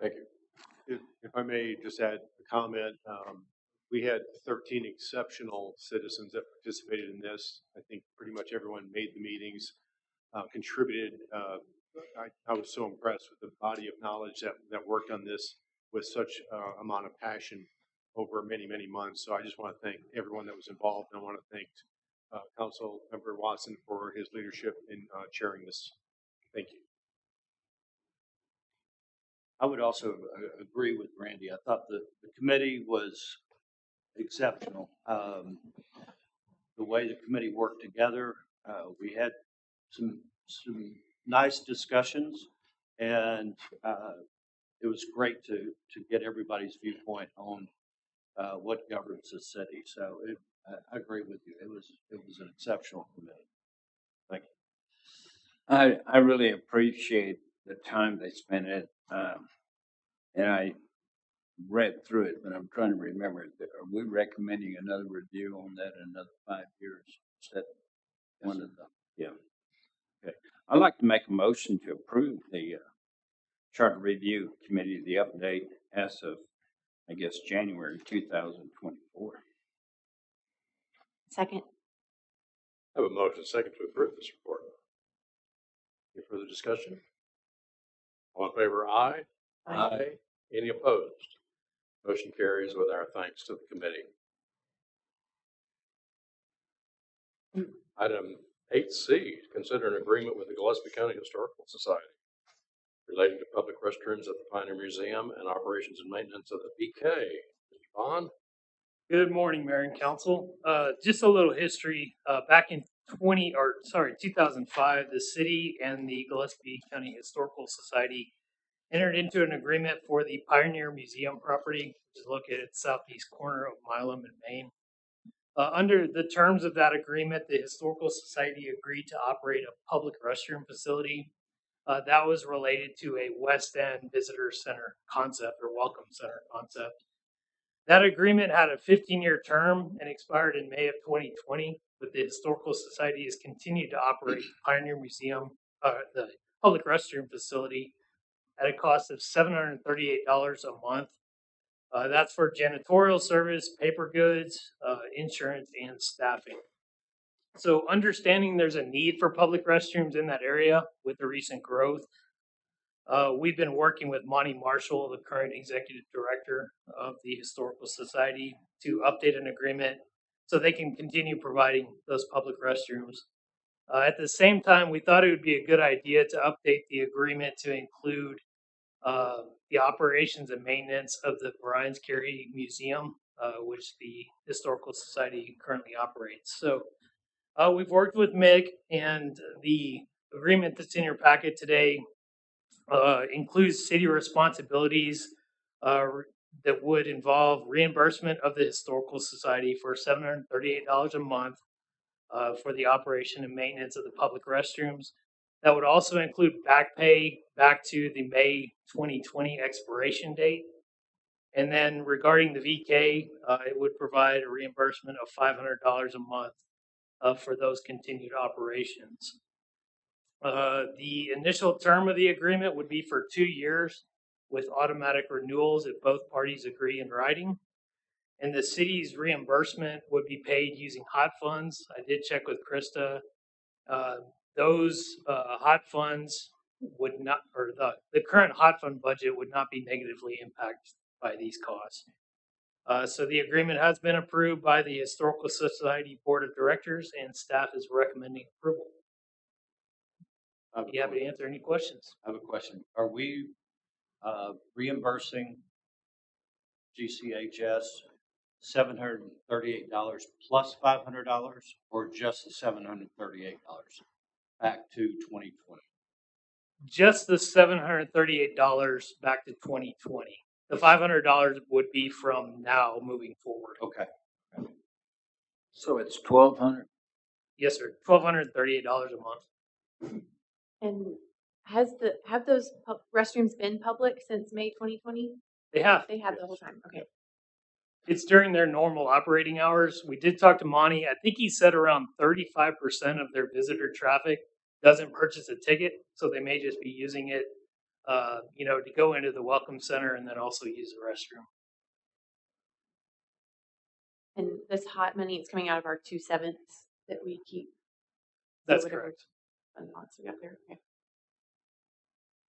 Thank you. If I may just add a comment, we had 13 exceptional citizens that participated in this. I think pretty much everyone made the meetings, contributed. I was so impressed with the body of knowledge that worked on this with such amount of passion over many, many months. So I just want to thank everyone that was involved, and I want to thank Council Member Watson for his leadership in chairing this. Thank you. I would also agree with Randy. I thought the committee was exceptional. The way the committee worked together, we had some nice discussions, and it was great to get everybody's viewpoint on what governs the city. So I agree with you. It was an exceptional committee. Thank you. I really appreciate the time they spent it, and I read through it, but I'm trying to remember. Are we recommending another review on that in another 5 years? Is that one of the? Yeah. Okay. I'd like to make a motion to approve the Charter Review Committee, the update as of, I guess, January 2024. Second. I have a motion second to approve this report. Any further discussion? All in favor, aye. Aye. Any opposed? Motion carries with our thanks to the committee. Item 8C, consider an agreement with the Gillespie County Historical Society relating to public restrooms at the Pioneer Museum and operations and maintenance of the BK. Mr. Bond? Good morning, Mayor and Council. Just a little history. Back in 2005, the city and the Gillespie County Historical Society entered into an agreement for the Pioneer Museum property, which is located at the southeast corner of Milam and Maine. Under the terms of that agreement, the Historical Society agreed to operate a public restroom facility that was related to a West End Visitor Center concept or Welcome Center concept. That agreement had a 15-year term and expired in May of 2020, but the Historical Society has continued to operate the Pioneer Museum, the public restroom facility, at a cost of $738 a month. That's for janitorial service, paper goods, insurance, and staffing. So understanding there's a need for public restrooms in that area with the recent growth, we've been working with Monty Marshall, the current executive director of the Historical Society, to update an agreement so they can continue providing those public restrooms. At the same time, we thought it would be a good idea to update the agreement to include the operations and maintenance of the Brian's Carey Museum, which the Historical Society currently operates. So we've worked with Mick, and the agreement that's in your packet today includes city responsibilities that would involve reimbursement of the Historical Society for $738 a month for the operation and maintenance of the public restrooms. That would also include back pay back to the May 2020 expiration date. And then regarding the VK, it would provide a reimbursement of $500 a month for those continued operations. The initial term of the agreement would be for 2 years with automatic renewals if both parties agree in writing. And the city's reimbursement would be paid using hot funds. I did check with Krista. Those hot funds would not, or the current hot fund budget would not be negatively impacted by these costs. So the agreement has been approved by the Historical Society Board of Directors, and staff is recommending approval. Be happy to answer any questions. I have a question. Are we reimbursing GCHS $738 plus $500, or just the $738 back to 2020? Just the $738 back to 2020. The $500 would be from now moving forward. Okay. So it's $1,200. Yes, sir. $1,238 a month. And have those restrooms been public since May 2020? They have. They have the whole time. Okay. It's during their normal operating hours. We did talk to Monty. I think he said around 35% of their visitor traffic doesn't purchase a ticket, so they may just be using it, to go into the Welcome Center and then also use the restroom. And this hot money is coming out of our 2/7 that we keep. That's correct. We got there. Okay.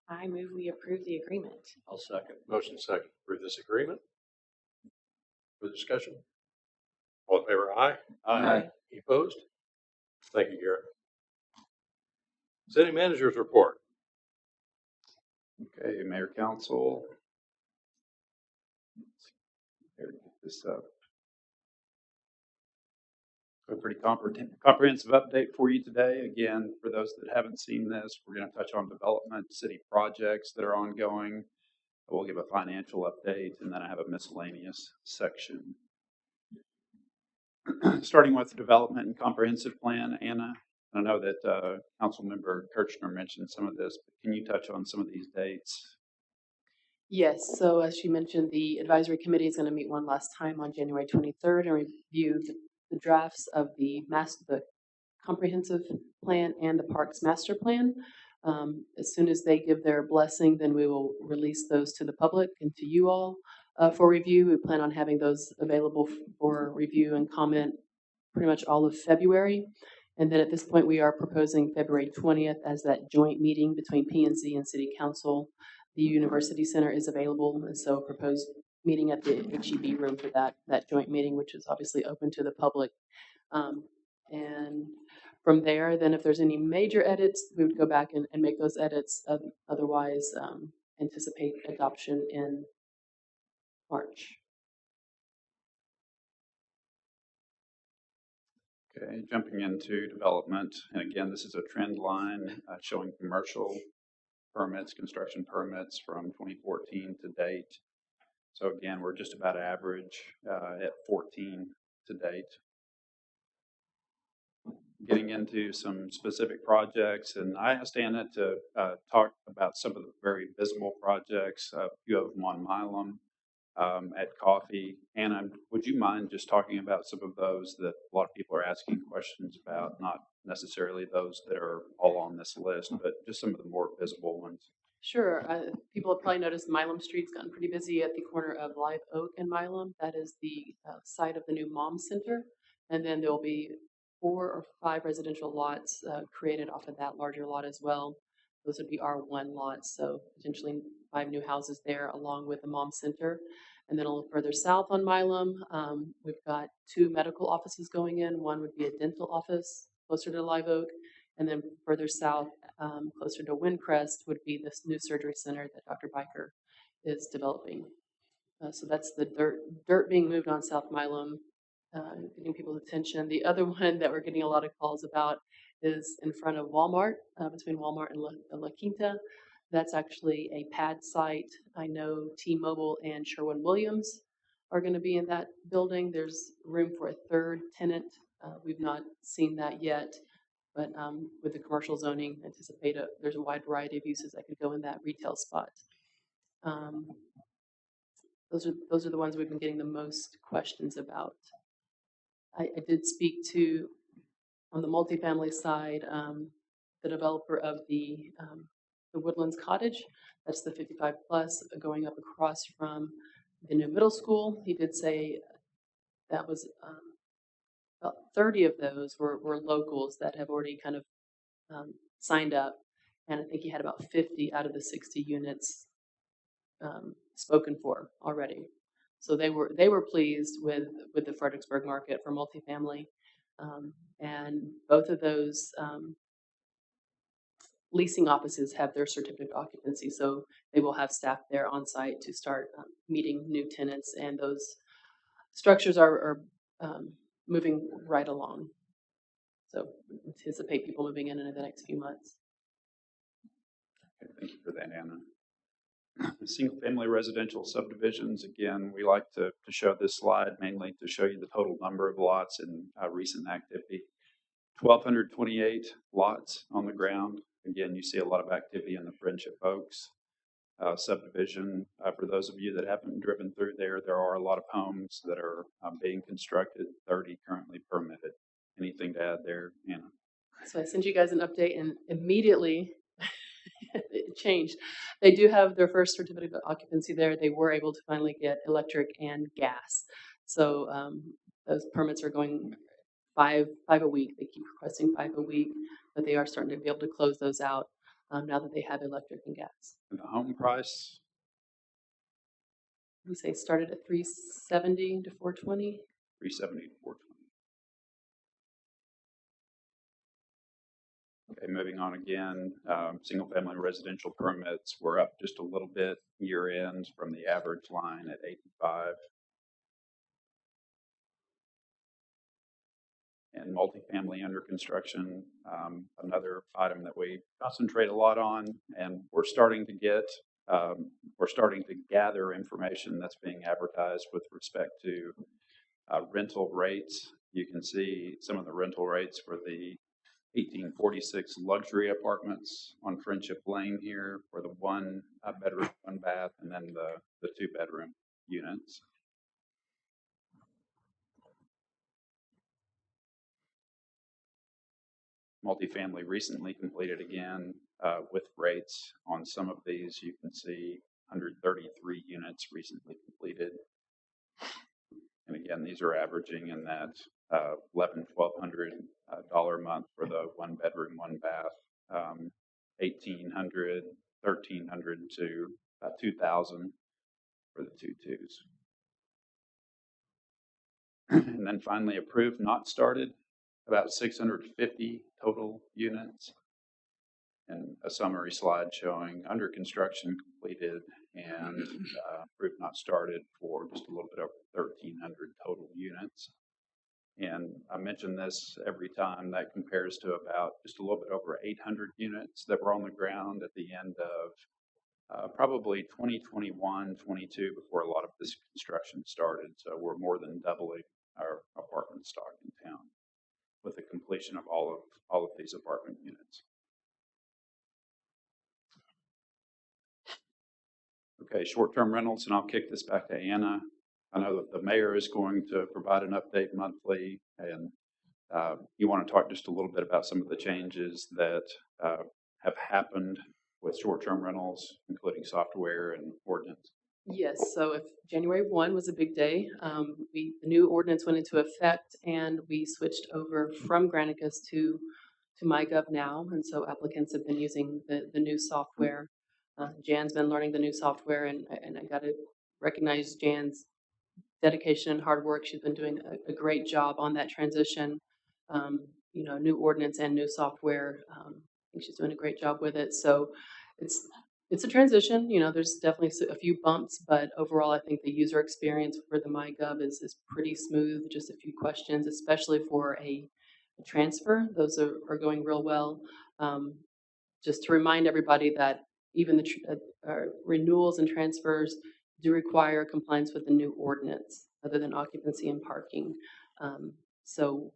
I move we approve the agreement. I'll second. Motion second to approve this agreement. For discussion? All in favor, aye. Aye. Any opposed? Thank you, Garrett. City Manager's report. Okay, Mayor Council. Here, get this up. A pretty comprehensive update for you today. Again, for those that haven't seen this, we're going to touch on development, city projects that are ongoing. We'll give a financial update, and then I have a miscellaneous section. Starting with the development and comprehensive plan, Anna, I know that Councilmember Kirchner mentioned some of this, but can you touch on some of these dates? Yes, so as she mentioned, the advisory committee is going to meet one last time on January 23rd and review the drafts of the comprehensive plan and the parks master plan. As soon as they give their blessing, then we will release those to the public and to you all for review. We plan on having those available for review and comment pretty much all of February. And then at this point, we are proposing February 20th as that joint meeting between P&Z and City Council. The University Center is available, and so proposed meeting at the HEB room for that joint meeting, which is obviously open to the public. And from there, then if there's any major edits, we would go back and make those edits. Otherwise, anticipate adoption in March. Okay, jumping into development, and again, this is a trend line showing commercial permits, construction permits from 2014 to date. So again, we're just about average at 14 to date. Getting into some specific projects, and I asked Anna to talk about some of the very visible projects, a few of them on Milam, at Coffee. Anna, would you mind just talking about some of those that a lot of people are asking questions about, not necessarily those that are all on this list, but just some of the more visible ones? Sure. People have probably noticed Milam Street's gotten pretty busy at the corner of Live Oak and Milam. That is the site of the new Mom Center. And then there will be 4 or 5 residential lots created off of that larger lot as well. Those would be R1 lots, so potentially 5 new houses there along with the Mom Center. And then a little further south on Milam, we've got 2 medical offices going in. One would be a dental office closer to Live Oak. And then further south, closer to Windcrest, would be this new surgery center that Dr. Biker is developing. So that's the dirt being moved on South Milam, getting people's attention. The other one that we're getting a lot of calls about is in front of Walmart, between Walmart and La Quinta. That's actually a pad site. I know T-Mobile and Sherwin-Williams are going to be in that building. There's room for a 3rd tenant. We've not seen that yet. But with the commercial zoning, anticipate there's a wide variety of uses that could go in that retail spot. Those are the ones we've been getting the most questions about. I did speak to, on the multifamily side, the developer of the Woodlands Cottage. That's the 55 plus going up across from the new middle school. He did say that was about 30 of those were locals that have already kind of signed up, and I think he had about 50 out of the 60 units spoken for already. So they were pleased with the Fredericksburg market for multifamily, and both of those leasing offices have their certificate of occupancy, so they will have staff there on site to start meeting new tenants, and those structures are moving right along. So anticipate people moving in the next few months. Okay, thank you for that, Anna. Single-family residential subdivisions, again, we like to show this slide mainly to show you the total number of lots and recent activity. 1,228 lots on the ground. Again, you see a lot of activity in the Friendship Oaks subdivision. For those of you that haven't driven through there, there are a lot of homes that are being constructed, 30 currently permitted. Anything to add there, Anna? So I sent you guys an update, and immediately it changed. They do have their first certificate of occupancy there. They were able to finally get electric and gas. So those permits are going 5 a week. They keep requesting 5 a week, but they are starting to be able to close those out now that they have electric and gas. And the home price? We say started at 370 to 420. 370 to 420. Okay, moving on again, single-family residential permits were up just a little bit year-end from the average line at 85. And multifamily under construction, another item that we concentrate a lot on, and we're starting to gather information that's being advertised with respect to rental rates. You can see some of the rental rates for the 1846 luxury apartments on Friendship Lane here for the one bedroom, one bath, and then the 2-bedroom units. Multifamily recently completed again with rates on some of these. You can see 133 units recently completed. And again, these are averaging in that $1,200 a month for the 1 bedroom, 1 bath, $1,800, $1,300 to $2,000 for the 2-2s. And then finally, approved, not started, about 650 total units. And a summary slide showing under construction completed and approved, not started for just a little bit over 1,300 total units. And I mention this every time, that compares to about just a little bit over 800 units that were on the ground at the end of probably 2021, 22 before a lot of this construction started. So we're more than doubling our apartment stock in town with the completion of all of these apartment units. Okay, short-term rentals, and I'll kick this back to Anna. I know that the mayor is going to provide an update monthly, and you want to talk just a little bit about some of the changes that have happened with short-term rentals, including software and ordinance. Yes, so if January 1 was a big day, the new ordinance went into effect and we switched over from Granicus to MyGov now. And so applicants have been using the new software. Jan's been learning the new software, and I got to recognize Jan's dedication and hard work. She's been doing a great job on that transition. New ordinance and new software. I think she's doing a great job with it. So it's a transition. There's definitely a few bumps, but overall, I think the user experience for the MyGov is pretty smooth. Just a few questions, especially for a transfer. Those are going real well. Just to remind everybody that even the renewals and transfers do require compliance with the new ordinance, other than occupancy and parking. So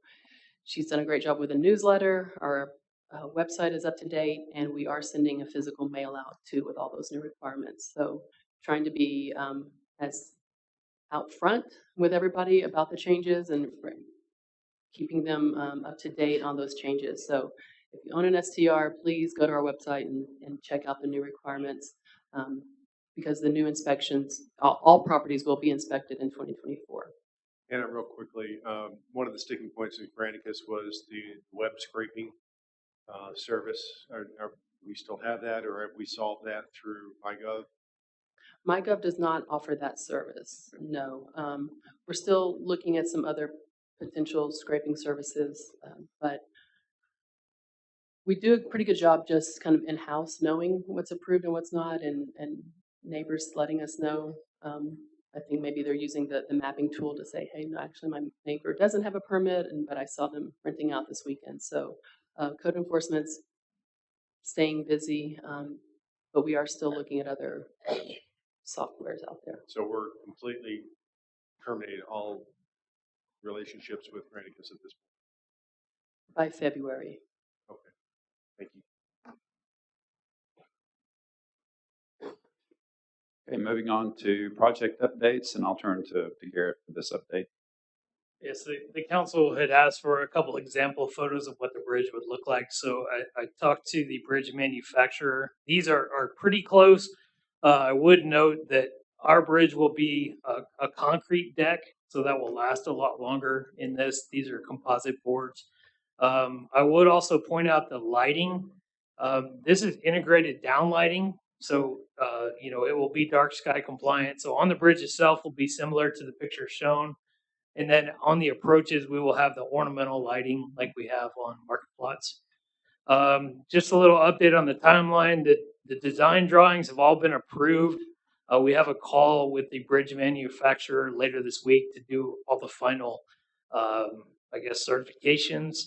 she's done a great job with the newsletter. Our website is up to date, and we are sending a physical mail out too with all those new requirements. So trying to be as out front with everybody about the changes and keeping them up to date on those changes. So if you own an STR, please go to our website and check out the new requirements, because the new inspections, all properties will be inspected in 2024. Anna, real quickly, one of the sticking points in Granicus was the web scraping service. We still have that, or have we solved that through MyGov? MyGov does not offer that service, no. We're still looking at some other potential scraping services, but we do a pretty good job just kind of in-house knowing what's approved and what's not, and neighbors letting us know. I think maybe they're using the mapping tool to say, hey, no, actually my neighbor doesn't have a permit, but I saw them renting out this weekend. So code enforcement's staying busy, but we are still looking at other softwares out there. So we're completely terminated all relationships with Granicus at this point? By February. Okay, thank you. Okay, moving on to project updates, and I'll turn to Garrett for this update. Yes, the council had asked for a couple example photos of what the bridge would look like. So I talked to the bridge manufacturer. These are pretty close. I would note that our bridge will be a concrete deck, so that will last a lot longer in this. These are composite boards. I would also point out the lighting. This is integrated down lighting. So, it will be dark sky compliant. So on the bridge itself will be similar to the picture shown. And then on the approaches, we will have the ornamental lighting like we have on market plots. Just a little update on the timeline. The design drawings have all been approved. We have a call with the bridge manufacturer later this week to do all the final, I guess, certifications.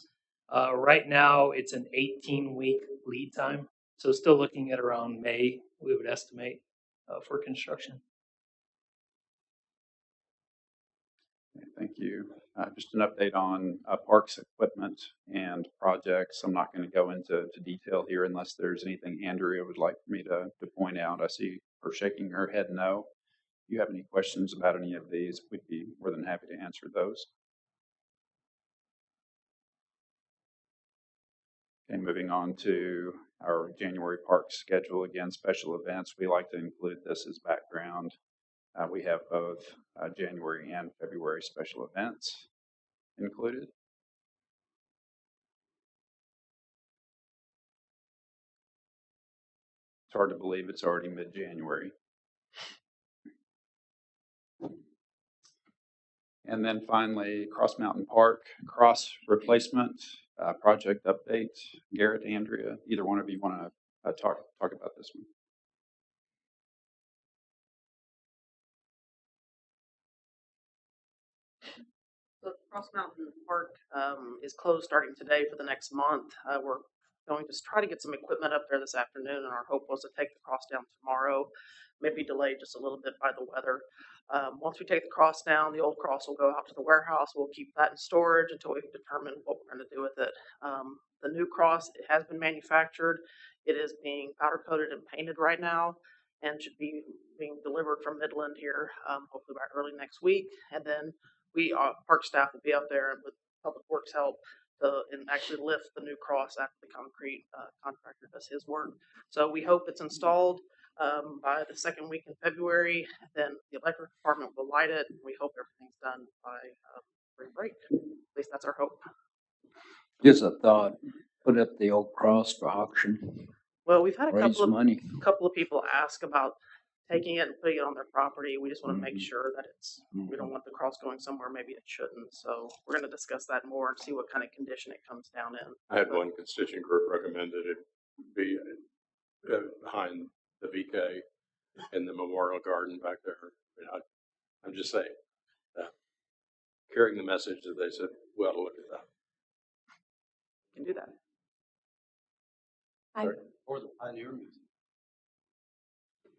Right now, it's an 18-week lead time. So still looking at around May, we would estimate, for construction. Thank you. Just an update on parks equipment and projects. I'm not going to go into detail here unless there's anything Andrea would like for me to point out. I see her shaking her head no. If you have any questions about any of these, we'd be more than happy to answer those. Okay, moving on to our January park schedule. Again, special events. We like to include this as background. We have both January and February special events included. It's hard to believe it's already mid-January. And then finally, Cross Mountain Park cross replacement project update. Garrett, Andrea, either one of you want to talk about this one? The Cross Mountain Park is closed starting today for the next month. We're going to try to get some equipment up there this afternoon, and our hope was to take the cross down tomorrow. Maybe delayed just a little bit by the weather. Once we take the cross down, the old cross will go out to the warehouse. We'll keep that in storage until we determine what we're going to do with it. The new cross, it has been manufactured. It is being powder coated and painted right now, and should be being delivered from Midland here, hopefully by early next week. And then we, park staff, will be up there with Public Works help and actually lift the new cross after the concrete contractor does his work. So we hope it's installed by the second week in February. Then the electric department will light it. And we hope everything's done by spring break. At least that's our hope. Just a thought. Put up the old cross for auction. Well, we've had a couple of people ask about taking it and putting it on their property. We just want to make sure that we don't want the cross going somewhere maybe it shouldn't. So we're going to discuss that more and see what kind of condition it comes down in. I had one constituent group recommended it be behind the VK in the Memorial Garden back there. I'm just saying, carrying the message that they said, well, look at that. You can do that. Or the Pioneer Museum.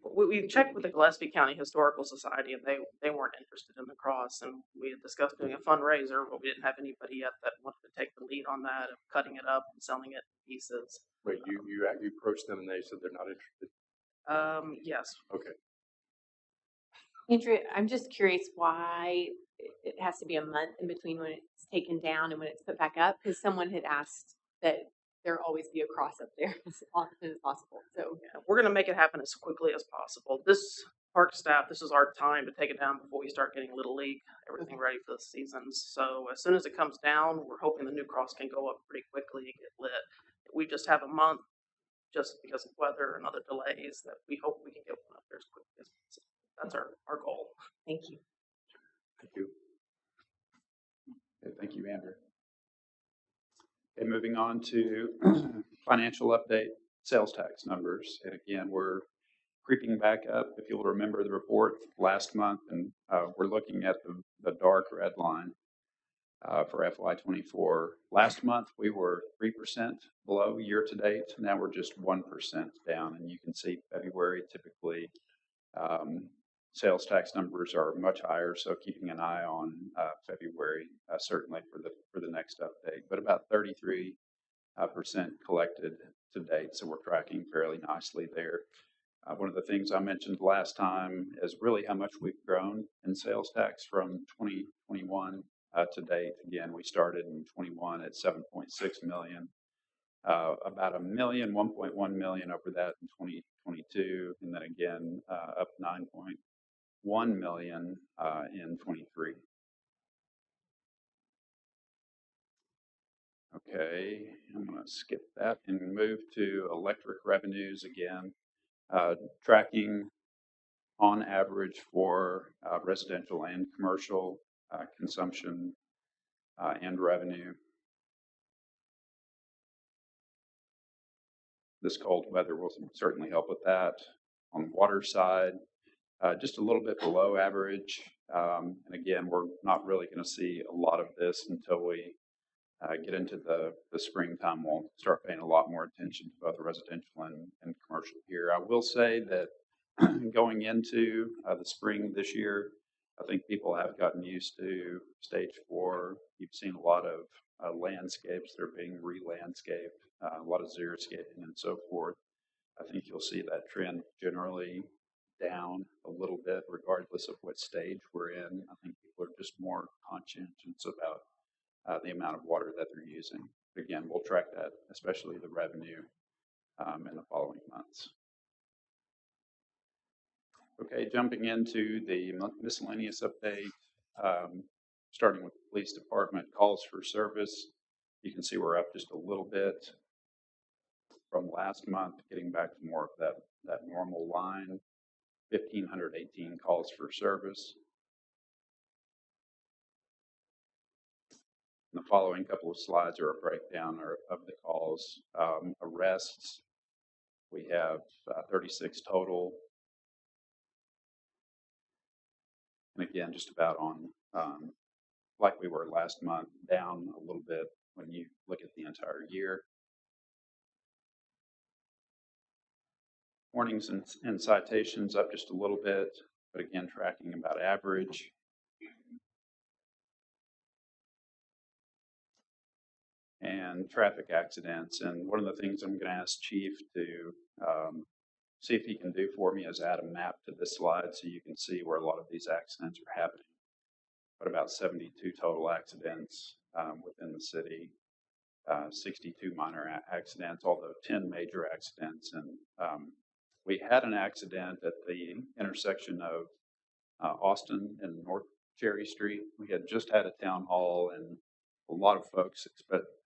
We checked with the Gillespie County Historical Society, and they weren't interested in the cross. And we had discussed doing a fundraiser, but we didn't have anybody yet that wanted to take the lead on that, of cutting it up and selling it in pieces. Wait, you approached them and they said they're not interested? Yes. Okay. Andrea, I'm just curious why it has to be a month in between when it's taken down and when it's put back up, because someone had asked that there always be a cross up there as often as possible. So yeah, we're going to make it happen as quickly as possible. This park staff, this is our time to take it down before we start getting Little League, everything ready for the seasons. So as soon as it comes down, we're hoping the new cross can go up pretty quickly and get lit. We just have a month just because of weather and other delays that we hope we can get one up there as quickly as possible. That's our goal. Thank you. Thank you. Okay, thank you, Andrew. Okay, moving on to financial update, sales tax numbers. And again, we're creeping back up. If you'll remember the report last month, and we're looking at the dark red line for FY24. Last month, we were 3% below year to date. Now we're just 1% down. And you can see February typically sales tax numbers are much higher, so keeping an eye on February certainly for the next update. But about 33% collected to date, so we're tracking fairly nicely there. One of the things I mentioned last time is really how much we've grown in sales tax from 2021 to date. Again, we started in 21 at 7.6 million. About $1 million, 1.1 million over that in 2022, and then again up 9.1 million in 23. Okay, I'm going to skip that and move to electric revenues again, tracking on average for residential and commercial consumption and revenue. this cold weather will certainly help with that. On the water side, just a little bit below average. And again, we're not really going to see a lot of this until we get into the springtime. We'll start paying a lot more attention to both residential and commercial here. I will say that going into the spring this year, I think people have gotten used to stage 4. You've seen a lot of landscapes that are being re-landscaped, a lot of xeriscaping and so forth. I think you'll see that trend generally down a little bit regardless of what stage we're in. I think people are just more conscientious about the amount of water that they're using. Again, we'll track that, especially the revenue in the following months. Okay, jumping into the miscellaneous update, starting with the police department calls for service. You can see we're up just a little bit from last month, getting back to more of that normal line, 1,518 calls for service. And the following couple of slides are a breakdown of the calls. Arrests, we have 36 total. And again, just about on like we were last month, down a little bit when you look at the entire year. Warnings and citations up just a little bit, but again, tracking about average. And traffic accidents. And one of the things I'm going to ask Chief to see if he can do for me is add a map to this slide so you can see where a lot of these accidents are happening. But about 72 total accidents within the city, 62 minor accidents, although 10 major accidents. And we had an accident at the intersection of Austin and North Cherry Street. We had just had a town hall, and a lot of folks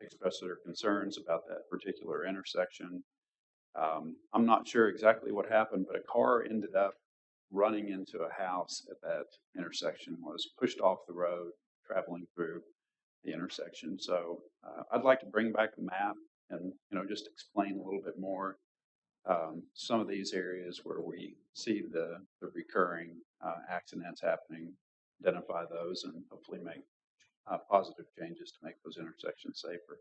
expressed their concerns about that particular intersection. I'm not sure exactly what happened, but a car ended up running into a house at that intersection, was pushed off the road, traveling through the intersection. So I'd like to bring back a map and just explain a little bit more some of these areas where we see the recurring accidents happening, identify those, and hopefully make positive changes to make those intersections safer.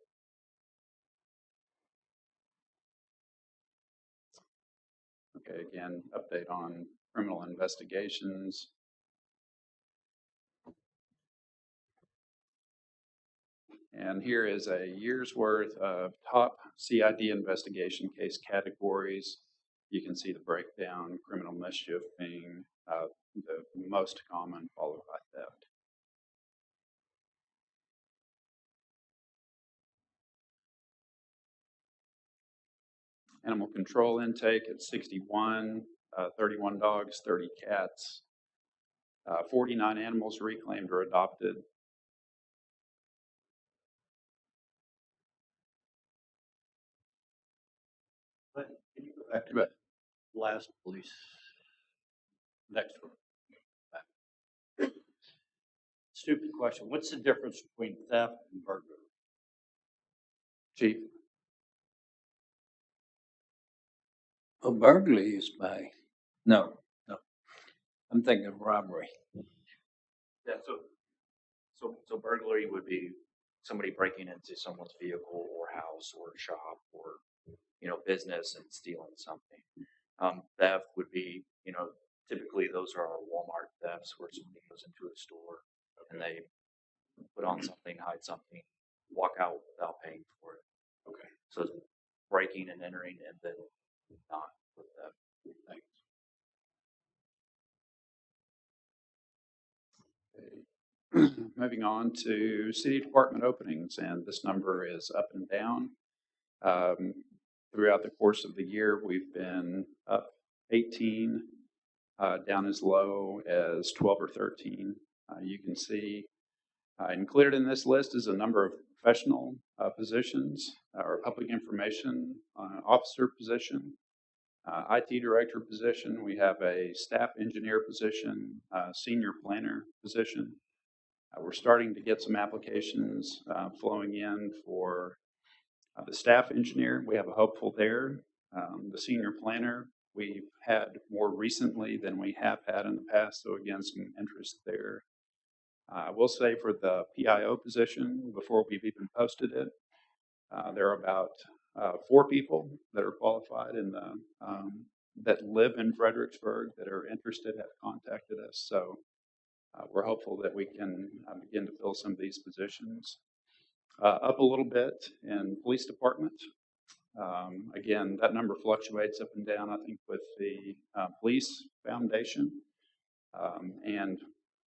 Okay, again, update on criminal investigations. And here is a year's worth of top CID investigation case categories. You can see the breakdown, criminal mischief being the most common, followed by theft. Animal control intake at 61, 31 dogs, 30 cats, 49 animals reclaimed or adopted. But can you go back to that last police? Next one. Back. Stupid question. What's the difference between theft and burglary? Chief? Well, burglary is by, no. I'm thinking of robbery. Yeah, so burglary would be somebody breaking into someone's vehicle or house or shop or business and stealing something. Theft would be typically those are our Walmart thefts where somebody goes into a store and they put on something, hide something, walk out without paying for it. Okay. So it's breaking and entering and then not with theft. Thanks. Moving on to city department openings, and this number is up and down. Throughout the course of the year, we've been up 18, down as low as 12 or 13. You can see included in this list is a number of professional positions, or public information officer position, IT director position. We have a staff engineer position, senior planner position. We're starting to get some applications flowing in for the staff engineer. We have a hopeful there. The senior planner, we've had more recently than we have had in the past, so again, some interest there. I will say for the PIO position, before we've even posted it, there are about 4 people that are qualified in the that live in Fredericksburg that are interested, have contacted us. So we're hopeful that we can begin to fill some of these positions. Up a little bit in police department. Again, that number fluctuates up and down, I think, with the police foundation and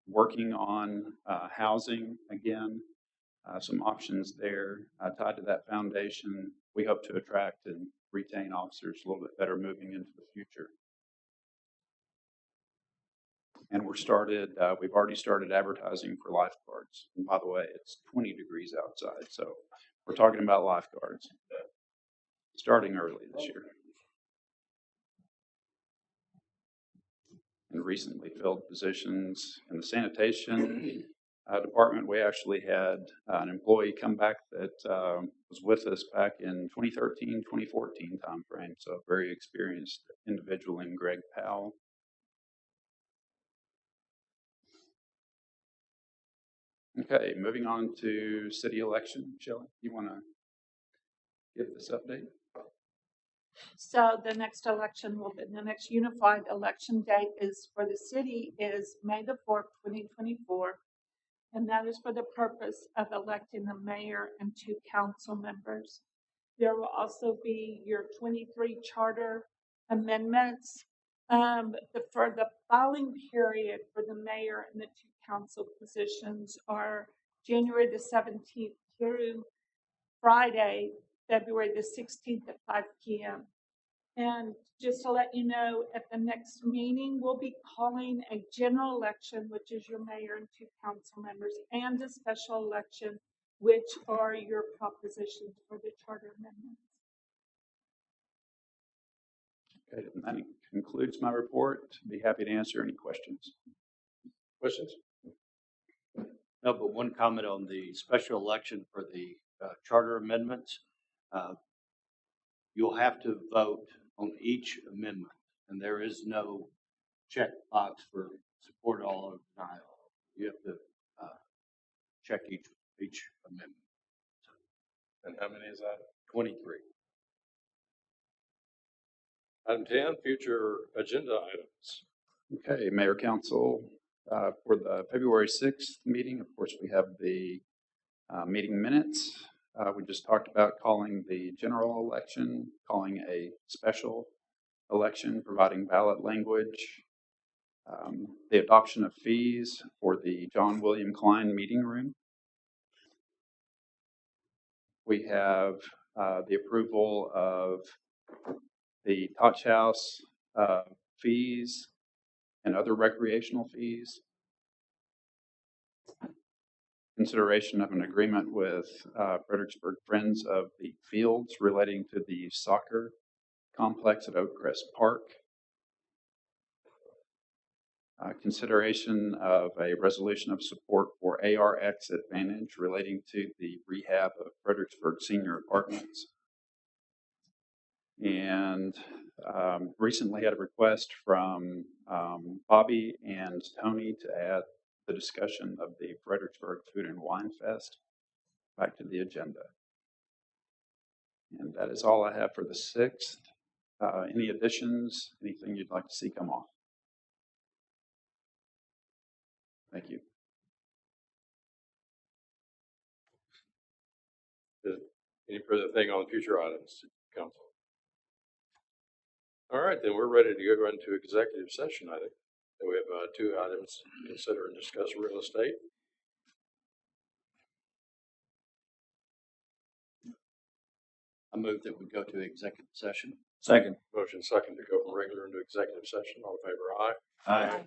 working on housing again. Some options there tied to that foundation. We hope to attract and retain officers a little bit better moving into the future. And we've already started advertising for lifeguards. And by the way, it's 20 degrees outside, so we're talking about lifeguards starting early this year. And recently filled positions in the sanitation department. We actually had an employee come back that was with us back in 2013, 2014 timeframe. So a very experienced individual in Greg Powell. Okay, moving on to city election. Shelley, you want to give this update? So the next election the next unified election date is for the city is May the 4th, 2024. And that is for the purpose of electing the mayor and 2 council members. There will also be your 23 charter amendments. For the filing period for the mayor and the 2 council positions are January the 17th through Friday, February the 16th at 5 p.m. And just to let you know, at the next meeting, we'll be calling a general election, which is your mayor and 2 council members, and a special election, which are your propositions for the charter amendments. Okay, and that concludes my report. Be happy to answer any questions. Questions? No, but one comment on the special election for the charter amendments. You'll have to vote on each amendment, and there is no check box for support all or denial. You have to check each amendment. And how many is that? 23. Item 10, future agenda items. Okay, Mayor Council, for the February 6th meeting, of course, we have the meeting minutes. We just talked about calling the general election, calling a special election, providing ballot language, the adoption of fees for the John William Klein meeting room. We have the approval of the Touch House fees and other recreational fees. Consideration of an agreement with Fredericksburg Friends of the Fields relating to the soccer complex at Oakcrest Park. Consideration of a resolution of support for ARX Advantage relating to the rehab of Fredericksburg Senior Apartments. And recently had a request from Bobby and Tony to add the discussion of the Fredericksburg Food and Wine Fest back to the agenda. And that is all I have for the 6th. Any additions, anything you'd like to see come off? Thank you. Any further thing on future items, Council? All right, then we're ready to go into executive session, I think. And we have 2 items to consider and discuss real estate. I move that we go to executive session. Second. Motion second to go from regular into executive session. All in favor, aye. Aye.